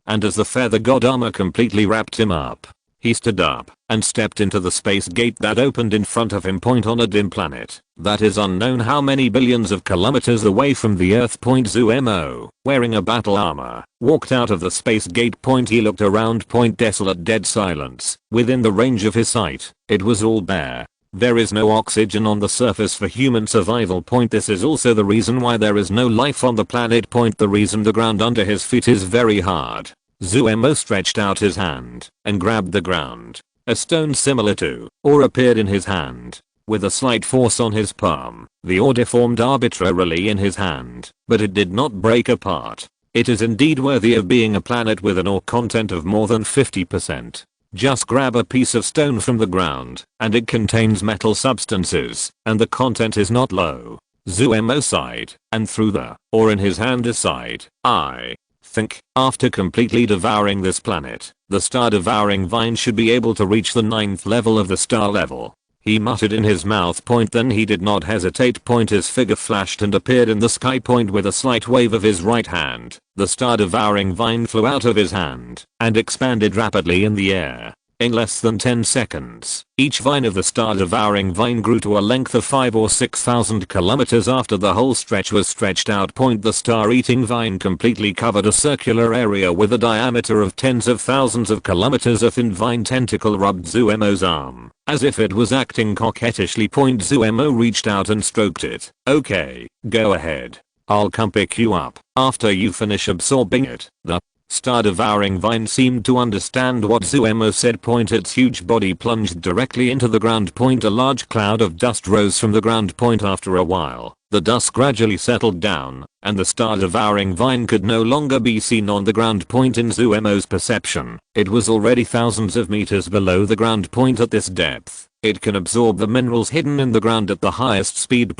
and as the feather god armor completely wrapped him up, he stood up and stepped into the space gate that opened in front of him. On a dim planet that is unknown how many billions of kilometers away from the Earth. Zuemo, wearing a battle armor, walked out of the space gate. He looked around. Desolate dead silence within the range of his sight. It was all bare. There is no oxygen on the surface for human survival. This is also the reason why there is no life on the planet. The reason the ground under his feet is very hard. Zuemo stretched out his hand and grabbed the ground. A stone similar to ore appeared in his hand. With a slight force on his palm, the ore deformed arbitrarily in his hand, but it did not break apart. It is indeed worthy of being a planet with an ore content of more than 50%. Just grab a piece of stone from the ground, and it contains metal substances, and the content is not low. Zuemo sighed, and threw the ore in his hand aside. I think, after completely devouring this planet, the star-devouring vine should be able to reach the 9th level of the star level. He muttered in his mouth. Then he did not hesitate. His figure flashed and appeared in the sky. With a slight wave of his right hand, the star-devouring vine flew out of his hand and expanded rapidly in the air. In less than 10 seconds, each vine of the star-devouring vine grew to a length of 5 or 6,000 kilometers after the whole stretch was stretched out. The star-eating vine completely covered a circular area with a diameter of tens of thousands of kilometers. A thin vine tentacle rubbed Zuemo's arm, as if it was acting coquettishly. Zuemo reached out and stroked it. Okay, go ahead. I'll come pick you up after you finish absorbing it. The star-devouring vine seemed to understand what Zuemo said. Its huge body plunged directly into the ground. A large cloud of dust rose from the ground. After a while, the dust gradually settled down, and the star-devouring vine could no longer be seen on the ground. In Zuemo's perception, it was already thousands of meters below the ground. At this depth, it can absorb the minerals hidden in the ground at the highest speed.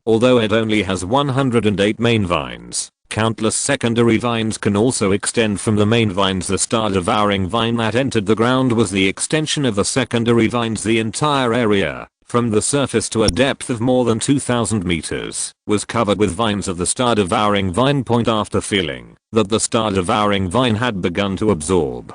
Although it only has 108 main vines, countless secondary vines can also extend from the main vines. The star-devouring vine that entered the ground was the extension of the secondary vines. The entire area, from the surface to a depth of more than 2,000 meters, was covered with vines of the star-devouring vine. After feeling that the star-devouring vine had begun to absorb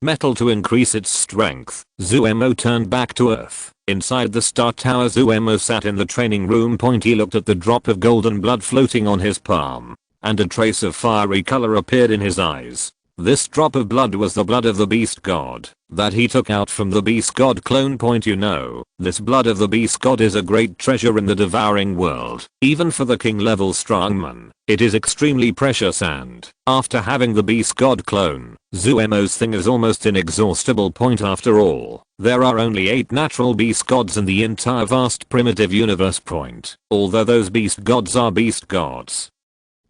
metal to increase its strength, Zuemo turned back to Earth. Inside the Star Tower, Zuemo sat in the training room. He looked at the drop of golden blood floating on his palm, and a trace of fiery color appeared in his eyes. This drop of blood was the blood of the beast god that he took out from the beast god clone. This blood of the beast god is a great treasure in the devouring world. Even for the king level strongman, it is extremely precious, and after having the beast god clone, Zuemo's thing is almost inexhaustible. After all, there are only 8 natural beast gods in the entire vast primitive universe. Although those beast gods are beast gods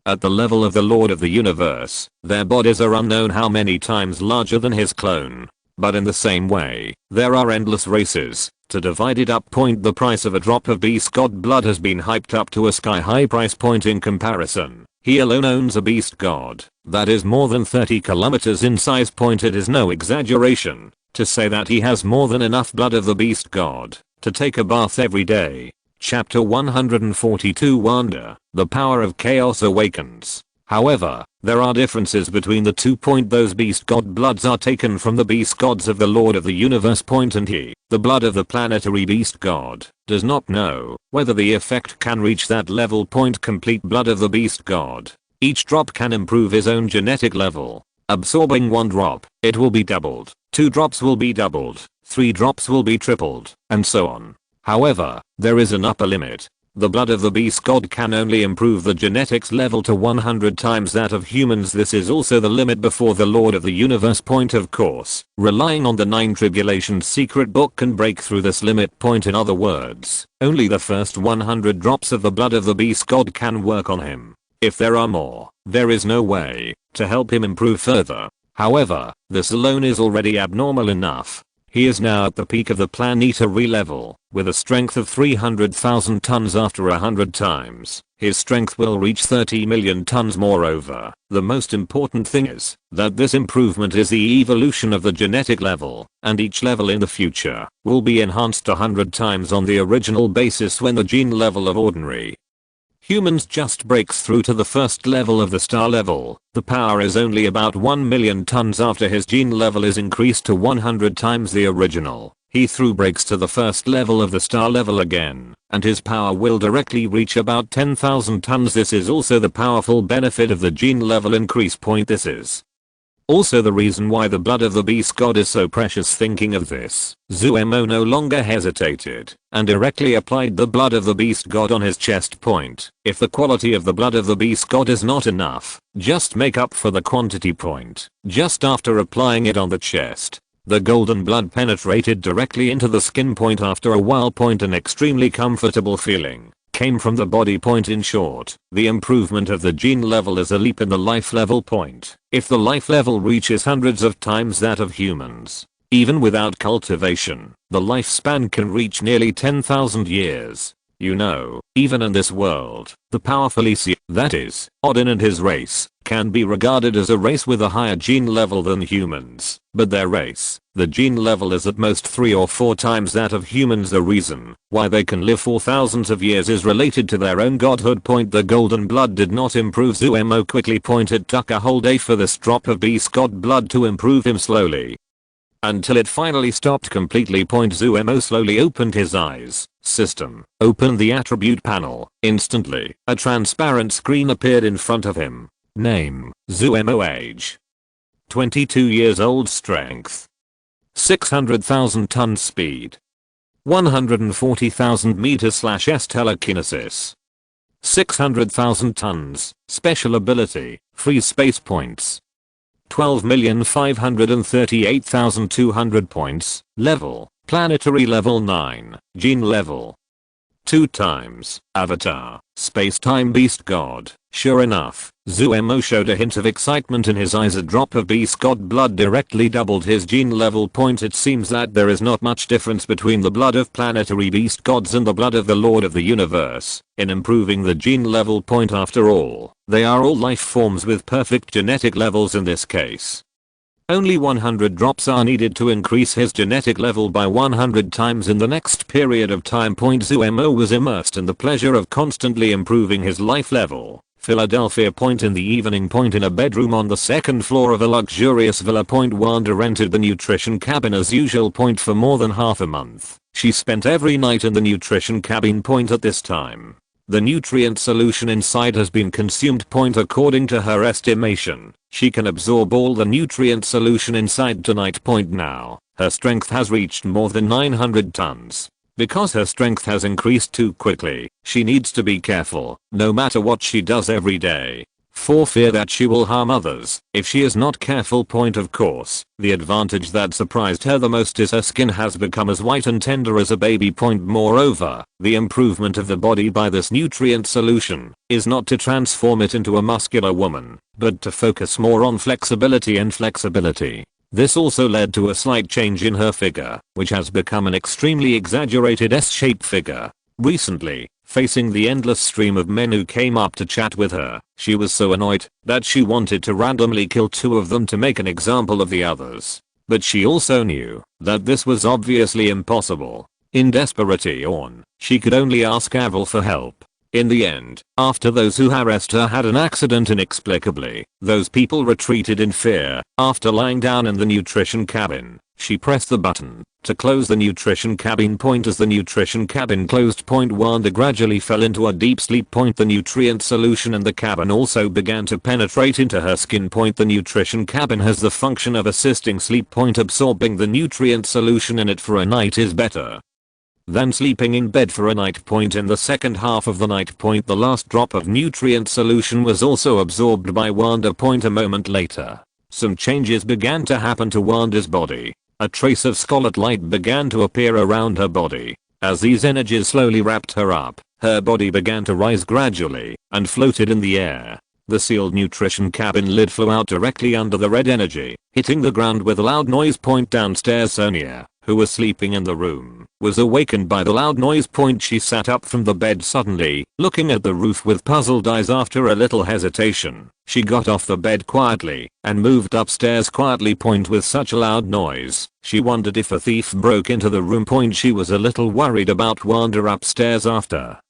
at the level of the Lord of the Universe, their bodies are unknown how many times larger than his clone. But in the same way, there are endless races to divide it up. The price of a drop of beast god blood has been hyped up to a sky-high price. In comparison, he alone owns a beast god that is more than 30 kilometers in size. It is no exaggeration to say that he has more than enough blood of the beast god to take a bath every day. Chapter 142 Wanda, the power of chaos awakens. However, there are differences between the two. Those beast god bloods are taken from the beast gods of the Lord of the Universe. And he, the blood of the planetary beast god, does not know whether the effect can reach that level. Complete blood of the beast god. Each drop can improve his own genetic level. Absorbing 1 drop, it will be doubled. 2 drops will be doubled. 3 drops will be tripled, and so on. However, there is an upper limit. The blood of the beast god can only improve the genetics level to 100 times that of humans. This is also the limit before the Lord of the Universe. Of course, relying on the 9 Tribulations secret book can break through this limit. In other words, only the first 100 drops of the blood of the beast god can work on him. If there are more, there is no way to help him improve further. However, this alone is already abnormal enough. He is now at the peak of the planetary level, with a strength of 300,000 tons. After 100 times, his strength will reach 30 million tons. Moreover, the most important thing is that this improvement is the evolution of the genetic level, and each level in the future will be enhanced 100 times on the original basis. When the gene level of ordinary humans just breaks through to the first level of the star level, the power is only about 1 million tons. After his gene level is increased to 100 times the original, he through breaks to the first level of the star level again, and his power will directly reach about 10,000 tons. This is also the powerful benefit of the gene level increase. This is also the reason why the blood of the beast god is so precious. Thinking of this, Zuemo no longer hesitated and directly applied the blood of the beast god on his chest. If the quality of the blood of the beast god is not enough, just make up for the quantity. Just after applying it on the chest, the golden blood penetrated directly into the skin. After a while, an extremely comfortable feeling came from the body. In short, the improvement of the gene level is a leap in the life level. If the life level reaches hundreds of times that of humans, even without cultivation, the lifespan can reach nearly 10,000 years. Even in this world, the powerful that is, Odin and his race, can be regarded as a race with a higher gene level than humans, but their race, the gene level is at most 3 or 4 times that of humans. The reason why they can live for thousands of years is related to their own godhood. The golden blood did not improve Zuemo quickly. It took a whole day for this drop of beast god blood to improve him slowly. until it finally stopped completely. Zumo slowly opened his eyes. System. Open the attribute panel. Instantly, a transparent screen appeared in front of him. Name. Zumo. Age. 22 years old. Strength. 600,000 tons. Speed. 140,000 meters/s. Telekinesis. 600,000 tons. Special ability. Freeze space points. 12,538,200 points. Level. Planetary level 9. Gene level 2 times. Avatar. Space-time beast god. Sure enough, Zumo showed a hint of excitement in his eyes. A drop of beast god blood directly doubled his gene level point. It seems that there is not much difference between the blood of planetary beast gods and the blood of the Lord of the Universe in improving the gene level point. After all, they are all life forms with perfect genetic levels in this case. Only 100 drops are needed to increase his genetic level by 100 times in the next period of time. Zumo was immersed in the pleasure of constantly improving his life level. Philadelphia. In the evening. In a bedroom on the second floor of a luxurious villa. Wanda rented the nutrition cabin as usual. For more than half a month, she spent every night in the nutrition cabin. At this time, the nutrient solution inside has been consumed. According to her estimation, she can absorb all the nutrient solution inside tonight. Now, her strength has reached more than 900 tons. Because her strength has increased too quickly, she needs to be careful, no matter what she does every day, for fear that she will harm others if she is not careful. Of course, the advantage that surprised her the most is her skin has become as white and tender as a baby. Moreover, the improvement of the body by this nutrient solution is not to transform it into a muscular woman, but to focus more on flexibility and flexibility. This also led to a slight change in her figure, which has become an extremely exaggerated S-shaped figure. Recently, facing the endless stream of men who came up to chat with her, she was so annoyed that she wanted to randomly kill 2 of them to make an example of the others. But she also knew that this was obviously impossible. In desperation, she could only ask Avril for help. In the end, after those who harassed her had an accident inexplicably, those people retreated in fear. After lying down in the nutrition cabin, she pressed the button to close the nutrition cabin. As the nutrition cabin closed, Wanda gradually fell into a deep sleep. The nutrient solution in the cabin also began to penetrate into her skin. The nutrition cabin has the function of assisting sleep. Absorbing the nutrient solution in it for a night is better than sleeping in bed for a night. In the second half of the night, the last drop of nutrient solution was also absorbed by Wanda. A moment later, some changes began to happen to Wanda's body. A trace of scarlet light began to appear around her body. As these energies slowly wrapped her up, her body began to rise gradually and floated in the air. The sealed nutrition cabin lid flew out directly under the red energy, hitting the ground with a loud noise. Downstairs, Sonia, who was sleeping in the room, was awakened by the loud noise. She sat up from the bed suddenly, looking at the roof with puzzled eyes. After a little hesitation, she got off the bed quietly and moved upstairs quietly. With such a loud noise, she wondered if a thief broke into the room. She was a little worried about Wanda upstairs. After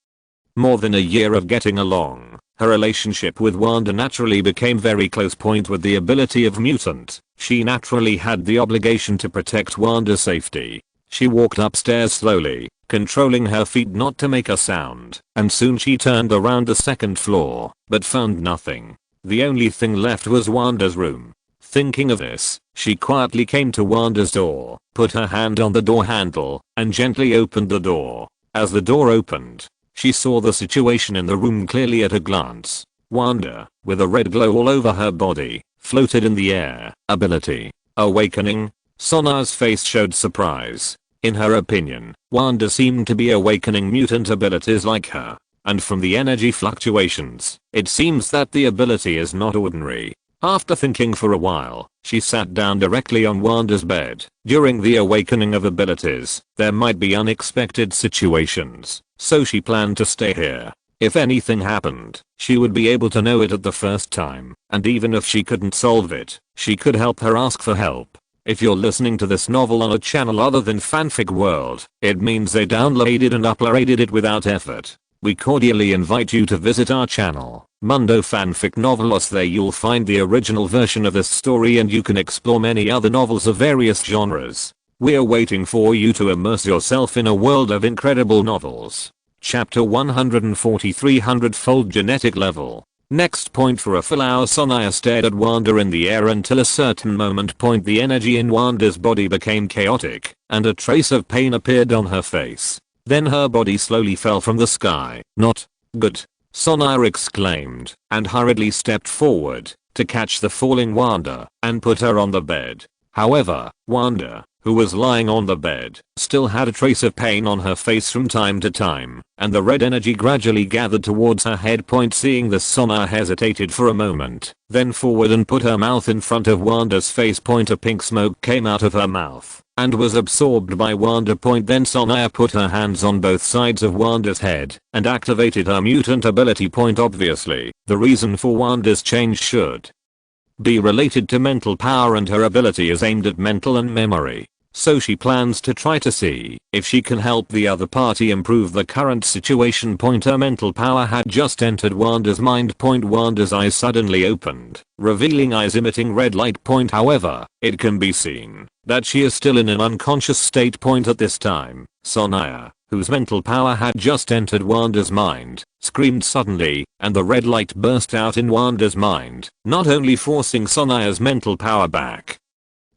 more than a year of getting along, her relationship with Wanda naturally became very close. With the ability of mutant, she naturally had the obligation to protect Wanda's safety. She walked upstairs slowly, controlling her feet not to make a sound, and soon she turned around the second floor, but found nothing. The only thing left was Wanda's room. Thinking of this, she quietly came to Wanda's door, put her hand on the door handle, and gently opened the door. As the door opened, she saw the situation in the room clearly at a glance. Wanda, with a red glow all over her body, floated in the air. Ability. Awakening. Sona's face showed surprise. In her opinion, Wanda seemed to be awakening mutant abilities like her. And from the energy fluctuations, it seems that the ability is not ordinary. After thinking for a while, she sat down directly on Wanda's bed. During the awakening of abilities, there might be unexpected situations, so she planned to stay here. If anything happened, she would be able to know it at the first time, and even if she couldn't solve it, she could help her ask for help. If you're listening to this novel on a channel other than Fanfic World, it means they downloaded and uploaded it without effort. we cordially invite you to visit our channel, Mundo Fanfic Novelos. There you'll find the original version of this story and you can explore many other novels of various genres. We're waiting for you to immerse yourself in a world of incredible novels. Chapter 143, 100-fold genetic level. Next point. For a full hour Sonaya stared at Wanda in the air until a certain moment. The energy in Wanda's body became chaotic, and a trace of pain appeared on her face. Then her body slowly fell from the sky. Not good, Sonaya exclaimed, and hurriedly stepped forward to catch the falling Wanda and put her on the bed. However, Wanda, who was lying on the bed, still had a trace of pain on her face from time to time, and the red energy gradually gathered towards her head. Seeing this, Sonaya hesitated for a moment, then forward and put her mouth in front of Wanda's face. A pink smoke came out of her mouth and was absorbed by Wanda. Then Sonaya put her hands on both sides of Wanda's head and activated her mutant ability. Obviously, the reason for Wanda's change should be related to mental power, and her ability is aimed at mental and memory. So she plans to try to see if she can help the other party improve the current situation. Her mental power had just entered Wanda's mind. Wanda's eyes suddenly opened, revealing eyes emitting red light. However, it can be seen that she is still in an unconscious state. At this time, Sonaya, whose mental power had just entered Wanda's mind, screamed suddenly, and the red light burst out in Wanda's mind, not only forcing Sonaya's mental power back,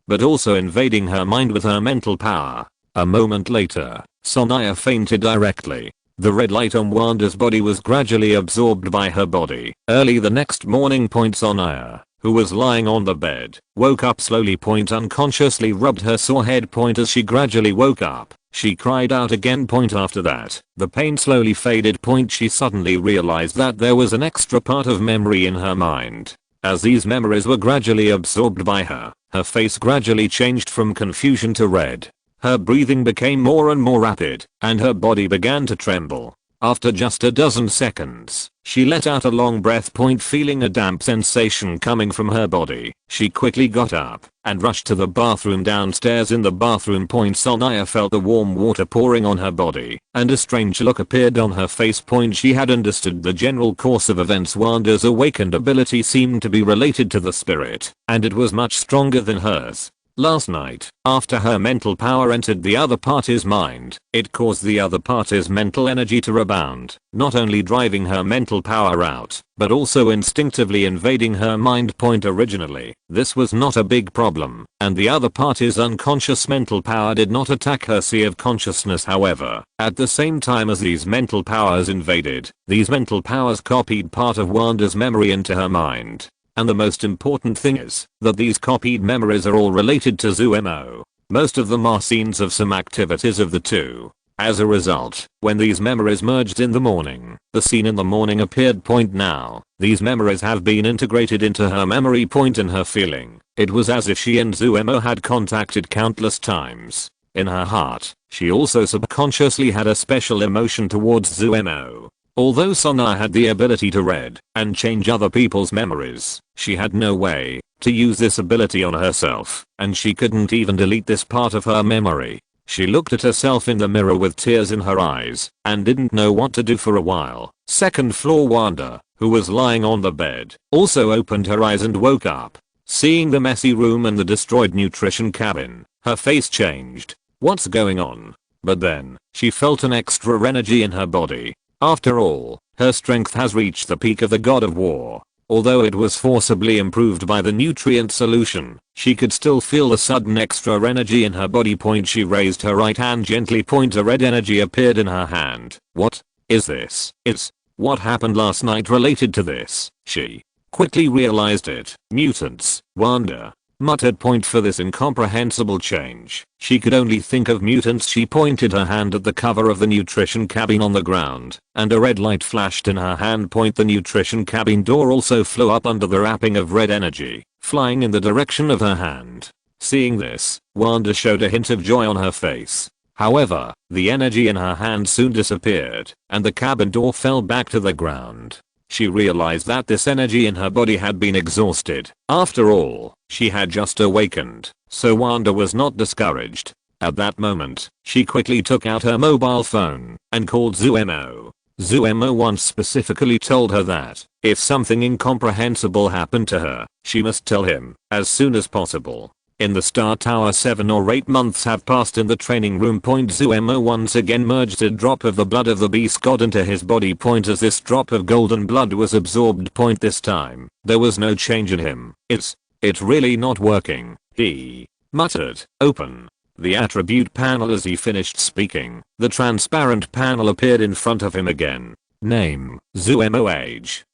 but also invading her mind with her mental power. A moment later, Sonaya fainted directly. The red light on Wanda's body was gradually absorbed by her body. Early the next morning, Sonaya, who was lying on the bed, woke up slowly. Unconsciously rubbed her sore head. As she gradually woke up, she cried out again. After that, the pain slowly faded. She suddenly realized that there was an extra part of memory in her mind. As these memories were gradually absorbed by her face gradually changed from confusion to red. Her breathing became more and more rapid, and her body began to tremble. After just a dozen seconds, she let out a long breath. Feeling a damp sensation coming from her body, she quickly got up and rushed to the bathroom. Downstairs in the bathroom, Sonaya felt the warm water pouring on her body, and a strange look appeared on her face. She had understood the general course of events. Wanda's awakened ability seemed to be related to the spirit, and it was much stronger than hers. Last night, after her mental power entered the other party's mind, it caused the other party's mental energy to rebound, not only driving her mental power out, but also instinctively invading her mind. Originally, this was not a big problem, and the other party's unconscious mental power did not attack her sea of consciousness. However, at the same time as these mental powers invaded, these mental powers copied part of Wanda's memory into her mind. And the most important thing is that these copied memories are all related to Zumo. Most of them are scenes of some activities of the two. As a result, when these memories merged in the morning, the scene in the morning appeared. Now, these memories have been integrated into her memory. In her feeling, it was as if she and Zumo had contacted countless times. In her heart, she also subconsciously had a special emotion towards Zumo. Although Sonaya had the ability to read and change other people's memories, she had no way to use this ability on herself, and she couldn't even delete this part of her memory. She looked at herself in the mirror with tears in her eyes and didn't know what to do for a while. Second floor. Wanda, who was lying on the bed, also opened her eyes and woke up. Seeing the messy room and the destroyed nutrition cabin, her face changed. What's going on? But then, she felt an extra energy in her body. After all, her strength has reached the peak of the god of war. Although it was forcibly improved by the nutrient solution, she could still feel the sudden extra energy in her body. She raised her right hand gently. A red energy appeared in her hand. What is this? Is what happened last night related to this? She quickly realized it. Mutants, Wanda muttered. For this incomprehensible change, she could only think of mutants. She pointed her hand at the cover of the nutrition cabin on the ground, and a red light flashed in her hand. The nutrition cabin door also flew up under the wrapping of red energy, flying in the direction of her hand. Seeing this, Wanda showed a hint of joy on her face. However, the energy in her hand soon disappeared, and the cabin door fell back to the ground. She realized that this energy in her body had been exhausted. After all, she had just awakened, so Wanda was not discouraged. At that moment, she quickly took out her mobile phone and called Zumo. Zuemo once specifically told her that if something incomprehensible happened to her, she must tell him as soon as possible. In the Star Tower 7 or 8 months have passed in the training room. Zuemo once again merged a drop of the blood of the beast god into his body. As this drop of golden blood was absorbed. This time, there was no change in him. It's really not working, he muttered. Open the attribute panel. As he finished speaking, the transparent panel appeared in front of him again. Name, Zuemo. Age,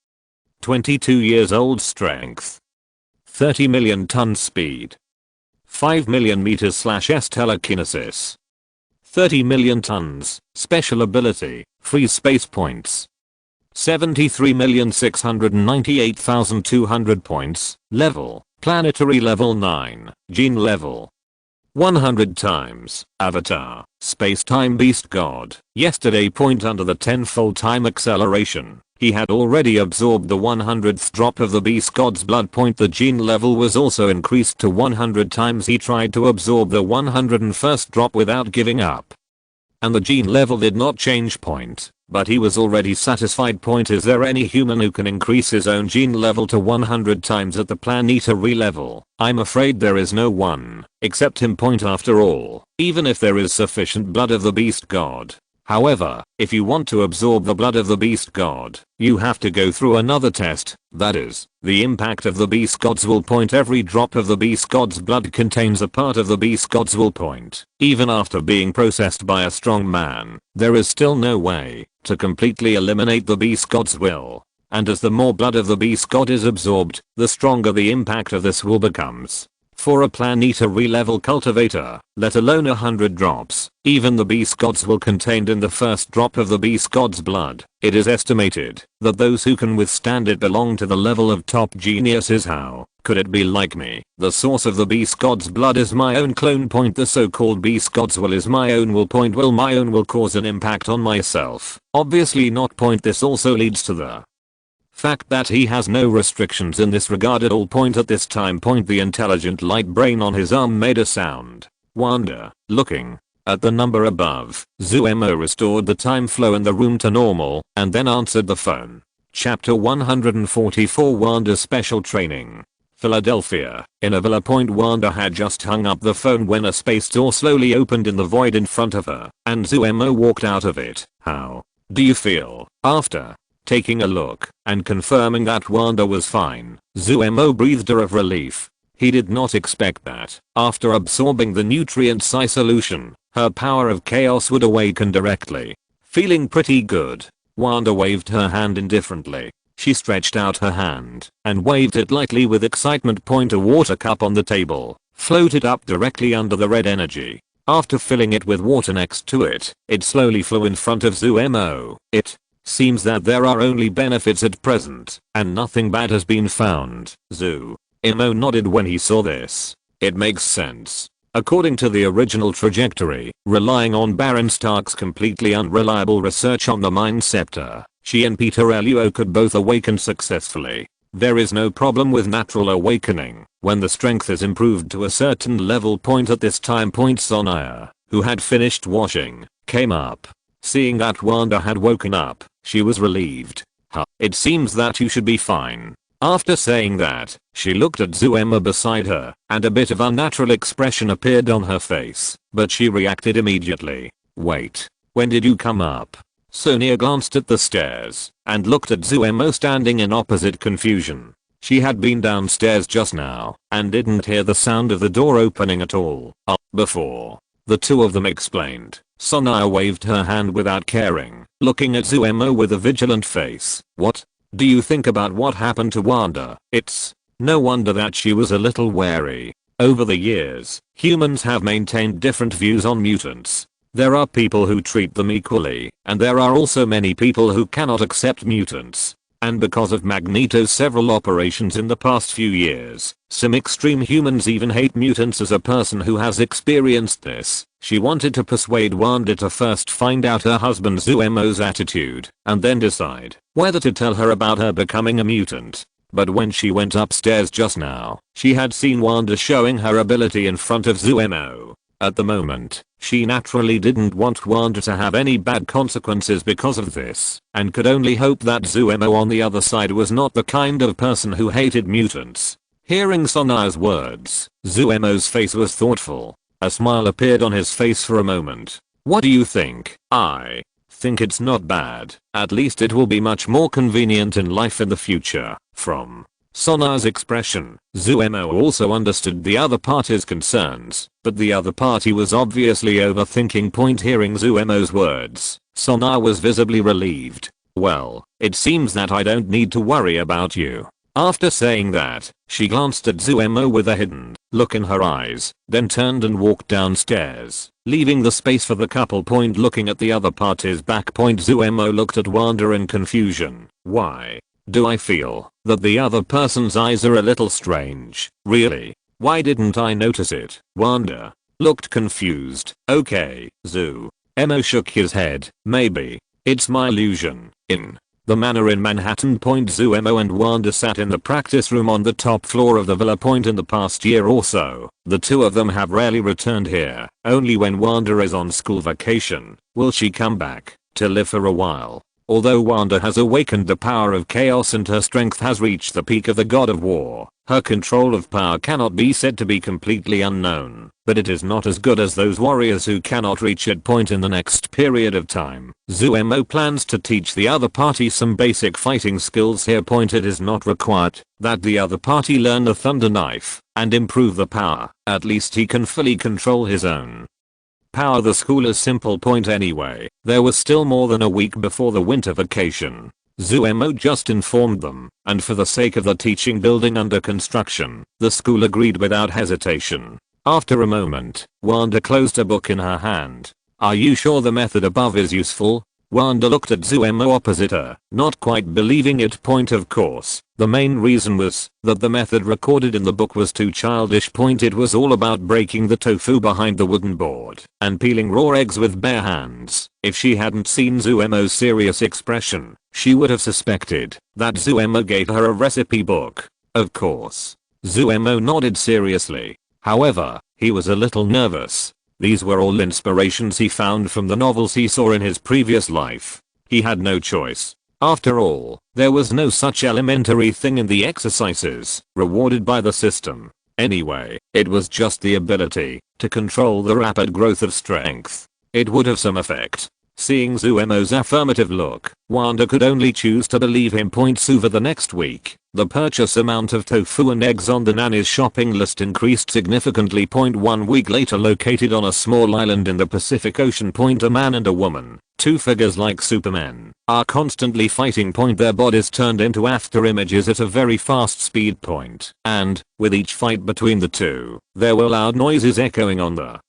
22 years old. Strength, 30 million ton. Speed, 5 million meters/s. Telekinesis, 30 million tons. Special ability, freeze space points, 73,698,200 points. Level, planetary level 9, gene level 100 times. Avatar, space-time beast god. Yesterday. Under the tenfold time acceleration, he had already absorbed the 100th drop of the beast god's blood. The gene level was also increased to 100 times. He tried to absorb the 101st drop without giving up, and the gene level did not change. But he was already satisfied. Is there any human who can increase his own gene level to 100 times at the planetary level? I'm afraid there is no one, except him. After all, even if there is sufficient blood of the beast god. However, if you want to absorb the blood of the beast god, you have to go through another test, that is, the impact of the beast god's will. Every drop of the beast god's blood contains a part of the beast god's will. Even after being processed by a strong man, there is still no way to completely eliminate the beast god's will. And as the more blood of the beast god is absorbed, the stronger the impact of this will becomes. For a planetary level cultivator, let alone 100 drops, even the beast god's will contained in the first drop of the beast god's blood, it is estimated that those who can withstand it belong to the level of top geniuses. How could it be like me? The source of the beast god's blood is my own clone. The so-called beast god's will is my own will. Will my own will cause an impact on myself? Obviously not. This also leads to the fact that he has no restrictions in this regard at all. At this time. The intelligent light brain on his arm made a sound. Wanda, looking at the number above, Zuemo restored the time flow in the room to normal, and then answered the phone. Chapter 144. Wanda Special Training. Philadelphia, in a villa. Wanda had just hung up the phone when a space door slowly opened in the void in front of her, and Zuemo walked out of it. How do you feel? After taking a look and confirming that Wanda was fine, Zuemo breathed a sigh of relief. He did not expect that, after absorbing the nutrient Psi solution, her power of chaos would awaken directly. Feeling pretty good, Wanda waved her hand indifferently. She stretched out her hand and waved it lightly with excitement. A water cup on the table floated up directly under the red energy. After filling it with water next to it, it slowly flew in front of Zuemo. It seems that there are only benefits at present, and nothing bad has been found. Zuemo nodded when he saw this. It makes sense. According to the original trajectory, relying on Baron Stark's completely unreliable research on the Mind Scepter, she and Peter Elio could both awaken successfully. There is no problem with natural awakening when the strength is improved to a certain level. At this time. Sonaya, who had finished washing, came up. Seeing that Wanda had woken up, she was relieved. It seems that you should be fine. After saying that, she looked at Zuemo beside her, and a bit of unnatural expression appeared on her face, but she reacted immediately. Wait, when did you come up? Sonia glanced at the stairs and looked at Zuemo standing in opposite confusion. She had been downstairs just now and didn't hear the sound of the door opening at all. Before the two of them explained, Sonia waved her hand without caring, looking at Zuemo with a vigilant face. What do you think about what happened to Wanda? It's no wonder that she was a little wary. Over the years, humans have maintained different views on mutants. There are people who treat them equally, and there are also many people who cannot accept mutants. And because of Magneto's several operations in the past few years, some extreme humans even hate mutants. As a person who has experienced this, she wanted to persuade Wanda to first find out her husband Zuemo's attitude, and then decide whether to tell her about her becoming a mutant. But when she went upstairs just now, she had seen Wanda showing her ability in front of Zuemo. At the moment, she naturally didn't want Wanda to have any bad consequences because of this, and could only hope that Zuemo on the other side was not the kind of person who hated mutants. Hearing Sona's words, Zuemo's face was thoughtful. A smile appeared on his face for a moment. What do you think? I think it's not bad. At least it will be much more convenient in life in the future. From Sona's expression, Zuemo also understood the other party's concerns, but the other party was obviously overthinking. Hearing Zuemo's words, Sona was visibly relieved. Well, it seems that I don't need to worry about you. After saying that, she glanced at Zuemo with a hidden look in her eyes, then turned and walked downstairs, leaving the space for the couple. Looking at the other party's back. Zuemo looked at Wanda in confusion. Why do I feel that the other person's eyes are a little strange? Really? Why didn't I notice it? Wanda looked confused. Okay, Zuemo shook his head. Maybe it's my illusion. In the manor in Manhattan. Zuemo and Wanda sat in the practice room on the top floor of the villa. In the past year or so, the two of them have rarely returned here. Only when Wanda is on school vacation will she come back to live for a while. Although Wanda has awakened the power of chaos and her strength has reached the peak of the god of war, her control of power cannot be said to be completely unknown, but it is not as good as those warriors who cannot reach it. In the next period of time, Zuemo plans to teach the other party some basic fighting skills here. It is not required that the other party learn the thunder knife and improve the power. At least he can fully control his own power. The school is simple. Anyway, there was still more than a week before the winter vacation. Zuemo just informed them, and for the sake of the teaching building under construction, the school agreed without hesitation. After a moment, Wanda closed a book in her hand. Are you sure the method above is useful? Wanda looked at Zuemo opposite her, not quite believing it. Of course, the main reason was that the method recorded in the book was too childish. It was all about breaking the tofu behind the wooden board and peeling raw eggs with bare hands. If she hadn't seen Zuemo's serious expression, she would have suspected that Zuemo gave her a recipe book. Of course, Zuemo nodded seriously. However, he was a little nervous. These were all inspirations he found from the novels he saw in his previous life. He had no choice. After all, there was no such elementary thing in the exercises rewarded by the system. Anyway, it was just the ability to control the rapid growth of strength. It would have some effect. Seeing Zuemo's affirmative look, Wanda could only choose to believe him. Over the next week, the purchase amount of tofu and eggs on the nanny's shopping list increased significantly. 1 week later, located on a small island in the Pacific Ocean. A man and a woman, two figures like Supermen, are constantly fighting. Their bodies turned into after images at a very fast speed. And, with each fight between the two, there were loud noises echoing on the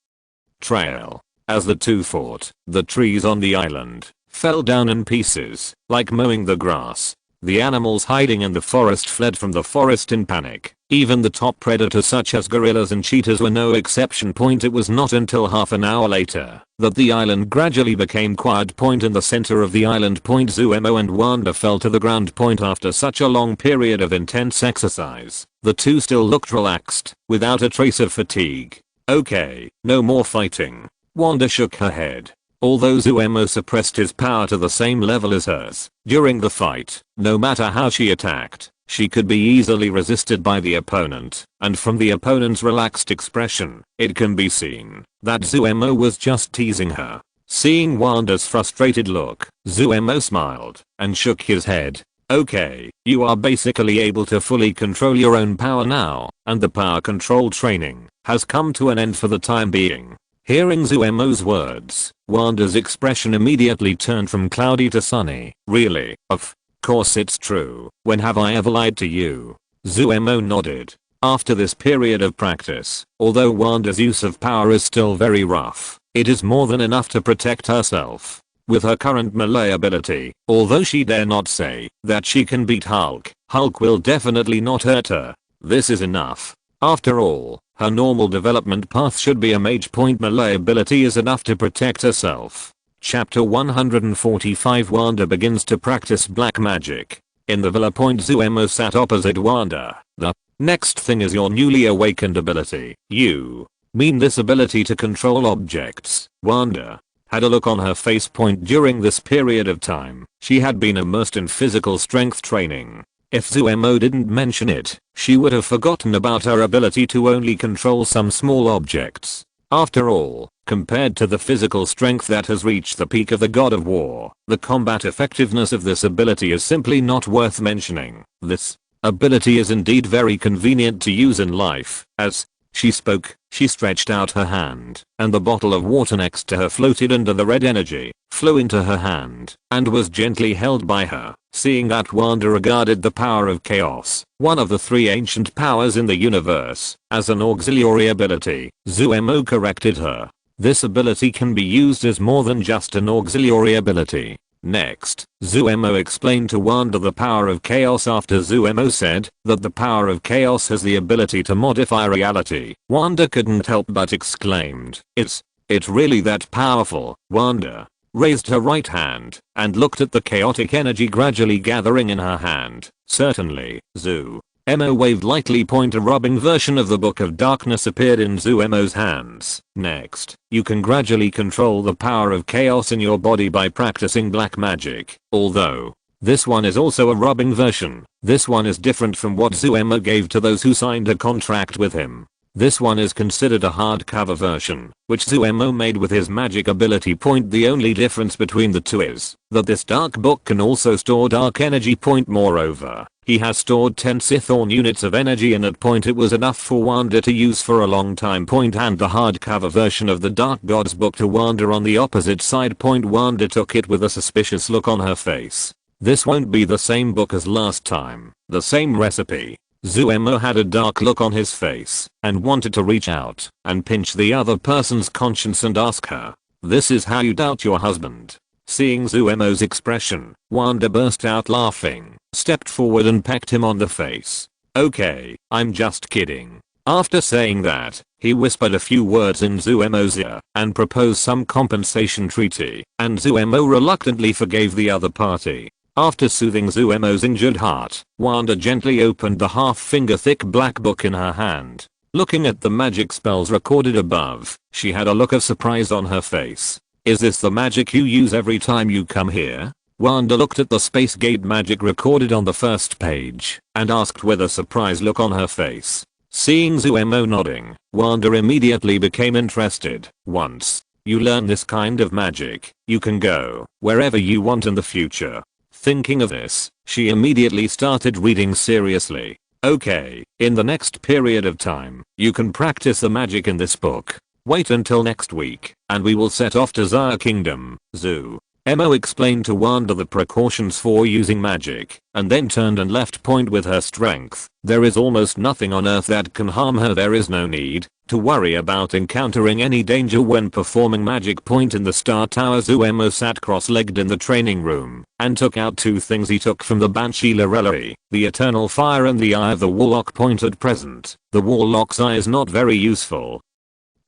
trail. As the two fought, the trees on the island fell down in pieces, like mowing the grass. The animals hiding in the forest fled from the forest in panic. Even the top predators such as gorillas and cheetahs were no exception. It was not until half an hour later that the island gradually became quiet. In the center of the island. Zuemo and Wanda fell to the ground. After such a long period of intense exercise, the two still looked relaxed, without a trace of fatigue. Okay, no more fighting. Wanda shook her head. Although Zuemo suppressed his power to the same level as hers, during the fight, no matter how she attacked, she could be easily resisted by the opponent, and from the opponent's relaxed expression, it can be seen that Zuemo was just teasing her. Seeing Wanda's frustrated look, Zuemo smiled and shook his head. Okay, you are basically able to fully control your own power now, and the power control training has come to an end for the time being. Hearing Zuemo's words, Wanda's expression immediately turned from cloudy to sunny. Really? Of course it's true. When have I ever lied to you? Zuemo nodded. After this period of practice, although Wanda's use of power is still very rough, it is more than enough to protect herself. With her current melee ability, although she dare not say that she can beat Hulk, Hulk will definitely not hurt her. This is enough. After all, her normal development path should be a mage. Melee ability is enough to protect herself. Chapter 145. Wanda begins to practice black magic. In the villa. Zuemo sat opposite Wanda. The next thing is your newly awakened ability. You mean this ability to control objects? Wanda had a look on her face. During this period of time, she had been immersed in physical strength training. If Zuemo didn't mention it, she would have forgotten about her ability to only control some small objects. After all, compared to the physical strength that has reached the peak of the God of War, the combat effectiveness of this ability is simply not worth mentioning. This ability is indeed very convenient to use in life. As she spoke, she stretched out her hand, and the bottle of water next to her floated under the red energy, flew into her hand, and was gently held by her. Seeing that, Wanda regarded the power of chaos, one of the 3 ancient powers in the universe, as an auxiliary ability. Zuemo corrected her. This ability can be used as more than just an auxiliary ability. Next, Zuemo explained to Wanda the power of chaos. After Zuemo said that the power of chaos has the ability to modify reality, Wanda couldn't help but exclaimed, It's really that powerful?" Wanda raised her right hand and looked at the chaotic energy gradually gathering in her hand. "Certainly, Zuemo waved lightly. A rubbing version of the Book of Darkness appeared in Zuemo's hands. Next, you can gradually control the power of chaos in your body by practicing black magic. Although this one is also a rubbing version, this one is different from what Zuemo gave to those who signed a contract with him. This one is considered a hardcover version, which Zuemo made with his magic ability. The only difference between the two is that this dark book can also store dark energy. Moreover, he has stored 10 Sithorn units of energy in it. It was enough for Wanda to use for a long time. Hand the hardcover version of the Dark Gods book to Wanda on the opposite side. Wanda took it with a suspicious look on her face. This won't be the same book as last time, the same recipe. Zuemo had a dark look on his face and wanted to reach out and pinch the other person's conscience and ask her, "This is how you doubt your husband?" Seeing Zuemo's expression, Wanda burst out laughing, stepped forward and pecked him on the face. "Okay, I'm just kidding." After saying that, he whispered a few words in Zuemo's ear and proposed some compensation treaty, and Zuemo reluctantly forgave the other party. After soothing Zuemo's injured heart, Wanda gently opened the half-finger thick black book in her hand. Looking at the magic spells recorded above, she had a look of surprise on her face. "Is this the magic you use every time you come here?" Wanda looked at the space gate magic recorded on the first page and asked with a surprised look on her face. Seeing Zuemo nodding, Wanda immediately became interested. "Once you learn this kind of magic, you can go wherever you want in the future." Thinking of this, she immediately started reading seriously. "Okay, in the next period of time, you can practice the magic in this book. Wait until next week, and we will set off to Zaya Kingdom." Zuemo explained to Wanda the precautions for using magic, and then turned and left. With her strength, there is almost nothing on earth that can harm her. There is no need to worry about encountering any danger when performing magic. In the Star Tower, Zuemo sat cross-legged in the training room and took out 2 things he took from the Banshee Lorelei, the Eternal Fire and the Eye of the Warlock. At present, the Warlock's Eye is not very useful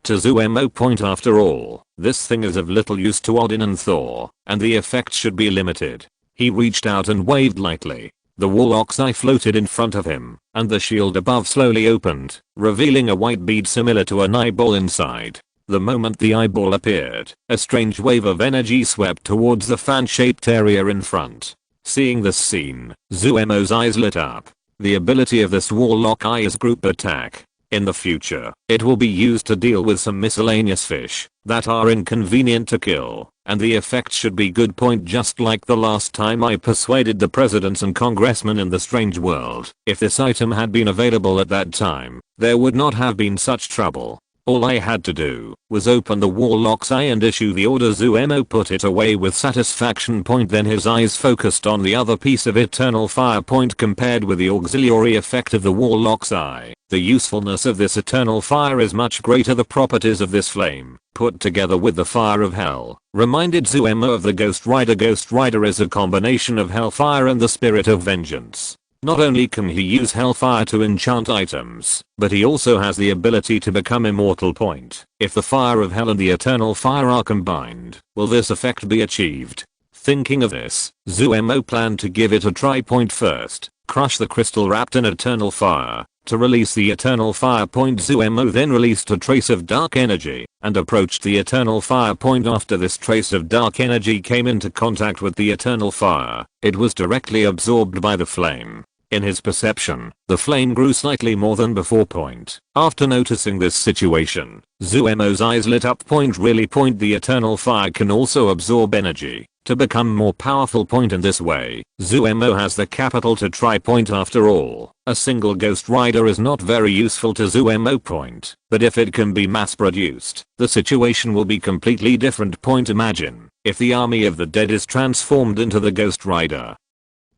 to Zuemo. After all, this thing is of little use to Odin and Thor, and the effect should be limited. He reached out and waved lightly. The Warlock's Eye floated in front of him, and the shield above slowly opened, revealing a white bead similar to an eyeball inside. The moment the eyeball appeared, a strange wave of energy swept towards the fan-shaped area in front. Seeing this scene, Zuemo's eyes lit up. The ability of this Warlock Eye is group attack. In the future, it will be used to deal with some miscellaneous fish that are inconvenient to kill, and the effect should be good. Just like the last time I persuaded the presidents and congressmen in the strange world, if this item had been available at that time, there would not have been such trouble. All I had to do was open the Warlock's Eye and issue the order. Zuemo put it away with satisfaction. Then his eyes focused on the other piece of Eternal Fire. Compared with the auxiliary effect of the Warlock's Eye, the usefulness of this Eternal Fire is much greater. The properties of this flame, put together with the Fire of Hell, reminded Zuemo of the Ghost Rider. Ghost Rider is a combination of Hellfire and the Spirit of Vengeance. Not only can he use Hellfire to enchant items, but he also has the ability to become immortal. If the Fire of Hell and the Eternal Fire are combined, will this effect be achieved? Thinking of this, Zuemo planned to give it a try. First, crush the crystal wrapped in Eternal Fire. To release the eternal fire point, Zuemo then released a trace of dark energy and approached the eternal fire point. After this trace of dark energy came into contact with the eternal fire, it was directly absorbed by the flame. In his perception, the flame grew slightly more than before. After noticing this situation, Zuemo's eyes lit up. Really, the eternal fire can also absorb energy to become more powerful. In this way, Zuemo has the capital to try. After all, a single Ghost Rider is not very useful to Zuemo. But if it can be mass produced, the situation will be completely different. Imagine if the army of the dead is transformed into the Ghost Rider.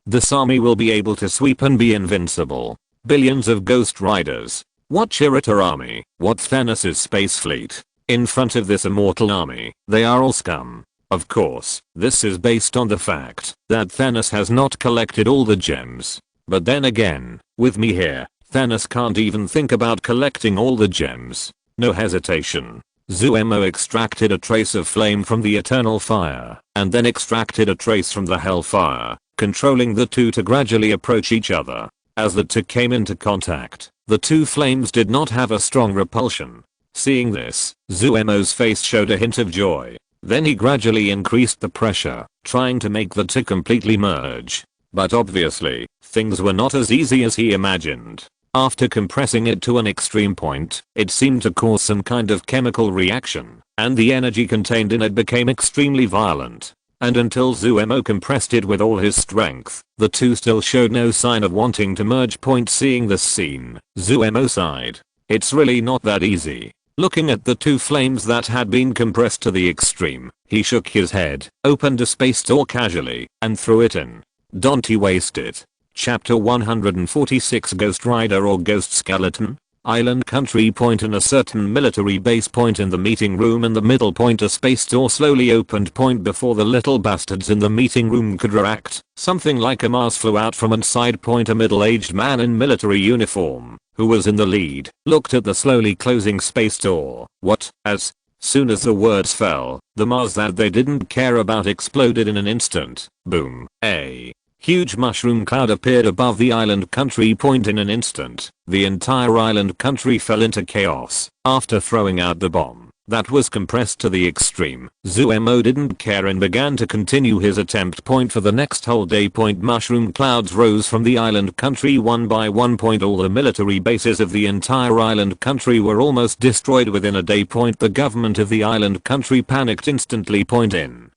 This army will be able to sweep and be invincible. Billions of Ghost Riders. What Chirita army? What Thanos' space fleet? In front of this immortal army, they are all scum. Of course, this is based on the fact that Thanos has not collected all the gems. But then again, with me here, Thanos can't even think about collecting all the gems. No hesitation. Zuemo extracted a trace of flame from the eternal fire, and then extracted a trace from the hellfire, controlling the two to gradually approach each other. As the two came into contact, the two flames did not have a strong repulsion. Seeing this, Zuemo's face showed a hint of joy. Then he gradually increased the pressure, trying to make the two completely merge. But obviously, things were not as easy as he imagined. After compressing it to an extreme point, it seemed to cause some kind of chemical reaction, and the energy contained in it became extremely violent. And until Zuemo compressed it with all his strength, the two still showed no sign of wanting to merge. Seeing this scene, Zuemo sighed. It's really not that easy. Looking at the two flames that had been compressed to the extreme, he shook his head, opened a space door casually, and threw it in. Don't waste it. Chapter 146 Ghost Rider or Ghost Skeleton? Island country. In a certain military base. In the meeting room in the middle. A space door slowly opened. Before the little bastards in the meeting room could react, something like a Mars flew out from inside. A middle-aged man in military uniform, who was in the lead, looked at the slowly closing space door. What? As soon as the words fell, the Mars that they didn't care about exploded in an instant. Boom. A huge mushroom cloud appeared above the island country. In an instant, the entire island country fell into chaos. After throwing out the bomb that was compressed to the extreme, Zuemo didn't care and began to continue his attempt. For the next whole day. Mushroom clouds rose from the island country one by one. All the military bases of the entire island country were almost destroyed within a day. The government of the island country panicked instantly. In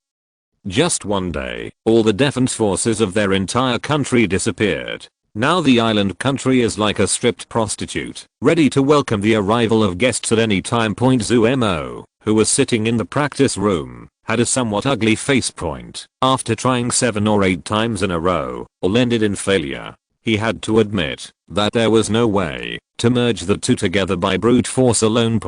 just one day, all the defense forces of their entire country disappeared. Now the island country is like a stripped prostitute, ready to welcome the arrival of guests at any time. Zuemo, who was sitting in the practice room, had a somewhat ugly face. After trying 7 or 8 times in a row, all ended in failure. He had to admit that there was no way to merge the two together by brute force alone.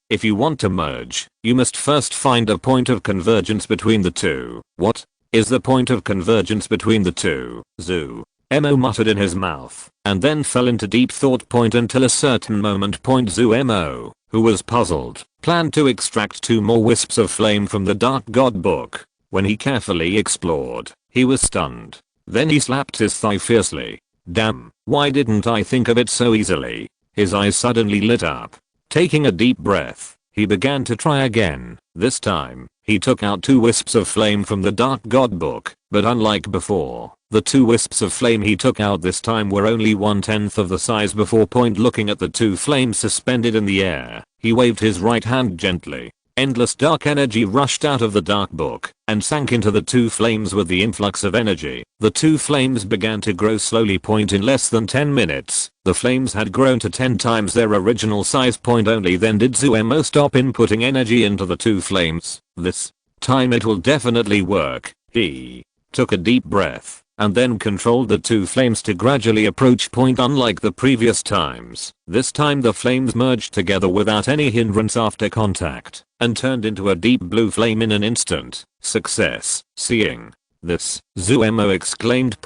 If you want to merge, you must first find a point of convergence between the two. What is the point of convergence between the two? Zuemo muttered in his mouth, and then fell into deep thought. Until a certain moment. Zuemo, who was puzzled, planned to extract 2 more wisps of flame from the Dark God book. When he carefully explored, he was stunned. Then he slapped his thigh fiercely. Damn, why didn't I think of it so easily? His eyes suddenly lit up. Taking a deep breath, he began to try again. This time, he took out 2 wisps of flame from the Dark God book, but unlike before, the 2 wisps of flame he took out this time were only 1/10 of the size before. Looking at the 2 flames suspended in the air, he waved his right hand gently. Endless dark energy rushed out of the dark book and sank into the 2 flames with the influx of energy. The 2 flames began to grow slowly. In less than 10 minutes, the flames had grown to 10 times their original size. Only then did Zuemo stop inputting energy into the 2 flames. This time it will definitely work. He took a deep breath and then controlled the 2 flames to gradually approach. Unlike the previous times, this time the flames merged together without any hindrance after contact, and turned into a deep blue flame in an instant. Success. Seeing this, Zuemo exclaimed.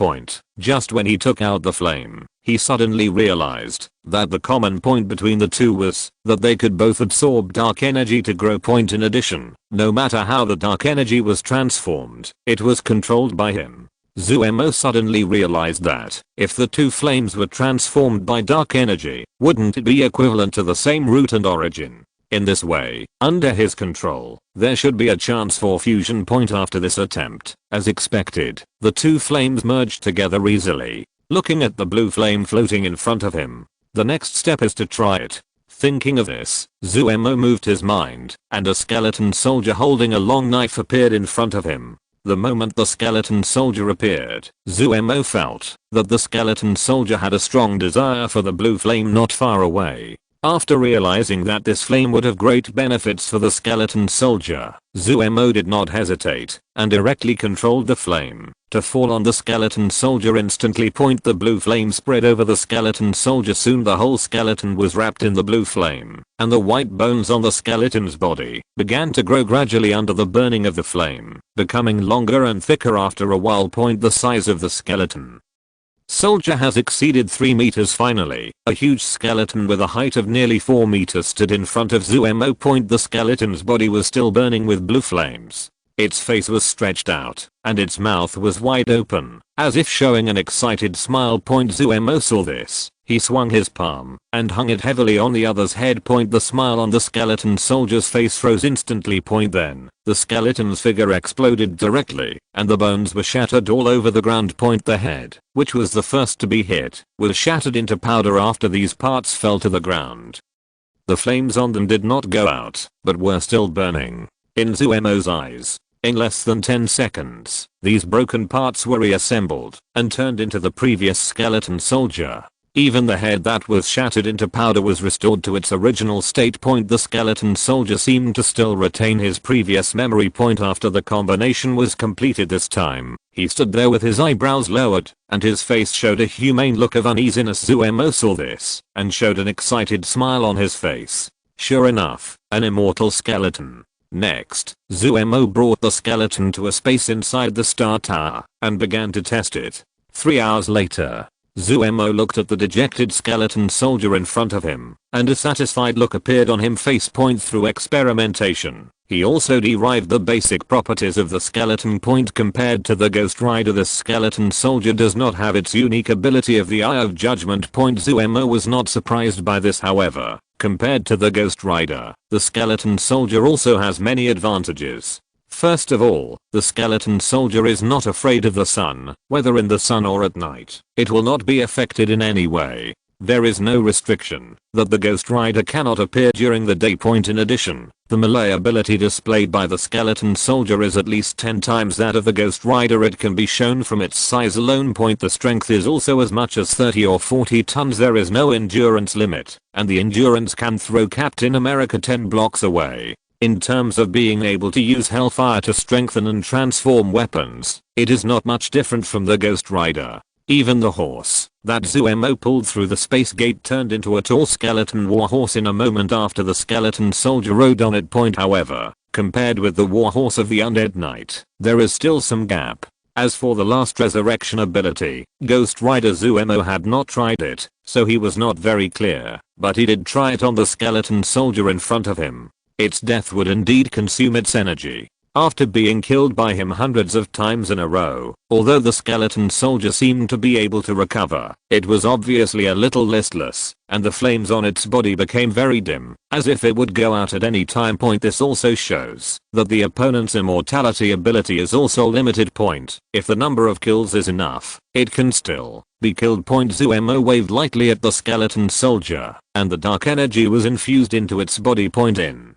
Just when he took out the flame, he suddenly realized that the common point between the two was that they could both absorb dark energy to grow. In addition, no matter how the dark energy was transformed, it was controlled by him. Zuemo suddenly realized that if the two flames were transformed by dark energy, wouldn't it be equivalent to the same root and origin? In this way, under his control, there should be a chance for fusion point after this attempt. As expected, the two flames merged together easily. Looking at the blue flame floating in front of him, the next step is to try it. Thinking of this, Zuemo moved his mind, and a skeleton soldier holding a long knife appeared in front of him. The moment the skeleton soldier appeared, Zuemo felt that the skeleton soldier had a strong desire for the blue flame not far away. After realizing that this flame would have great benefits for the skeleton soldier, Zuemo did not hesitate, and directly controlled the flame to fall on the skeleton soldier. Instantly the blue flame spread over the skeleton soldier. Soon the whole skeleton was wrapped in the blue flame, and the white bones on the skeleton's body began to grow gradually under the burning of the flame, becoming longer and thicker after a while. The size of the skeleton soldier has exceeded 3 meters. Finally, a huge skeleton with a height of nearly 4 meters stood in front of Zuemo. The skeleton's body was still burning with blue flames. Its face was stretched out, and its mouth was wide open, as if showing an excited smile. Zuemo saw this. He swung his palm and hung it heavily on the other's head. The smile on the skeleton soldier's face froze instantly. Then, the skeleton's figure exploded directly, and the bones were shattered all over the ground. The head, which was the first to be hit, was shattered into powder after these parts fell to the ground. The flames on them did not go out, but were still burning. In Zuemo's eyes, in less than 10 seconds, these broken parts were reassembled and turned into the previous skeleton soldier. Even the head that was shattered into powder was restored to its original state. The skeleton soldier seemed to still retain his previous memory. After the combination was completed this time, he stood there with his eyebrows lowered, and his face showed a humane look of uneasiness. Zuemo saw this, and showed an excited smile on his face. Sure enough, an immortal skeleton. Next, Zuemo brought the skeleton to a space inside the Star Tower, and began to test it. 3 hours later, Zuemo looked at the dejected skeleton soldier in front of him, and a satisfied look appeared on him. Through experimentation, he also derived the basic properties of the skeleton. Compared to the Ghost Rider, the skeleton soldier does not have its unique ability of the Eye of Judgment. Zuemo was not surprised by this. However, compared to the Ghost Rider, the skeleton soldier also has many advantages. First of all, the skeleton soldier is not afraid of the sun, whether in the sun or at night. It will not be affected in any way. There is no restriction that the Ghost Rider cannot appear during the day. In addition, the melee ability displayed by the skeleton soldier is at least 10 times that of the Ghost Rider. It can be shown from its size alone. The strength is also as much as 30 or 40 tons. There is no endurance limit, and the endurance can throw Captain America 10 blocks away. In terms of being able to use Hellfire to strengthen and transform weapons, it is not much different from the Ghost Rider. Even the horse that Zuemo pulled through the space gate turned into a tall skeleton warhorse in a moment after the skeleton soldier rode on it. However, compared with the warhorse of the Undead Knight, there is still some gap. As for the last resurrection ability, Ghost Rider Zuemo had not tried it, so he was not very clear, but he did try it on the skeleton soldier in front of him. Its death would indeed consume its energy. After being killed by him hundreds of times in a row, although the skeleton soldier seemed to be able to recover, it was obviously a little listless, and the flames on its body became very dim, as if it would go out at any time. This also shows that the opponent's immortality ability is also limited. If the number of kills is enough, it can still be killed. Zuemo waved lightly at the skeleton soldier, and the dark energy was infused into its body. In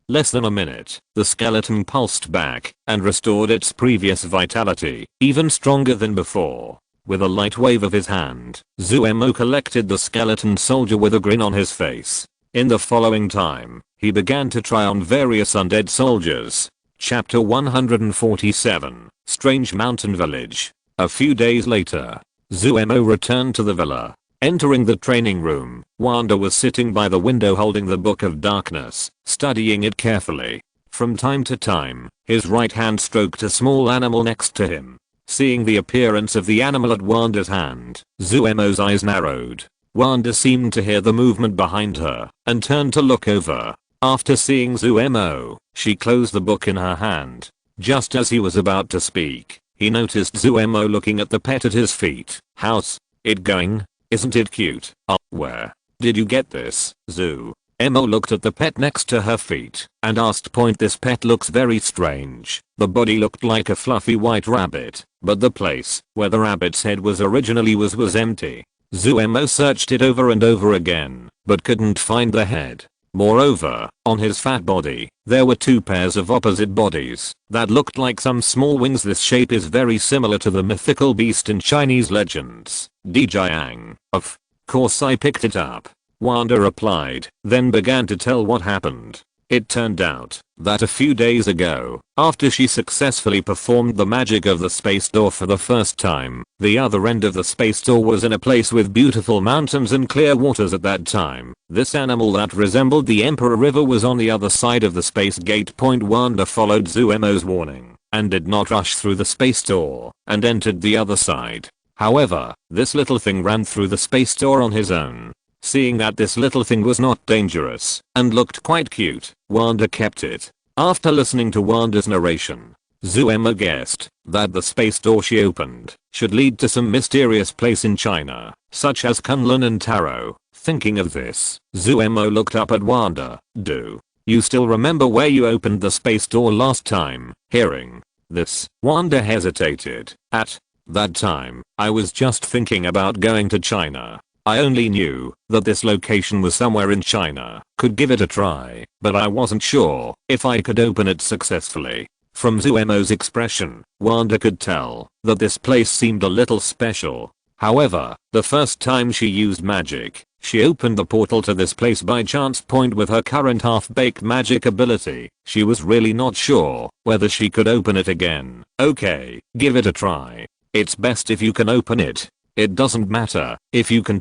less than a minute, the skeleton pulsed back and restored its previous vitality, even stronger than before. With a light wave of his hand, Zuemo collected the skeleton soldier with a grin on his face. In the following time, he began to try on various undead soldiers. Chapter 147, Strange Mountain Village. A few days later, Zuemo returned to the villa. Entering the training room, Wanda was sitting by the window holding the Book of Darkness, studying it carefully. From time to time, his right hand stroked a small animal next to him. Seeing the appearance of the animal at Wanda's hand, Zuemo's eyes narrowed. Wanda seemed to hear the movement behind her, and turned to look over. After seeing Zuemo, she closed the book in her hand. Just as he was about to speak, he noticed Zuemo looking at the pet at his feet. "How's it going? Isn't it cute? Oh, where did you get this, Zoo?" Emo looked at the pet next to her feet and asked point, "This pet looks very strange." The body looked like a fluffy white rabbit, but the place where the rabbit's head was originally was empty. Zuemo searched it over and over again, but couldn't find the head. Moreover, on his fat body, there were two pairs of opposite bodies that looked like some small wings. This shape is very similar to the mythical beast in Chinese legends, Dijiang. Of course I picked it up, Wanda replied, then began to tell what happened. It turned out that a few days ago, after she successfully performed the magic of the space door for the first time, the other end of the space door was in a place with beautiful mountains and clear waters at that time. This animal that resembled the Emperor River was on the other side of the space gate. Wanda followed Zuemo's warning and did not rush through the space door and entered the other side. However, this little thing ran through the space door on his own. Seeing that this little thing was not dangerous and looked quite cute, Wanda kept it. After listening to Wanda's narration, Zuemo guessed that the space door she opened should lead to some mysterious place in China, such as Kunlun and Taro. Thinking of this, Zuemo looked up at Wanda. "Do you still remember where you opened the space door last time?" Hearing this, Wanda hesitated. "At that time, I was just thinking about going to China. I only knew that this location was somewhere in China. Could give it a try, but I wasn't sure if I could open it successfully." From Zuemo's expression, Wanda could tell that this place seemed a little special. However, the first time she used magic, she opened the portal to this place by chance. With her current half-baked magic ability, she was really not sure whether she could open it again. "Okay, give it a try. It's best if you can open it. It doesn't matter if you can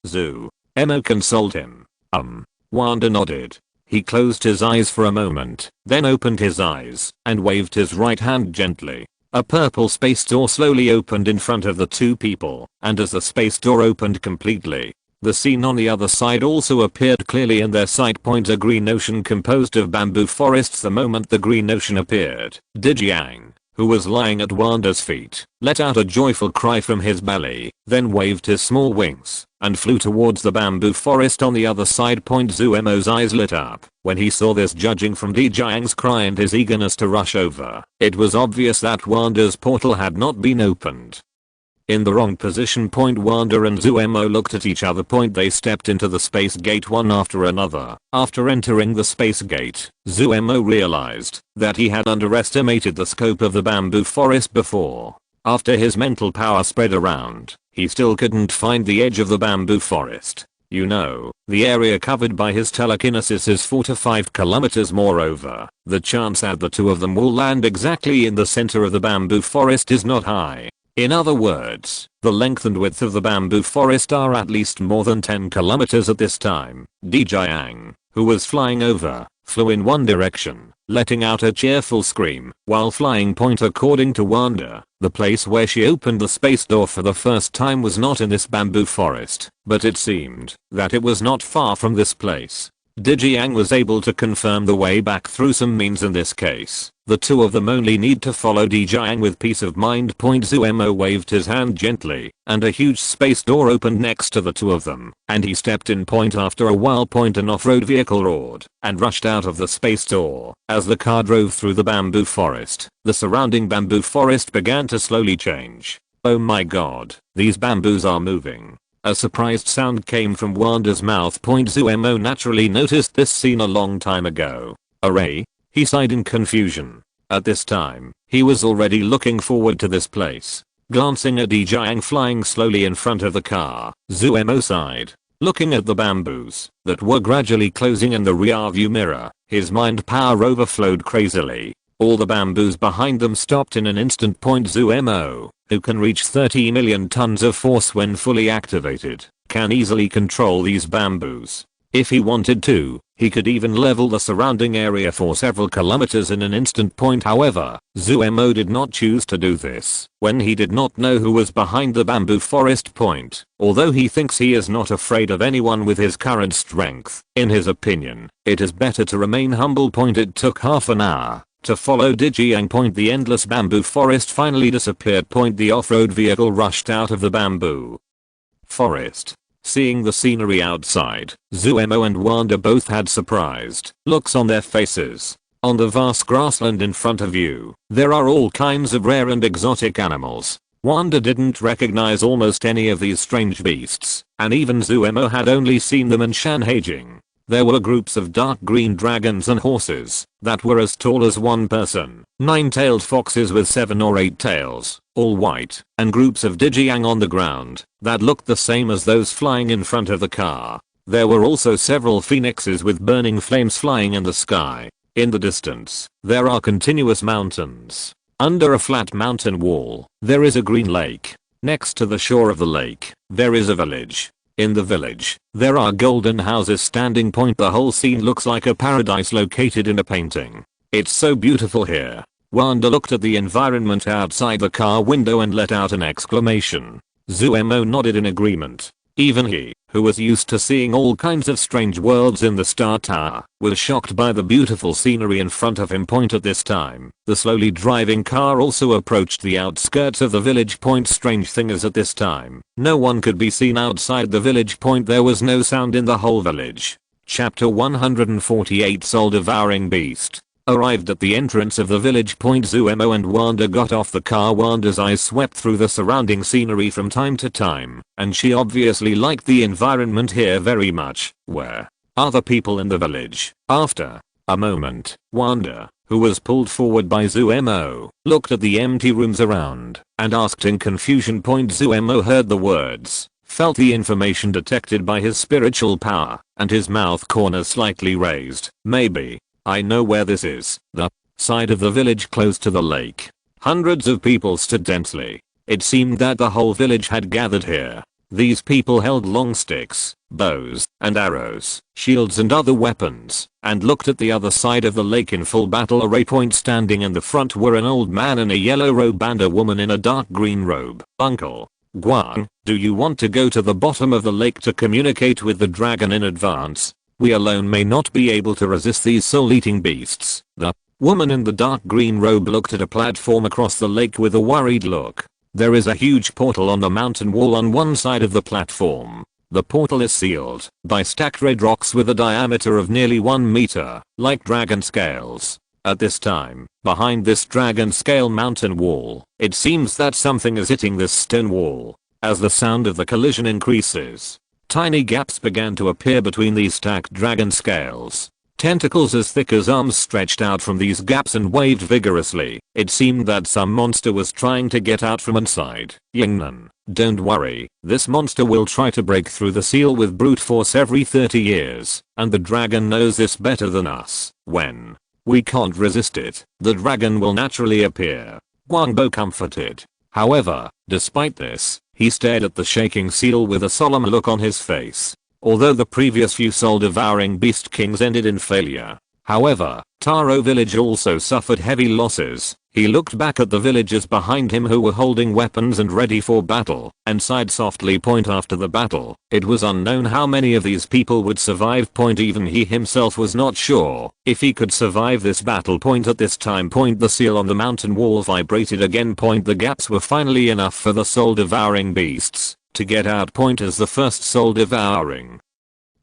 Zoo." Emo consoled him. Wanda nodded. He closed his eyes for a moment, then opened his eyes and waved his right hand gently. A purple space door slowly opened in front of the two people, and as the space door opened completely, the scene on the other side also appeared clearly in their sight. A green ocean composed of bamboo forests. The moment the green ocean appeared, Dijiang, who was lying at Wanda's feet, let out a joyful cry from his belly, then waved his small wings and flew towards the bamboo forest on the other side. Zuemo's eyes lit up when he saw this, judging from Dijiang's cry and his eagerness to rush over. It was obvious that Wanda's portal had not been opened. In the wrong position. Wanda and Zuemo looked at each other. They stepped into the space gate one after another. After entering the space gate, Zuemo realized that he had underestimated the scope of the bamboo forest before. After his mental power spread around, he still couldn't find the edge of the bamboo forest. You know, the area covered by his telekinesis is 4 to 5 kilometers. Moreover, the chance that the two of them will land exactly in the center of the bamboo forest is not high. In other words, the length and width of the bamboo forest are at least more than 10 kilometers at this time. Dijiang, who was flying over, flew in one direction, letting out a cheerful scream while flying. According to Wanda, the place where she opened the space door for the first time was not in this bamboo forest, but it seemed that it was not far from this place. Dijiang was able to confirm the way back through some means. In this case, the two of them only need to follow Dijiang with peace of mind. Zuemo waved his hand gently, and a huge space door opened next to the two of them, and he stepped in. After a while, an off-road vehicle roared and rushed out of the space door. As the car drove through the bamboo forest, the surrounding bamboo forest began to slowly change. "Oh my god, these bamboos are moving." A surprised sound came from Wanda's mouth. Zuemo naturally noticed this scene a long time ago. "Array?" he sighed in confusion. At this time, he was already looking forward to this place. Glancing at Dijiang flying slowly in front of the car, Zuemo sighed. Looking at the bamboos that were gradually closing in the rearview mirror, his mind power overflowed crazily. All the bamboos behind them stopped in an instant. Zuemo, who can reach 30 million tons of force when fully activated, can easily control these bamboos. If he wanted to, he could even level the surrounding area for several kilometers in an instant. However, Zuemo did not choose to do this when he did not know who was behind the bamboo forest. Although he thinks he is not afraid of anyone with his current strength, in his opinion, it is better to remain humble. It took half an hour To follow Dijiang. The endless bamboo forest finally disappeared. The off-road vehicle rushed out of the bamboo forest. Seeing the scenery outside, Zuemo and Wanda both had surprised looks on their faces. On the vast grassland in front of you, there are all kinds of rare and exotic animals. Wanda didn't recognize almost any of these strange beasts, and even Zuemo had only seen them in Shanhaijing. There were groups of dark green dragons and horses that were as tall as one person, 9-tailed foxes with 7 or 8 tails, all white, and groups of Dijiang on the ground that looked the same as those flying in front of the car. There were also several phoenixes with burning flames flying in the sky. In the distance, there are continuous mountains. Under a flat mountain wall, there is a green lake. Next to the shore of the lake, there is a village. In the village, there are golden houses standing. The whole scene looks like a paradise located in a painting. It's so beautiful here. Wanda looked at the environment outside the car window and let out an exclamation. Zuemo nodded in agreement. Even he, who was used to seeing all kinds of strange worlds in the Star Tower, was shocked by the beautiful scenery in front of him. At this time, the slowly driving car also approached the outskirts of the village. Strange thing is, at this time, no one could be seen outside the village. There was no sound in the whole village. Chapter 148 Soul Devouring Beast. Arrived at the entrance of the village. Zuemo and Wanda got off the car. Wanda's eyes swept through the surrounding scenery from time to time, and she obviously liked the environment here very much. Where are the people in the village? After a moment, Wanda, who was pulled forward by Zuemo, looked at the empty rooms around and asked in confusion. Zuemo heard the words, felt the information detected by his spiritual power, and his mouth corners slightly raised. Maybe. I know where this is. The side of the village close to the lake. Hundreds of people stood densely. It seemed that the whole village had gathered here. These people held long sticks, bows, and arrows, shields and other weapons, and looked at the other side of the lake in full battle array. Standing in the front were an old man in a yellow robe and a woman in a dark green robe. Uncle Guang, do you want to go to the bottom of the lake to communicate with the dragon in advance? We alone may not be able to resist these soul-eating beasts. The woman in the dark green robe looked at a platform across the lake with a worried look. There is a huge portal on the mountain wall on one side of the platform. The portal is sealed by stacked red rocks with a diameter of nearly 1 meter, like dragon scales. At this time, behind this dragon scale mountain wall, it seems that something is hitting this stone wall. As the sound of the collision increases, tiny gaps began to appear between these stacked dragon scales. Tentacles as thick as arms stretched out from these gaps and waved vigorously. It seemed that some monster was trying to get out from inside. Yingnan, don't worry, this monster will try to break through the seal with brute force every 30 years, and the dragon knows this better than us. When we can't resist it, the dragon will naturally appear. Guangbo comforted. However, despite this, he stared at the shaking seal with a solemn look on his face. Although the previous few soul-devouring beast kings ended in failure, however, Taro village also suffered heavy losses. He looked back at the villagers behind him who were holding weapons and ready for battle, and sighed softly. After the battle, it was unknown how many of these people would survive. Even he himself was not sure if he could survive this battle. At this time, the seal on the mountain wall vibrated again. The gaps were finally enough for the soul-devouring beasts to get out. As the first soul-devouring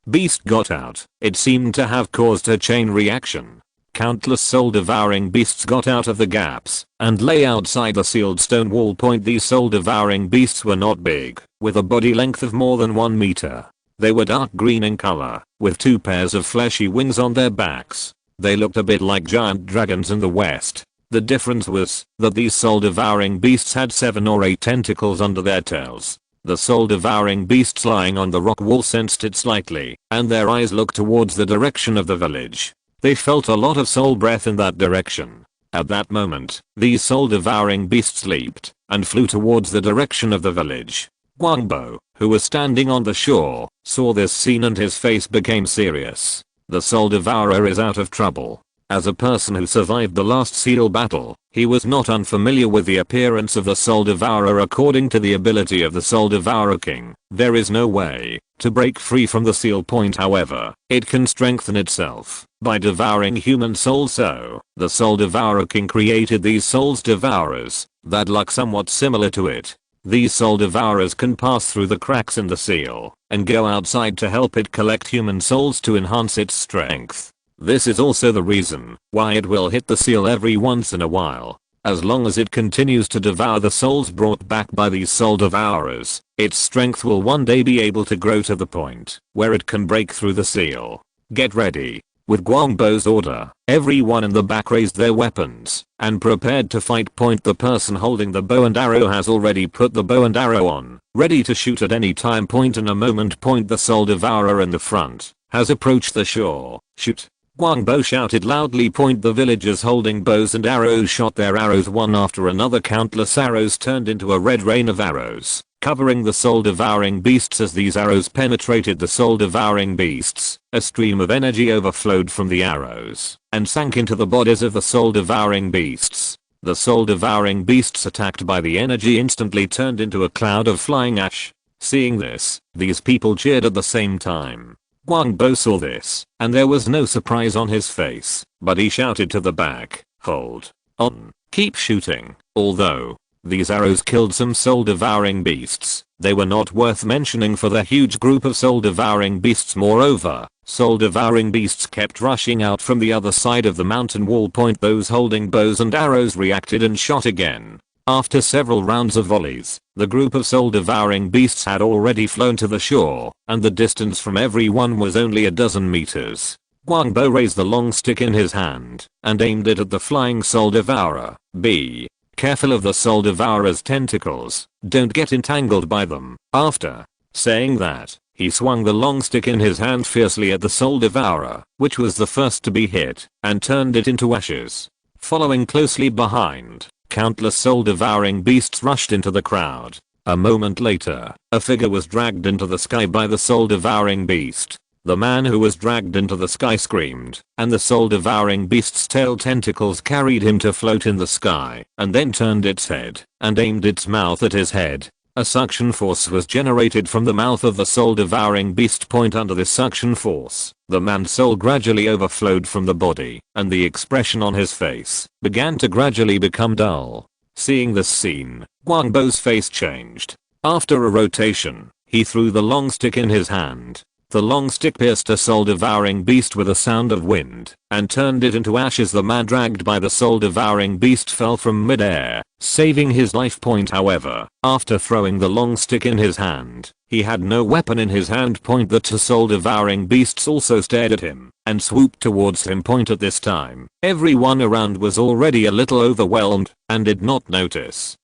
beast got out, it seemed to have caused a chain reaction. Countless soul-devouring beasts got out of the gaps and lay outside the sealed stone wall. These soul-devouring beasts were not big, with a body length of more than 1 meter. They were dark green in color, with 2 pairs of fleshy wings on their backs. They looked a bit like giant dragons in the West. The difference was that these soul-devouring beasts had 7 or 8 tentacles under their tails. The soul-devouring beasts lying on the rock wall sensed it slightly, and their eyes looked towards the direction of the village. They felt a lot of soul breath in that direction. At that moment, these soul-devouring beasts leaped and flew towards the direction of the village. Guangbo, who was standing on the shore, saw this scene and his face became serious. The soul devourer is out of trouble. As a person who survived the last seal battle, he was not unfamiliar with the appearance of the Soul Devourer. According to the ability of the Soul Devourer King, there is no way to break free from the seal point. However, it can strengthen itself by devouring human souls. So, the Soul Devourer King created these Souls Devourers that look somewhat similar to it. These Soul Devourers can pass through the cracks in the seal and go outside to help it collect human souls to enhance its strength. This is also the reason why it will hit the seal every once in a while. As long as it continues to devour the souls brought back by these Soul Devourers, its strength will one day be able to grow to the point where it can break through the seal. Get ready. With Guangbo's order, everyone in the back raised their weapons and prepared to fight. The person holding the bow and arrow has already put the bow and arrow on, ready to shoot at any time. In a moment. The Soul Devourer in the front has approached the shore. Shoot! Guangbo shouted loudly. The villagers holding bows and arrows shot their arrows one after another. Countless arrows turned into a red rain of arrows, covering the soul devouring beasts. As these arrows penetrated the soul devouring beasts, a stream of energy overflowed from the arrows and sank into the bodies of the soul devouring beasts. The soul devouring beasts attacked by the energy instantly turned into a cloud of flying ash. Seeing this, these people cheered at the same time. Guangbo saw this, and there was no surprise on his face, but he shouted to the back, "Hold on, keep shooting." Although these arrows killed some soul-devouring beasts, they were not worth mentioning for the huge group of soul-devouring beasts. Moreover, soul-devouring beasts kept rushing out from the other side of the mountain wall. Those holding bows and arrows reacted and shot again. After several rounds of volleys, the group of soul-devouring beasts had already flown to the shore, and the distance from everyone was only a dozen meters. Guangbo raised the long stick in his hand and aimed it at the flying soul devourer. Be careful of the soul devourer's tentacles, don't get entangled by them. After saying that, he swung the long stick in his hand fiercely at the soul devourer, which was the first to be hit, and turned it into ashes. Following closely behind, countless soul-devouring beasts rushed into the crowd. A moment later, a figure was dragged into the sky by the soul-devouring beast. The man who was dragged into the sky screamed, and the soul-devouring beast's tail tentacles carried him to float in the sky, and then turned its head and aimed its mouth at his head. A suction force was generated from the mouth of the soul-devouring beast. Under this suction force, the man's soul gradually overflowed from the body, and the expression on his face began to gradually become dull. Seeing this scene, Guangbo's face changed. After a rotation, he threw the long stick in his hand. The long stick pierced a soul-devouring beast with a sound of wind and turned it into ashes. The man dragged by the soul-devouring beast fell from mid-air, saving his life. However, after throwing the long stick in his hand, he had no weapon in his hand. The two soul-devouring beasts also stared at him and swooped towards him. At this time, everyone around was already a little overwhelmed and did not notice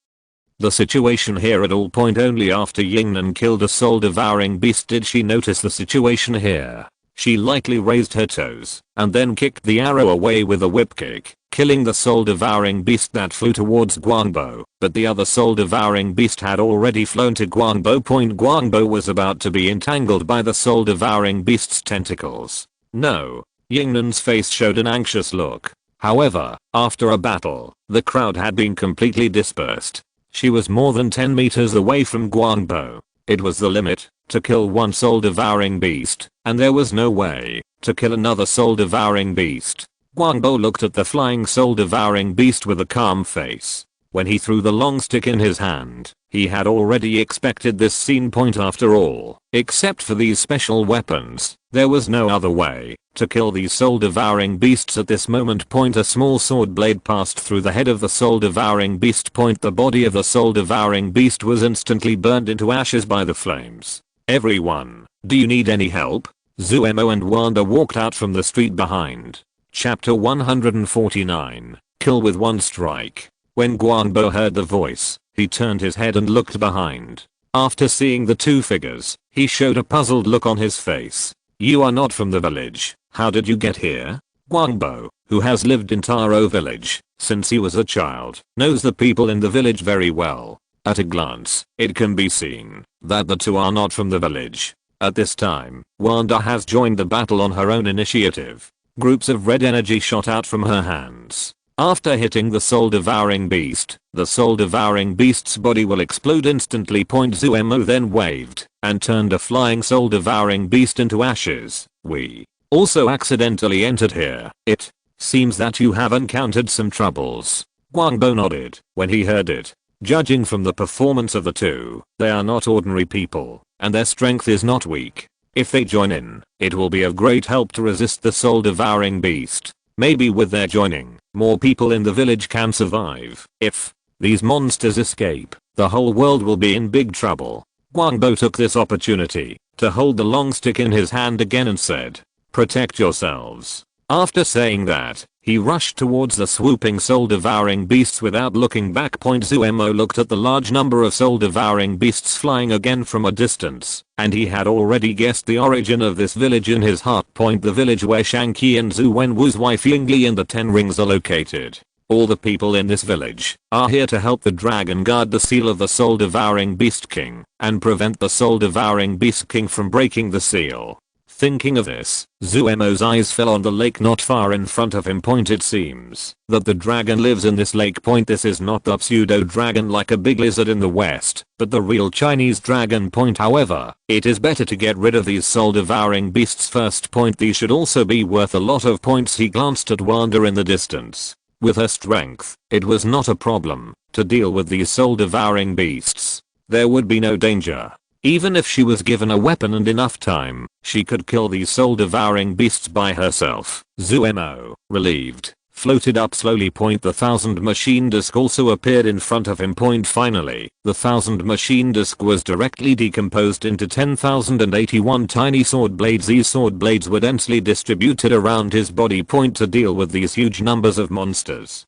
the situation here at all. Only after Yingnan killed a soul-devouring beast did she notice the situation here. She lightly raised her toes and then kicked the arrow away with a whip kick, killing the soul-devouring beast that flew towards Guangbo. But the other soul-devouring beast had already flown to Guangbo. Guangbo was about to be entangled by the soul-devouring beast's tentacles. No. Yingnan's face showed an anxious look. However, after a battle, the crowd had been completely dispersed. She was more than 10 meters away from Guangbo. It was the limit to kill one soul-devouring beast, and there was no way to kill another soul-devouring beast. Guangbo looked at the flying soul-devouring beast with a calm face. When he threw the long stick in his hand, he had already expected this scene. After all, except for these special weapons, there was no other way to kill these soul-devouring beasts at this moment. A small sword blade passed through the head of the soul-devouring beast. The body of the soul-devouring beast was instantly burned into ashes by the flames. Everyone, do you need any help? Zuemo and Wanda walked out from the street behind. Chapter 149, Kill with One Strike. When Guangbo heard the voice, he turned his head and looked behind. After seeing the two figures, he showed a puzzled look on his face. You are not from the village. How did you get here? Guangbo, who has lived in Taro village since he was a child, knows the people in the village very well. At a glance, it can be seen that the two are not from the village. At this time, Wanda has joined the battle on her own initiative. Groups of red energy shot out from her hands. After hitting the soul-devouring beast, the soul-devouring beast's body will explode instantly. Zuemo then waved and turned a flying soul-devouring beast into ashes. We also accidentally entered here. It seems that you have encountered some troubles. Guangbo nodded when he heard it. Judging from the performance of the two, they are not ordinary people, and their strength is not weak. If they join in, it will be of great help to resist the soul-devouring beast. Maybe with their joining, more people in the village can survive. If these monsters escape, the whole world will be in big trouble. Guangbo took this opportunity to hold the long stick in his hand again and said, "Protect yourselves." After saying that, he rushed towards the swooping soul-devouring beasts without looking back. Zuemo looked at the large number of soul-devouring beasts flying again from a distance, and he had already guessed the origin of this village in his heart. The village where Shang-Chi and Zhu Wenwu's wife Yingli and the 10 rings are located. All the people in this village are here to help the dragon guard the seal of the soul-devouring beast king and prevent the soul-devouring beast king from breaking the seal. Thinking of this, Zuemo's eyes fell on the lake not far in front of him. It seems that the dragon lives in this lake. This is not the pseudo dragon like a big lizard in the west, but the real Chinese dragon. However, it is better to get rid of these soul-devouring beasts first. These should also be worth a lot of points. He glanced at Wanda in the distance. With her strength, it was not a problem to deal with these soul-devouring beasts. There would be no danger. Even if she was given a weapon and enough time, she could kill these soul-devouring beasts by herself. Zuemo, relieved, floated up slowly. The 1000 machine disc also appeared in front of him. Finally, the 1000 machine disc was directly decomposed into 10,081 tiny sword blades. These sword blades were densely distributed around his body. To deal with these huge numbers of monsters,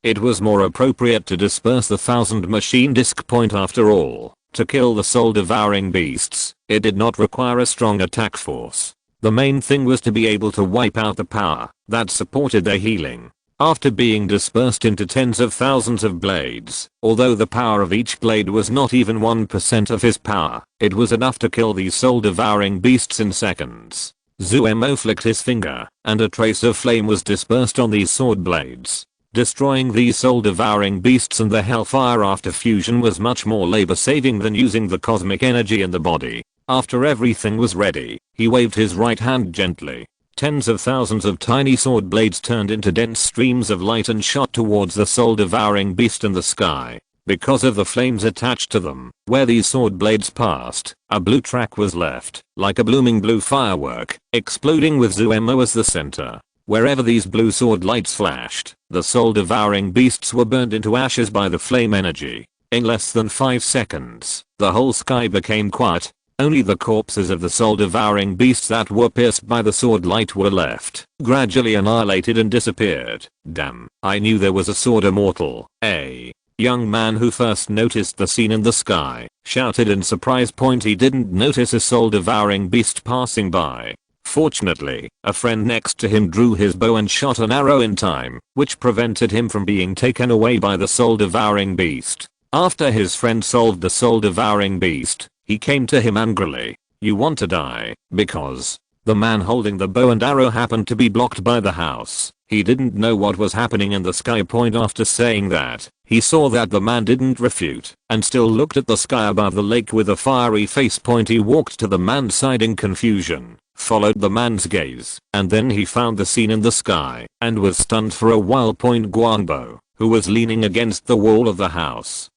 it was more appropriate to disperse the 1000 machine disc. After all, to kill the soul-devouring beasts, it did not require a strong attack force. The main thing was to be able to wipe out the power that supported their healing. After being dispersed into tens of thousands of blades, although the power of each blade was not even 1% of his power, it was enough to kill these soul-devouring beasts in seconds. Zuemo flicked his finger, and a trace of flame was dispersed on these sword blades. Destroying these soul-devouring beasts and the hellfire after fusion was much more labor-saving than using the cosmic energy in the body. After everything was ready, he waved his right hand gently. Tens of thousands of tiny sword blades turned into dense streams of light and shot towards the soul-devouring beast in the sky. Because of the flames attached to them, where these sword blades passed, a blue track was left, like a blooming blue firework, exploding with Zuemo as the center. Wherever these blue sword lights flashed, the soul-devouring beasts were burned into ashes by the flame energy. In less than 5 seconds, the whole sky became quiet. Only the corpses of the soul-devouring beasts that were pierced by the sword light were left, gradually annihilated and disappeared. Damn, I knew there was a sword immortal. A young man who first noticed the scene in the sky shouted in surprise. He didn't notice a soul-devouring beast passing by. Fortunately, a friend next to him drew his bow and shot an arrow in time, which prevented him from being taken away by the soul-devouring beast. After his friend solved the soul-devouring beast, he came to him angrily. "You want to die?" Because the man holding the bow and arrow happened to be blocked by the house. He didn't know what was happening in the sky. After saying that, he saw that the man didn't refute and still looked at the sky above the lake with a fiery face. He walked to the man's side in confusion, followed the man's gaze, and then he found the scene in the sky and was stunned for a while. Guangbo, who was leaning against the wall of the house,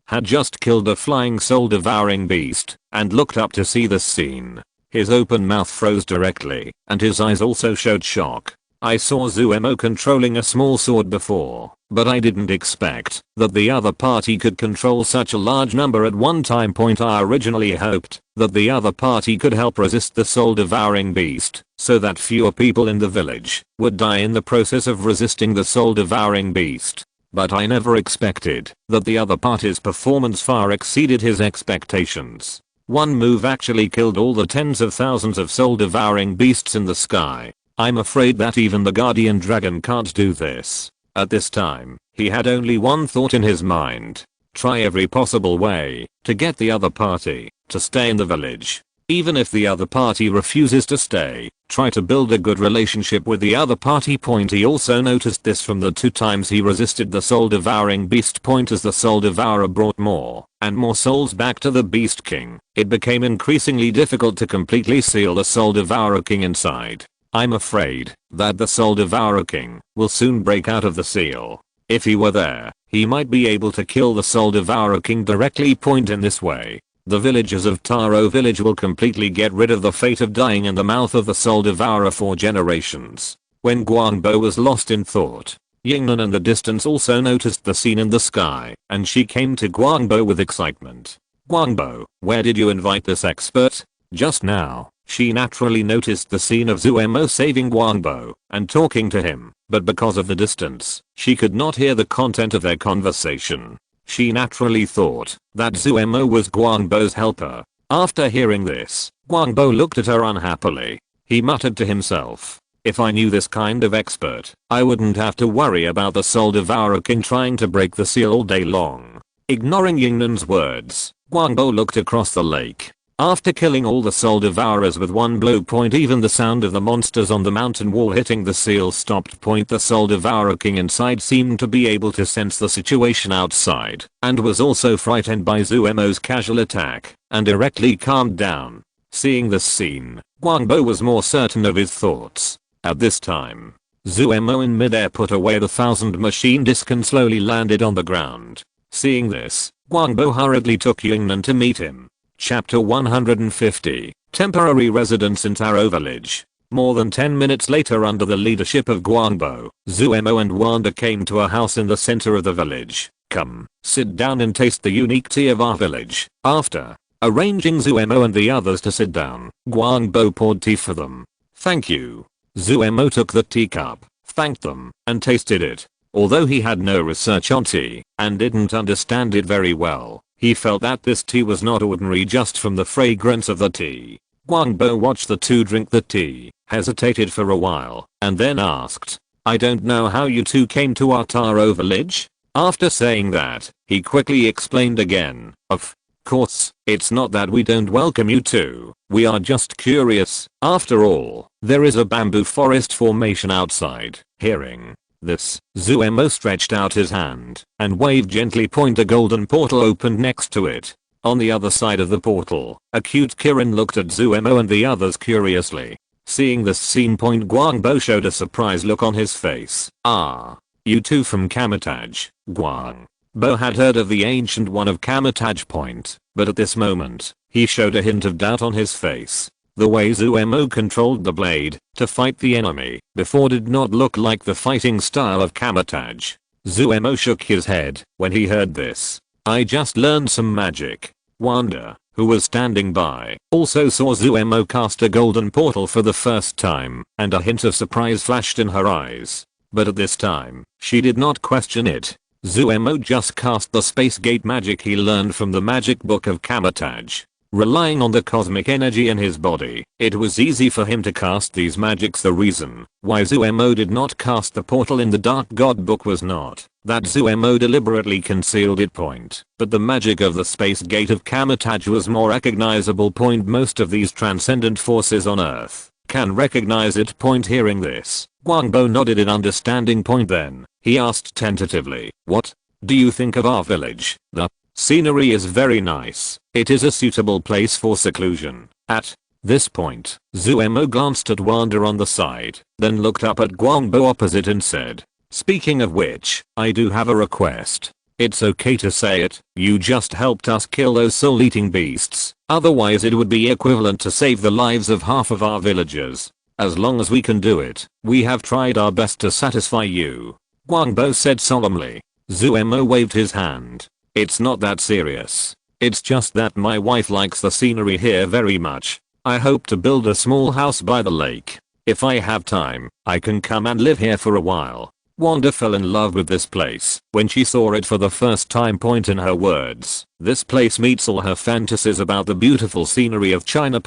had just killed a flying soul-devouring beast and looked up to see the scene. His open mouth froze directly, and his eyes also showed shock. I saw Zuemo controlling a small sword before, but I didn't expect that the other party could control such a large number at one time. I originally hoped that the other party could help resist the soul-devouring beast, so that fewer people in the village would die in the process of resisting the soul-devouring beast. But I never expected that the other party's performance far exceeded his expectations. One move actually killed all the tens of thousands of soul-devouring beasts in the sky. I'm afraid that even the guardian dragon can't do this. At this time, he had only one thought in his mind. Try every possible way to get the other party to stay in the village. Even if the other party refuses to stay, try to build a good relationship with the other party. He also noticed this from the 2 times he resisted the soul devouring beast. As the soul devourer brought more and more souls back to the beast king, it became increasingly difficult to completely seal the soul devourer king inside. I'm afraid that the soul devourer king will soon break out of the seal. If he were there, he might be able to kill the soul devourer king directly. In this way, the villagers of Taro village will completely get rid of the fate of dying in the mouth of the soul devourer for generations. When Guangbo was lost in thought, Yingnan in the distance also noticed the scene in the sky, and she came to Guangbo with excitement. Guangbo, where did you invite this expert? Just now, she naturally noticed the scene of Zuemo saving Guangbo and talking to him, but because of the distance, she could not hear the content of their conversation. She naturally thought that Zuemo was Guangbo's helper. After hearing this, Guangbo looked at her unhappily. He muttered to himself, if I knew this kind of expert, I wouldn't have to worry about the soul devourer king trying to break the seal all day long. Ignoring Yingnan's words, Guangbo looked across the lake. After killing all the soul devourers with one blow. Even the sound of the monsters on the mountain wall hitting the seal stopped. The soul devourer king inside seemed to be able to sense the situation outside and was also frightened by Zuemo's casual attack and directly calmed down. Seeing this scene, Guangbo was more certain of his thoughts. At this time, Zuemo in midair put away the 1000 machine disc and slowly landed on the ground. Seeing this, Guangbo hurriedly took Yingnan to meet him. Chapter 150, Temporary Residence in Taro Village. More than 10 minutes later, under the leadership of Guangbo, Zuemo and Wanda came to a house in the center of the village. Come, sit down and taste the unique tea of our village. After arranging Zuemo and the others to sit down, Guangbo poured tea for them. Thank you. Zuemo took the teacup, thanked them, and tasted it. Although he had no research on tea and didn't understand it very well, he felt that this tea was not ordinary just from the fragrance of the tea. Guangbo watched the two drink the tea, hesitated for a while, and then asked, I don't know how you two came to our Taro village? After saying that, he quickly explained again, of course, it's not that we don't welcome you two, we are just curious. After all, there is a bamboo forest formation outside. Hearing this, Zuemo stretched out his hand and waved gently. A golden portal opened next to it. On the other side of the portal, a cute Kirin looked at Zuemo and the others curiously. Seeing this scene, Guangbo showed a surprised look on his face. Ah, you two from Kamatage. Guangbo had heard of the ancient one of Kamatage, but at this moment, he showed a hint of doubt on his face. The way Zuemo controlled the blade to fight the enemy before did not look like the fighting style of Kamatage. Zuemo shook his head when he heard this. I just learned some magic. Wanda, who was standing by, also saw Zuemo cast a golden portal for the first time, and a hint of surprise flashed in her eyes. But at this time, she did not question it. Zuemo just cast the space gate magic he learned from the magic book of Kamatage. Relying on the cosmic energy in his body, it was easy for him to cast these magics. The reason why Zuemo did not cast the portal in the Dark God book was not that Zuemo deliberately concealed it, but the magic of the space gate of Kamatage was more recognizable. Most of these transcendent forces on Earth can recognize it. Hearing this, Guangbo nodded in understanding. Then, he asked tentatively, what do you think of our village? The scenery is very nice. It is a suitable place for seclusion. At this point, Zuemo glanced at Wanda on the side, then looked up at Guangbo opposite and said, speaking of which, I do have a request. It's okay to say it, you just helped us kill those soul-eating beasts, otherwise it would be equivalent to save the lives of half of our villagers. As long as we can do it, we have tried our best to satisfy you. Guangbo said solemnly. Zuemo waved his hand. It's not that serious. It's just that my wife likes the scenery here very much. I hope to build a small house by the lake. If I have time, I can come and live here for a while. Wanda fell in love with this place when she saw it for the first time. In her words, this place meets all her fantasies about the beautiful scenery of China.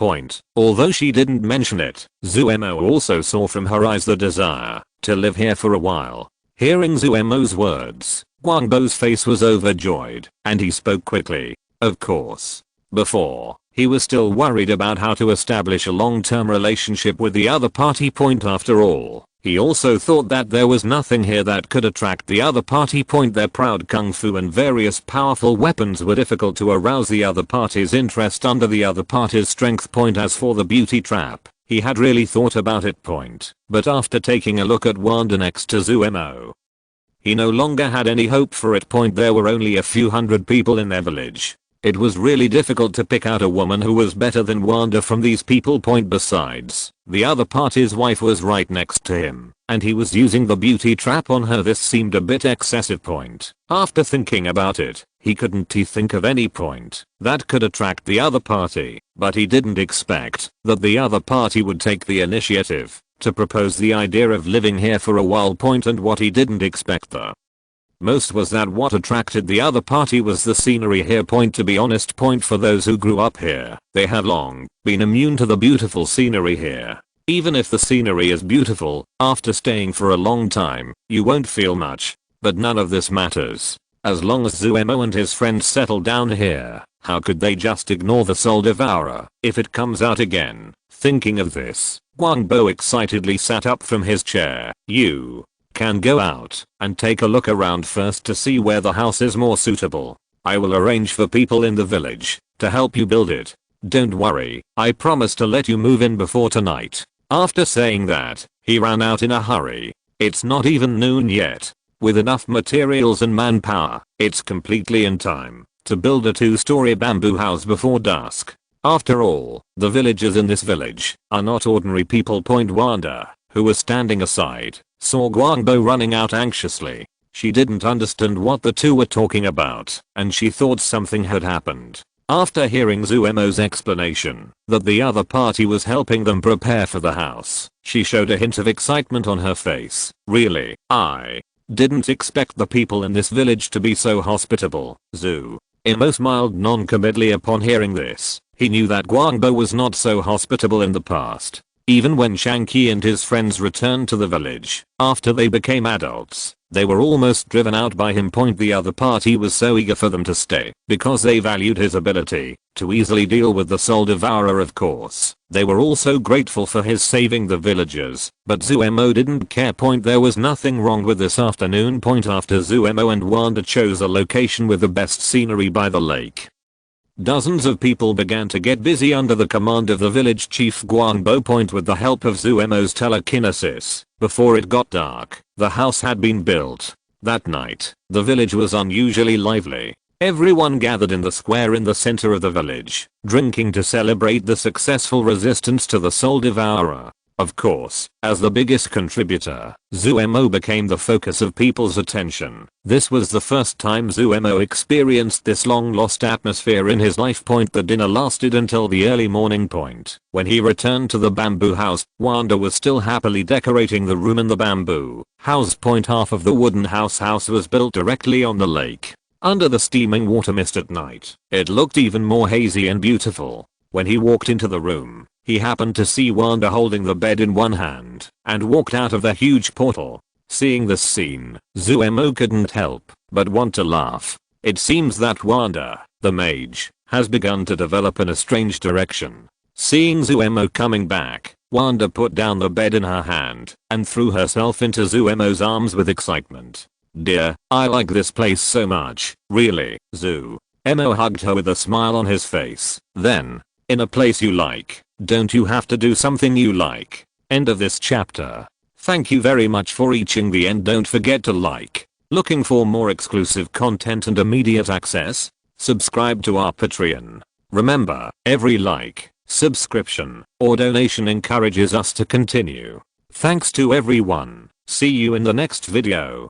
Although she didn't mention it, Zuemo also saw from her eyes the desire to live here for a while. Hearing Zuemo's words, Guangbo's face was overjoyed, and he spoke quickly. Of course. Before he was still worried about how to establish a long-term relationship with the other party. After all, he also thought that there was nothing here that could attract the other party. Their proud kung fu and various powerful weapons were difficult to arouse the other party's interest under the other party's strength. As for the beauty trap, he had really thought about it. But after taking a look at Wanda next to Zuemo, he no longer had any hope for it. There were only a few hundred people in their village. It was really difficult to pick out a woman who was better than Wanda from these people. Besides, the other party's wife was right next to him, and he was using the beauty trap on her. This seemed a bit excessive. After thinking about it, he couldn't think of any point that could attract the other party, but he didn't expect that the other party would take the initiative to propose the idea of living here for a while. And what he didn't expect the most was that what attracted the other party was the scenery here. To be honest, for those who grew up here, they have long been immune to the beautiful scenery here. Even if the scenery is beautiful, after staying for a long time, you won't feel much. But none of this matters. As long as Zuemo and his friends settle down here, how could they just ignore the Soul Devourer if it comes out again? Thinking of this, Guangbo excitedly sat up from his chair. You can go out and take a look around first to see where the house is more suitable. I will arrange for people in the village to help you build it. Don't worry, I promise to let you move in before tonight. After saying that, he ran out in a hurry. It's not even noon yet. With enough materials and manpower, it's completely in time to build a 2-story bamboo house before dusk. After all, the villagers in this village are not ordinary people. Wanda, who was standing aside, saw Guangbo running out anxiously. She didn't understand what the two were talking about, and she thought something had happened. After hearing Zuemo's explanation that the other party was helping them prepare for the house, she showed a hint of excitement on her face. Really? I didn't expect the people in this village to be so hospitable. Zuemo smiled non-committally upon hearing this. He knew that Guangbo was not so hospitable in the past. Even when Shanqi and his friends returned to the village after they became adults, they were almost driven out by him. The other party was so eager for them to stay because they valued his ability to easily deal with the Soul Devourer. Of course, they were also grateful for his saving the villagers, but Zuemo didn't care. There was nothing wrong with this afternoon. After Zuemo and Wanda chose a location with the best scenery by the lake, dozens of people began to get busy under the command of the village chief Guangbo. With the help of Zuemo's telekinesis, before it got dark, the house had been built. That night, the village was unusually lively. Everyone gathered in the square in the center of the village, drinking to celebrate the successful resistance to the Soul Devourer. Of course, as the biggest contributor, Zuemo became the focus of people's attention. This was the first time Zuemo experienced this long-lost atmosphere in his life. The dinner lasted until the early morning. When he returned to the bamboo house, Wanda was still happily decorating the room in the bamboo house. Half of the wooden house was built directly on the lake, under the steaming water mist at night. It looked even more hazy and beautiful. When he walked into the room, he happened to see Wanda holding the bed in one hand and walked out of the huge portal. Seeing this scene, Zuemo couldn't help but want to laugh. It seems that Wanda, the mage, has begun to develop in a strange direction. Seeing Zuemo coming back, Wanda put down the bed in her hand and threw herself into Zuemo's arms with excitement. "Dear, I like this place so much, really." Zuemo hugged her with a smile on his face. Then, "In a place you like, don't you have to do something you like?" End of this chapter. Thank you very much for reaching the end. Don't forget to like. Looking for more exclusive content and immediate access? Subscribe to our Patreon. Remember, every like, subscription, or donation encourages us to continue. Thanks to everyone. See you in the next video.